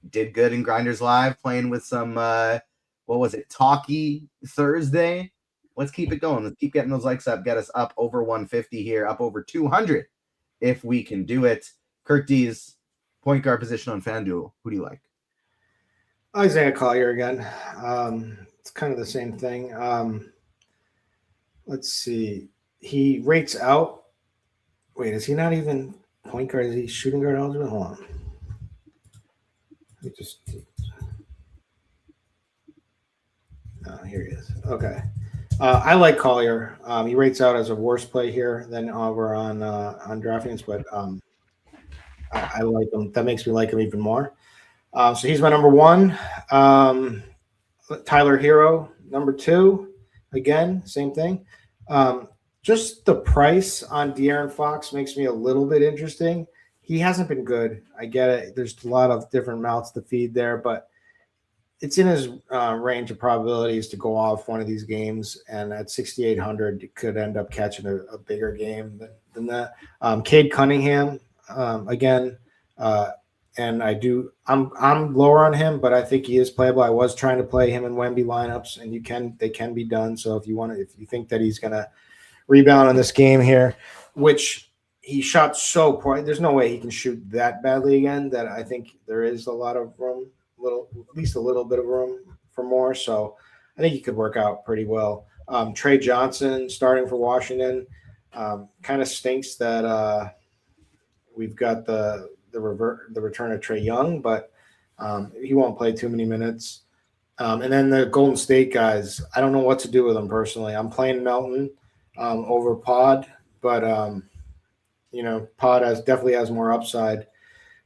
Did good in Grinders Live, playing with some, Talkie Thursday. Let's keep it going. Let's keep getting those likes up. Get us up over 150 here, up over 200 if we can do it. Kirkdiese, point guard position on FanDuel. Who do you like? Isaiah Collier again. It's kind of the same thing. Let's see. He rates out. Wait, is he not even point guard? Is he shooting guard eligible? Hold on. Here he is. Okay. I like Collier. He rates out as a worse play here than over on DraftKings, but I like him. That makes me like him even more. So he's my number one. Tyler Hero, number two. Again, same thing. Just the price on De'Aaron Fox makes me a little bit interesting. He hasn't been good. I get it. There's a lot of different mouths to feed there, but it's in his range of probabilities to go off one of these games. And at 6,800, it could end up catching a bigger game than that. Cade Cunningham, again, and I'm lower on him, but I think he is playable. I was trying to play him in Wemby lineups, and they can be done. So if you think that he's gonna rebound in this game here, which he shot so poor, there's no way he can shoot that badly again. That I think there is a lot of room, at least a little bit of room for more. So I think he could work out pretty well. Trey Johnson starting for Washington, kind of stinks that we've got the return of Trae Young, but he won't play too many minutes. And then the Golden State guys, I don't know what to do with them personally. I'm playing Melton over Pod, but Pod definitely has more upside.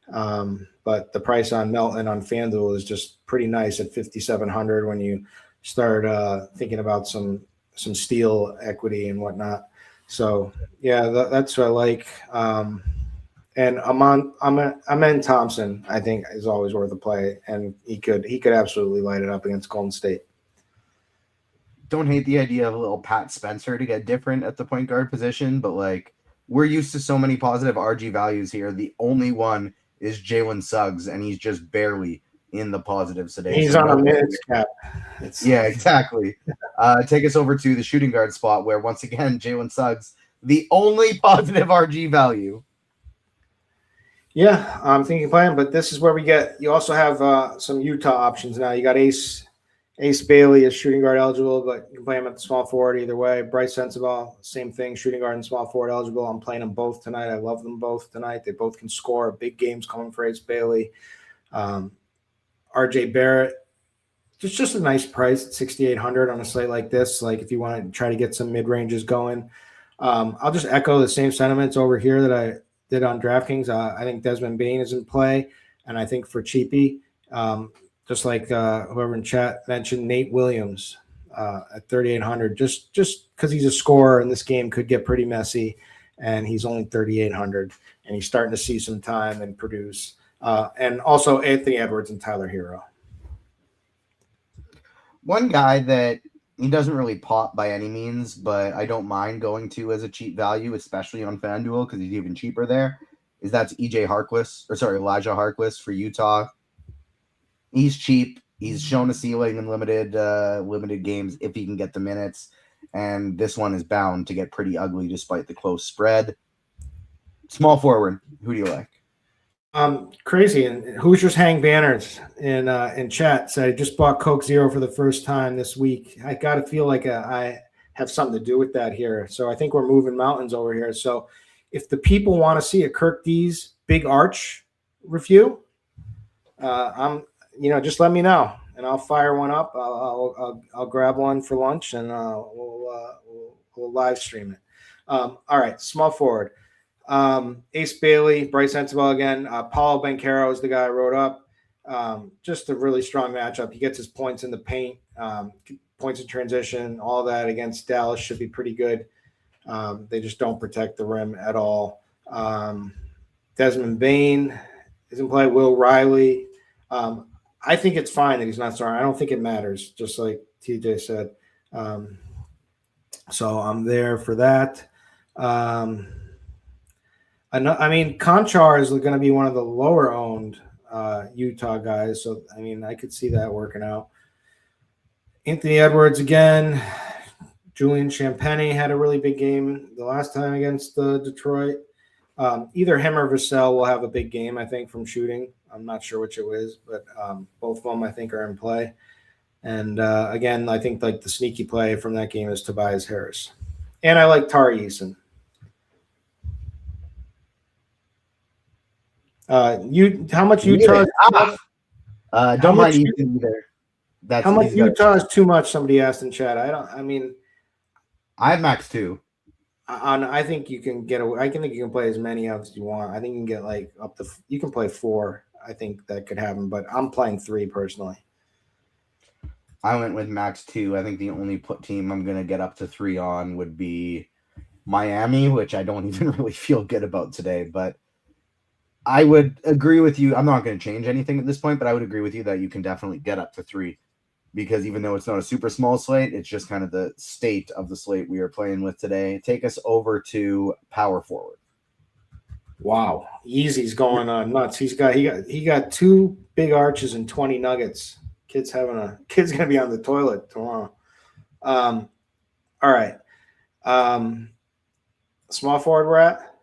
But the price on Melton on FanDuel is just pretty nice at 5,700 when you start thinking about some steal equity and whatnot. So yeah, that's what I like. And Amen Thompson, I think, is always worth a play, and he could absolutely light it up against Golden State. Don't hate the idea of a little Pat Spencer to get different at the point guard position, but like we're used to so many positive RG values here. The only one is Jalen Suggs, and he's just barely in the positives today. He's on a minutes cap. Yeah, exactly. Take us over to the shooting guard spot where, once again, Jalen Suggs, the only positive RG value. Yeah, I'm thinking playing, but this is where you also have some Utah options now. You got Ace Bailey is shooting guard eligible, but you can play him at the small forward either way. Bryce Sensabaugh, same thing, shooting guard and small forward eligible. I'm playing them both tonight. I love them both tonight. They both can score. Big games coming for Ace Bailey. RJ Barrett, it's just a nice price at 6,800 on a slate like this. Like if you want to try to get some mid ranges going, I'll just echo the same sentiments over here that I did on DraftKings. I think Desmond Bane is in play, and I think for cheapy, just like whoever in chat mentioned, Nate Williams at 3,800, just because he's a scorer and this game could get pretty messy, and he's only 3,800, and he's starting to see some time and produce. And also Anthony Edwards and Tyler Hero. One guy that he doesn't really pop by any means, but I don't mind going to as a cheap value, especially on FanDuel because he's even cheaper there, that's Elijah Harkless for Utah. He's cheap. He's shown a ceiling in limited games if he can get the minutes, and this one is bound to get pretty ugly despite the close spread. Small forward, who do you like? Crazy. And Hoosiers hang banners in chat. So I just bought Coke Zero for the first time this week. I got to feel like I have something to do with that here. So I think we're moving mountains over here. So if the people want to see a Kirkdiese big arch review, just let me know and I'll fire one up. I'll grab one for lunch and we'll live stream it. All right, small forward. Ace Bailey, Bryce Sensabaugh again. Paulo Banchero is the guy I wrote up. Just a really strong matchup. He gets his points in the paint, points in transition, all that against Dallas should be pretty good. They just don't protect the rim at all. Desmond Bane is in play. Will Riley. I think it's fine that he's not starting. I don't think it matters, just like TJ said. So I'm there for that. Conchar is going to be one of the lower owned Utah guys. So, I could see that working out. Anthony Edwards again. Julian Champagny had a really big game the last time against Detroit. Either him or Vassell will have a big game, I think, from shooting. I'm not sure which it is, but both of them, I think, are in play. And, again, I think like the sneaky play from that game is Tobias Harris. And I like Tari Eason. How much Utah? Don't mind Eason either. How much Utah is too much? Somebody asked in chat. I have max 2. I think you can get away. I think you can play as many as you want. I think you can get like up to. You can play 4. I think that could happen, but I'm playing 3 personally. I went with max 2. I think the only team I'm going to get up to 3 on would be Miami, which I don't even really feel good about today. But I would agree with you. I'm not going to change anything at this point, but I would agree with you that you can definitely get up to 3 because even though it's not a super small slate, it's just kind of the state of the slate we are playing with today. Take us over to power forward. Wow, Easy's going nuts. He got 2 big arches and 20 nuggets. Kid's gonna be on the toilet tomorrow. All right. Small forward we're at?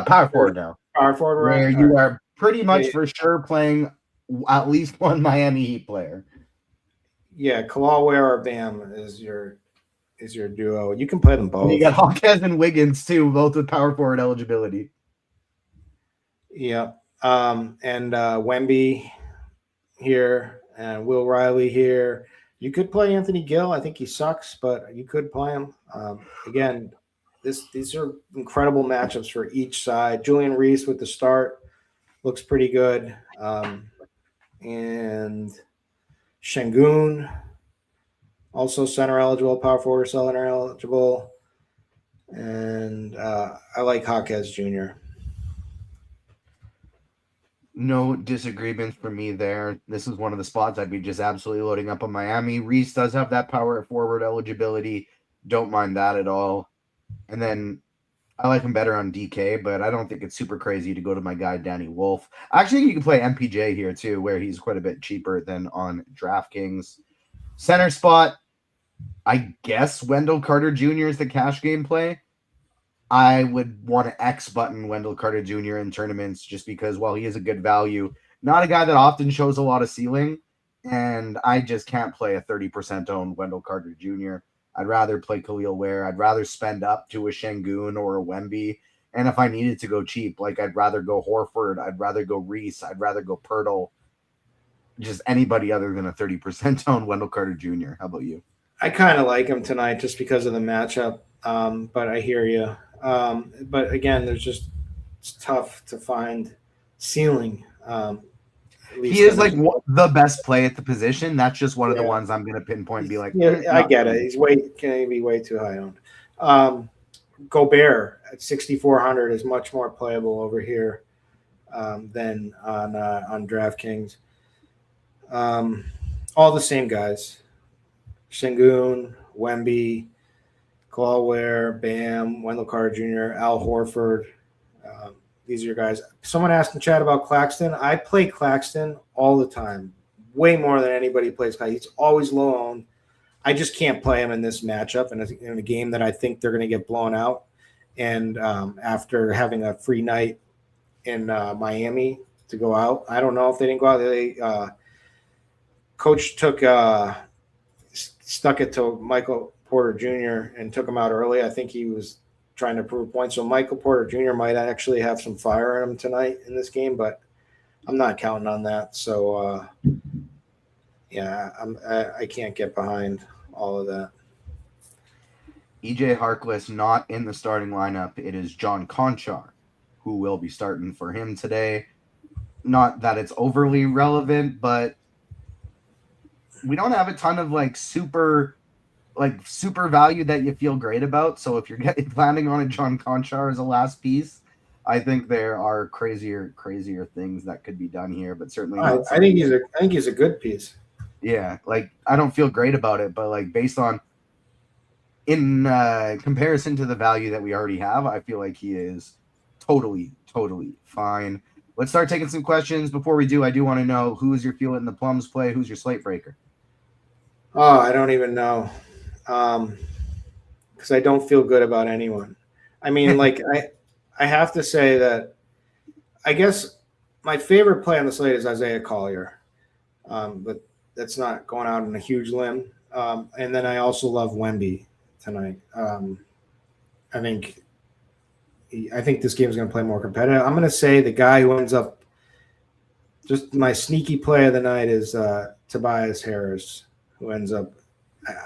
Power forward now. Power forward we're where at? you are pretty much for sure playing at least one Miami Heat player. Yeah, Kalal Ware or Bam is your duo. You can play them both. And you got Hawkes and Wiggins too, both with power forward eligibility. Yeah. And Wemby here and Will Riley here. You could play Anthony Gill. I think he sucks, but you could play him. Again, these are incredible matchups for each side. Julian Reese with the start looks pretty good. And Şengün, also center eligible, power forward center eligible. And I like Hawkes Jr. No disagreements for me there. This is one of the spots I'd be just absolutely loading up on Miami. Reese does have that power forward eligibility. Don't mind that at all. And then I like him better on DK, but I don't think it's super crazy to go to my guy, Danny Wolf. Actually, you can play MPJ here too, where he's quite a bit cheaper than on DraftKings. Center spot, I guess Wendell Carter Jr. is the cash game play. I would want to X button Wendell Carter Jr. in tournaments just because while he is a good value, not a guy that often shows a lot of ceiling, and I just can't play a 30% owned Wendell Carter Jr. I'd rather play Khalil Ware. I'd rather spend up to a Şengün or a Wemby. And if I needed to go cheap, like I'd rather go Horford, I'd rather go Reese, I'd rather go Pirtle. Just anybody other than a 30% owned Wendell Carter Jr. How about you? I kind of like him tonight just because of the matchup. But I hear you. But again, it's tough to find ceiling. He is like the best play at the position. That's just one of the ones I'm going to pinpoint and be like, yeah, I get it. He's can be way too high owned. Gobert at 6,400 is much more playable over here than on DraftKings. All the same guys: Sengun, Wemby, Clawware, Bam, Wendell Carter Jr., Al Horford. These are your guys. Someone asked in chat about Claxton. I play Claxton all the time, way more than anybody plays Claxton. He's always low owned. I just can't play him in this matchup in a game that I think they're going to get blown out. And after having a free night in Miami to go out, I don't know if they didn't go out. They coach stuck it to Michael Porter Jr. and took him out early. I think he was trying to prove points. So Michael Porter Jr. might actually have some fire in him tonight in this game, but I'm not counting on that. So I can't get behind all of that. EJ Harkless not in the starting lineup. It is John Conchar who will be starting for him today. Not that it's overly relevant, but we don't have a ton of super value that you feel great about. So if you're planning on a John Conchar as a last piece, I think there are crazier things that could be done here. But certainly, I think he's a good piece. Yeah, I don't feel great about it, but based on in comparison to the value that we already have, I feel like he is totally fine. Let's start taking some questions. Before we do, I do want to know who is your feel in the plums play. Who's your slate breaker? Oh, I don't even know. Because I don't feel good about anyone. I mean, I have to say that I guess my favorite play on the slate is Isaiah Collier, but that's not going out on a huge limb. And then I also love Wemby tonight. I think this game is going to play more competitive. I'm going to say the guy who ends up just my sneaky play of the night is Tobias Harris, who ends up.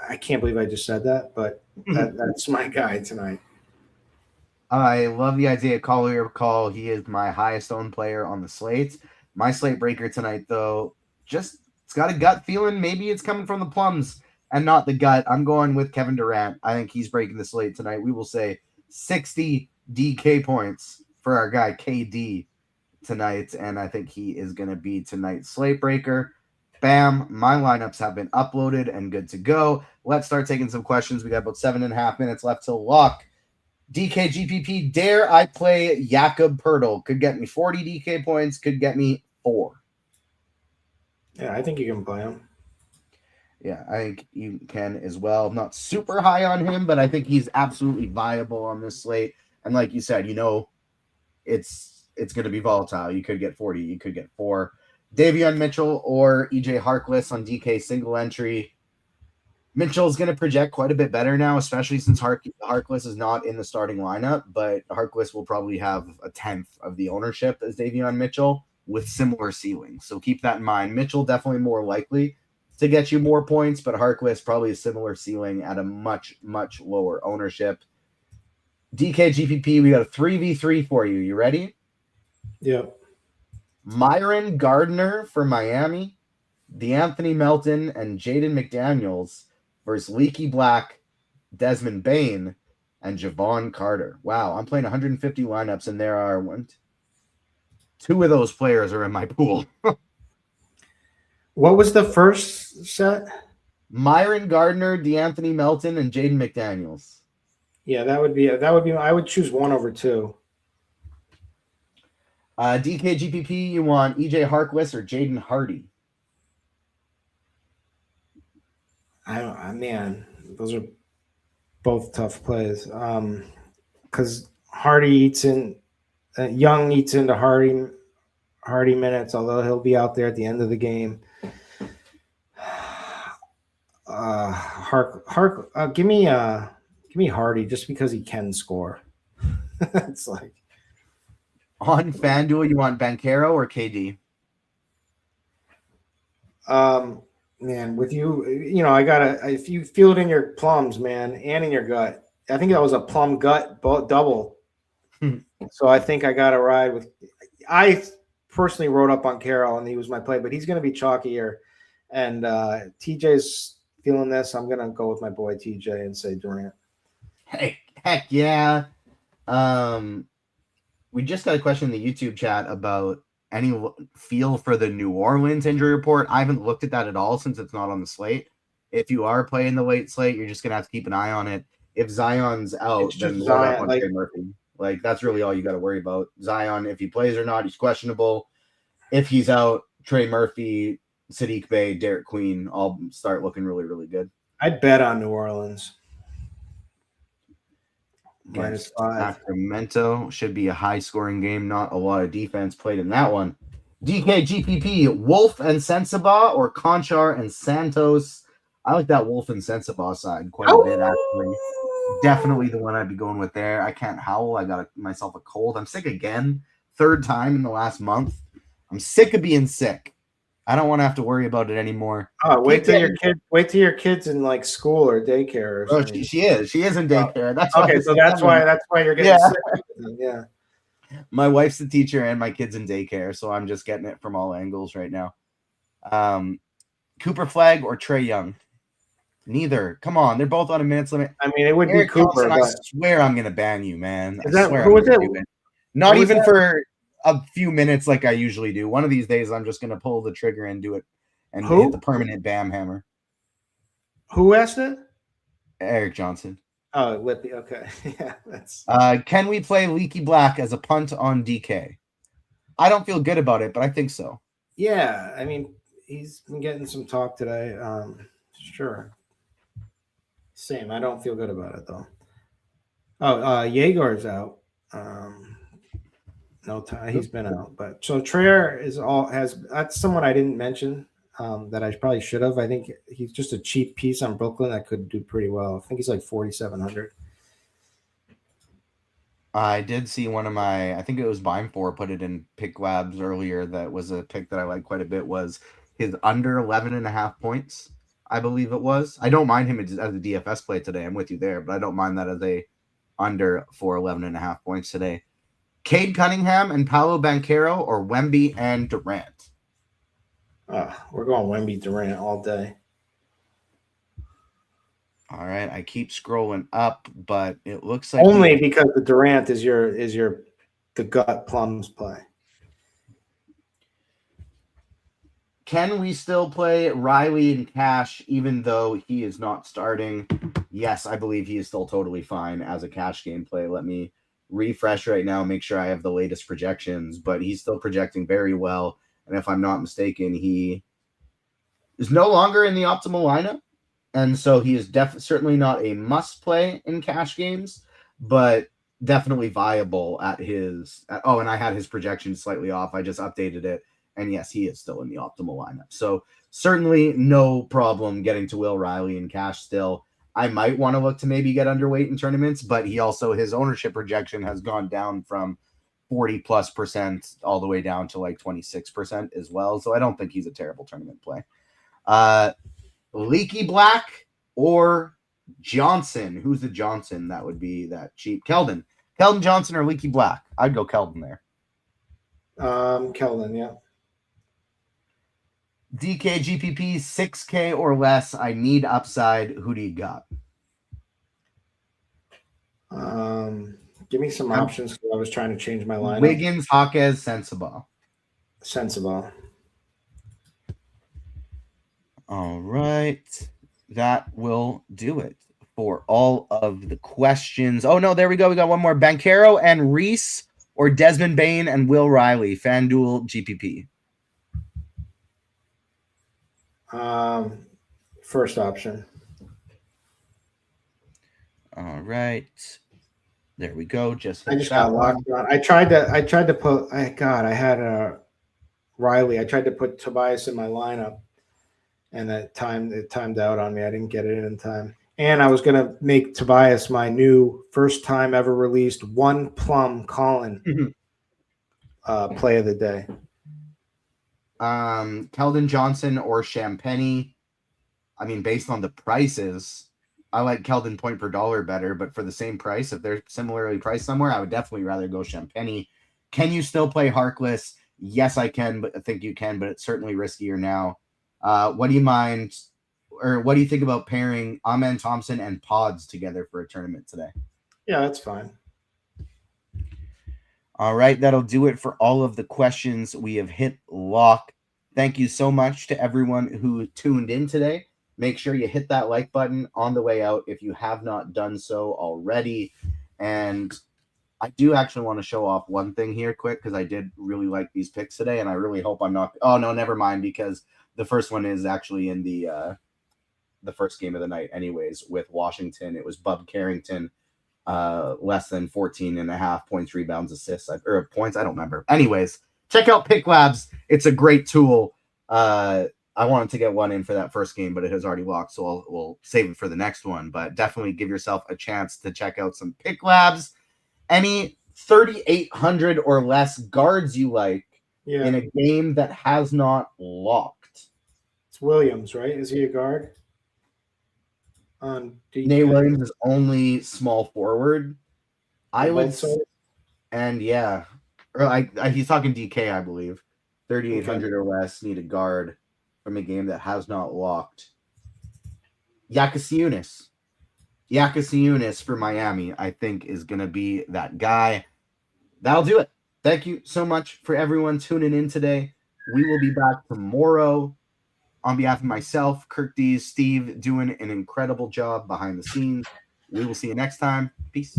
I can't believe I just said that, but that's my guy tonight. I love the Isaiah Collier call. He is my highest owned player on the slate. My slate breaker tonight, though, it's got a gut feeling. Maybe it's coming from the plums and not the gut. I'm going with Kevin Durant. I think he's breaking the slate tonight. We will say 60 DK points for our guy KD tonight, and I think he is going to be tonight's slate breaker. Bam, my lineups have been uploaded and good to go. Let's start taking some questions. We got about 7.5 minutes left till lock. DK GPP, dare I play Jakob Poeltl? Could get me 40 DK points, could get me 4. Yeah, I think you can play him. Yeah, I think you can as well. I'm not super high on him, but I think he's absolutely viable on this slate. And like you said, it's going to be volatile. You could get 40, you could get 4. Davion Mitchell or EJ Harkless on DK single entry. Mitchell's going to project quite a bit better now, especially since Harkless is not in the starting lineup, but Harkless will probably have a 10th of the ownership as Davion Mitchell with similar ceilings. So keep that in mind. Mitchell definitely more likely to get you more points, but Harkless probably a similar ceiling at a much, much lower ownership. DK GPP, we got a 3v3 for you. You ready? Yep. Myron Gardner for Miami, DeAnthony Melton, and Jaden McDaniels versus Leaky Black, Desmond Bane, and Javon Carter. Wow, I'm playing 150 lineups, and there are 2 of those players are in my pool. What was the first set? Myron Gardner, DeAnthony Melton, and Jaden McDaniels. Yeah, that would be. I would choose 1 over 2. DK GPP, you want EJ Harkless or Jaden Hardy? Man, those are both tough plays. Because Hardy eats in, Young eats into Hardy minutes, although he'll be out there at the end of the game. Give me Hardy just because he can score. It's like. On FanDuel, you want Banchero or KD? Man, with you, I gotta. If you feel it in your plums, man, and in your gut, I think that was a plum gut double. So I think I got to ride with. I personally wrote up on Carroll, and he was my play, but he's going to be chalky here. And TJ's feeling this. I'm going to go with my boy TJ and say Durant. Heck yeah. We just got a question in the YouTube chat about any feel for the New Orleans injury report. I haven't looked at that at all since it's not on the slate. If you are playing the late slate, you're just going to have to keep an eye on it. If Zion's out, then load up on Trey Murphy. Like, that's really all you got to worry about. Zion, if he plays or not, he's questionable. If he's out, Trey Murphy, Sadiq Bey, Derek Queen all start looking really, really good. I'd bet on New Orleans. -5. Sacramento should be a high-scoring game. Not a lot of defense played in that one. DK, GPP, Wolf and Sensabaugh or Conchar and Santos? I like that Wolf and Sensabaugh side quite a bit, actually. Definitely the one I'd be going with there. I can't howl. I got myself a cold. I'm sick again. 3rd time in the last month. I'm sick of being sick. I don't want to have to worry about it anymore. Oh, wait till your kid's in like school or daycare or something. She is in daycare. That's okay. So that's why you're getting sick. Yeah. My wife's the teacher and my kid's in daycare, so I'm just getting it from all angles right now. Cooper Flag or Trae Young? Neither. Come on, they're both on a minutes limit. I mean, it would be Cooper. I swear I'm gonna ban you, man. Who was it? Not even for a few minutes like I usually do. One of these days, I'm just gonna pull the trigger and do it and hit the permanent bam hammer. Who asked it? Eric Johnson. Oh, Lippy. Okay, yeah, that's. Can we play Leaky Black as a punt on DK? I don't feel good about it, but I think so. Yeah, I mean, he's been getting some talk today. Sure. Same. I don't feel good about it though. Oh, Jaegor's out. No time. He's been out. But so Traer that's someone I didn't mention that I probably should have. I think he's just a cheap piece on Brooklyn that could do pretty well. I think he's like 4,700. I did see one of my, I think it was Bime4 put it in Pick Labs earlier. That was a pick that I like quite a bit, was his under 11.5 points. I believe it was. I don't mind him as a DFS play today. I'm with you there, but I don't mind that as a under for 11.5 points today. Cade Cunningham and Paolo Banchero or Wemby and Durant? We're going Wemby Durant all day. All right, I keep scrolling up, but it looks like only because the Durant is the gut plums play. Can we still play Riley and Cash even though he is not starting? Yes, I believe he is still totally fine as a cash game play. Let me refresh right now, make sure I have the latest projections, but he's still projecting very well. And if I'm not mistaken, he is no longer in the optimal lineup. And so he is certainly not a must play in cash games, but definitely viable at his. And I had his projections slightly off. I just updated it. And yes, he is still in the optimal lineup. So certainly no problem getting to Will Riley and cash still. I might want to look to maybe get underweight in tournaments, but his ownership projection has gone down from 40+% all the way down to like 26% as well. So I don't think he's a terrible tournament play. Leaky Black or Johnson? Who's the Johnson that would be that cheap? Keldon Johnson or Leaky Black? I'd go Keldon there. Keldon, yeah. DK GPP 6K or less. I need upside. Who do you got? Give me some options because I was trying to change my lineup. Wiggins, Hawkes, Sensabaugh. All right. That will do it for all of the questions. Oh, no, there we go. We got one more. Banchero and Reese or Desmond Bain and Will Riley. FanDuel GPP. First option. All right. There we go. I just got locked on. I tried to put I had a Riley. I tried to put Tobias in my lineup and it timed out on me. I didn't get it in time. And I was gonna make Tobias my new first time ever released one plum Colin play of the day. Keldon Johnson or Champagny. I mean, based on the prices, I like Keldon point per dollar better, but for the same price, if they're similarly priced somewhere, I would definitely rather go Champagny. Can you still play Harkless? Yes, I can, but I think you can, but it's certainly riskier now. What do you mind, or what do you think about pairing Amen Thompson and Pods together for a tournament today? Yeah, that's fine. All right, that'll do it for all of the questions. We have hit lock. Thank you so much to everyone who tuned in today. Make sure you hit that like button on the way out if you have not done so already. And I do actually want to show off one thing here quick, because I did really like these picks today, and I really hope I'm not – oh, no, never mind, because the first one is actually in the first game of the night anyways with Washington. It was Bub Carrington, less than 14.5 points, rebounds, assists, or points. I don't remember. Anyways, check out Pick Labs. It's a great tool. I wanted to get one in for that first game, but it has already locked, so we'll save it for the next one. But definitely give yourself a chance to check out some Pick Labs. Any 3,800 or less guards you like in a game that has not locked. It's Williams, right? Is he a guard? Nate Williams is only small forward. I would, and yeah, or he's talking DK, I believe. 3,800 or less need a guard from a game that has not locked. Yakasiunas for Miami, I think, is going to be that guy. That'll do it. Thank you so much for everyone tuning in today. We will be back tomorrow. On behalf of myself, Kirkdiese, Steve, doing an incredible job behind the scenes. We will see you next time. Peace.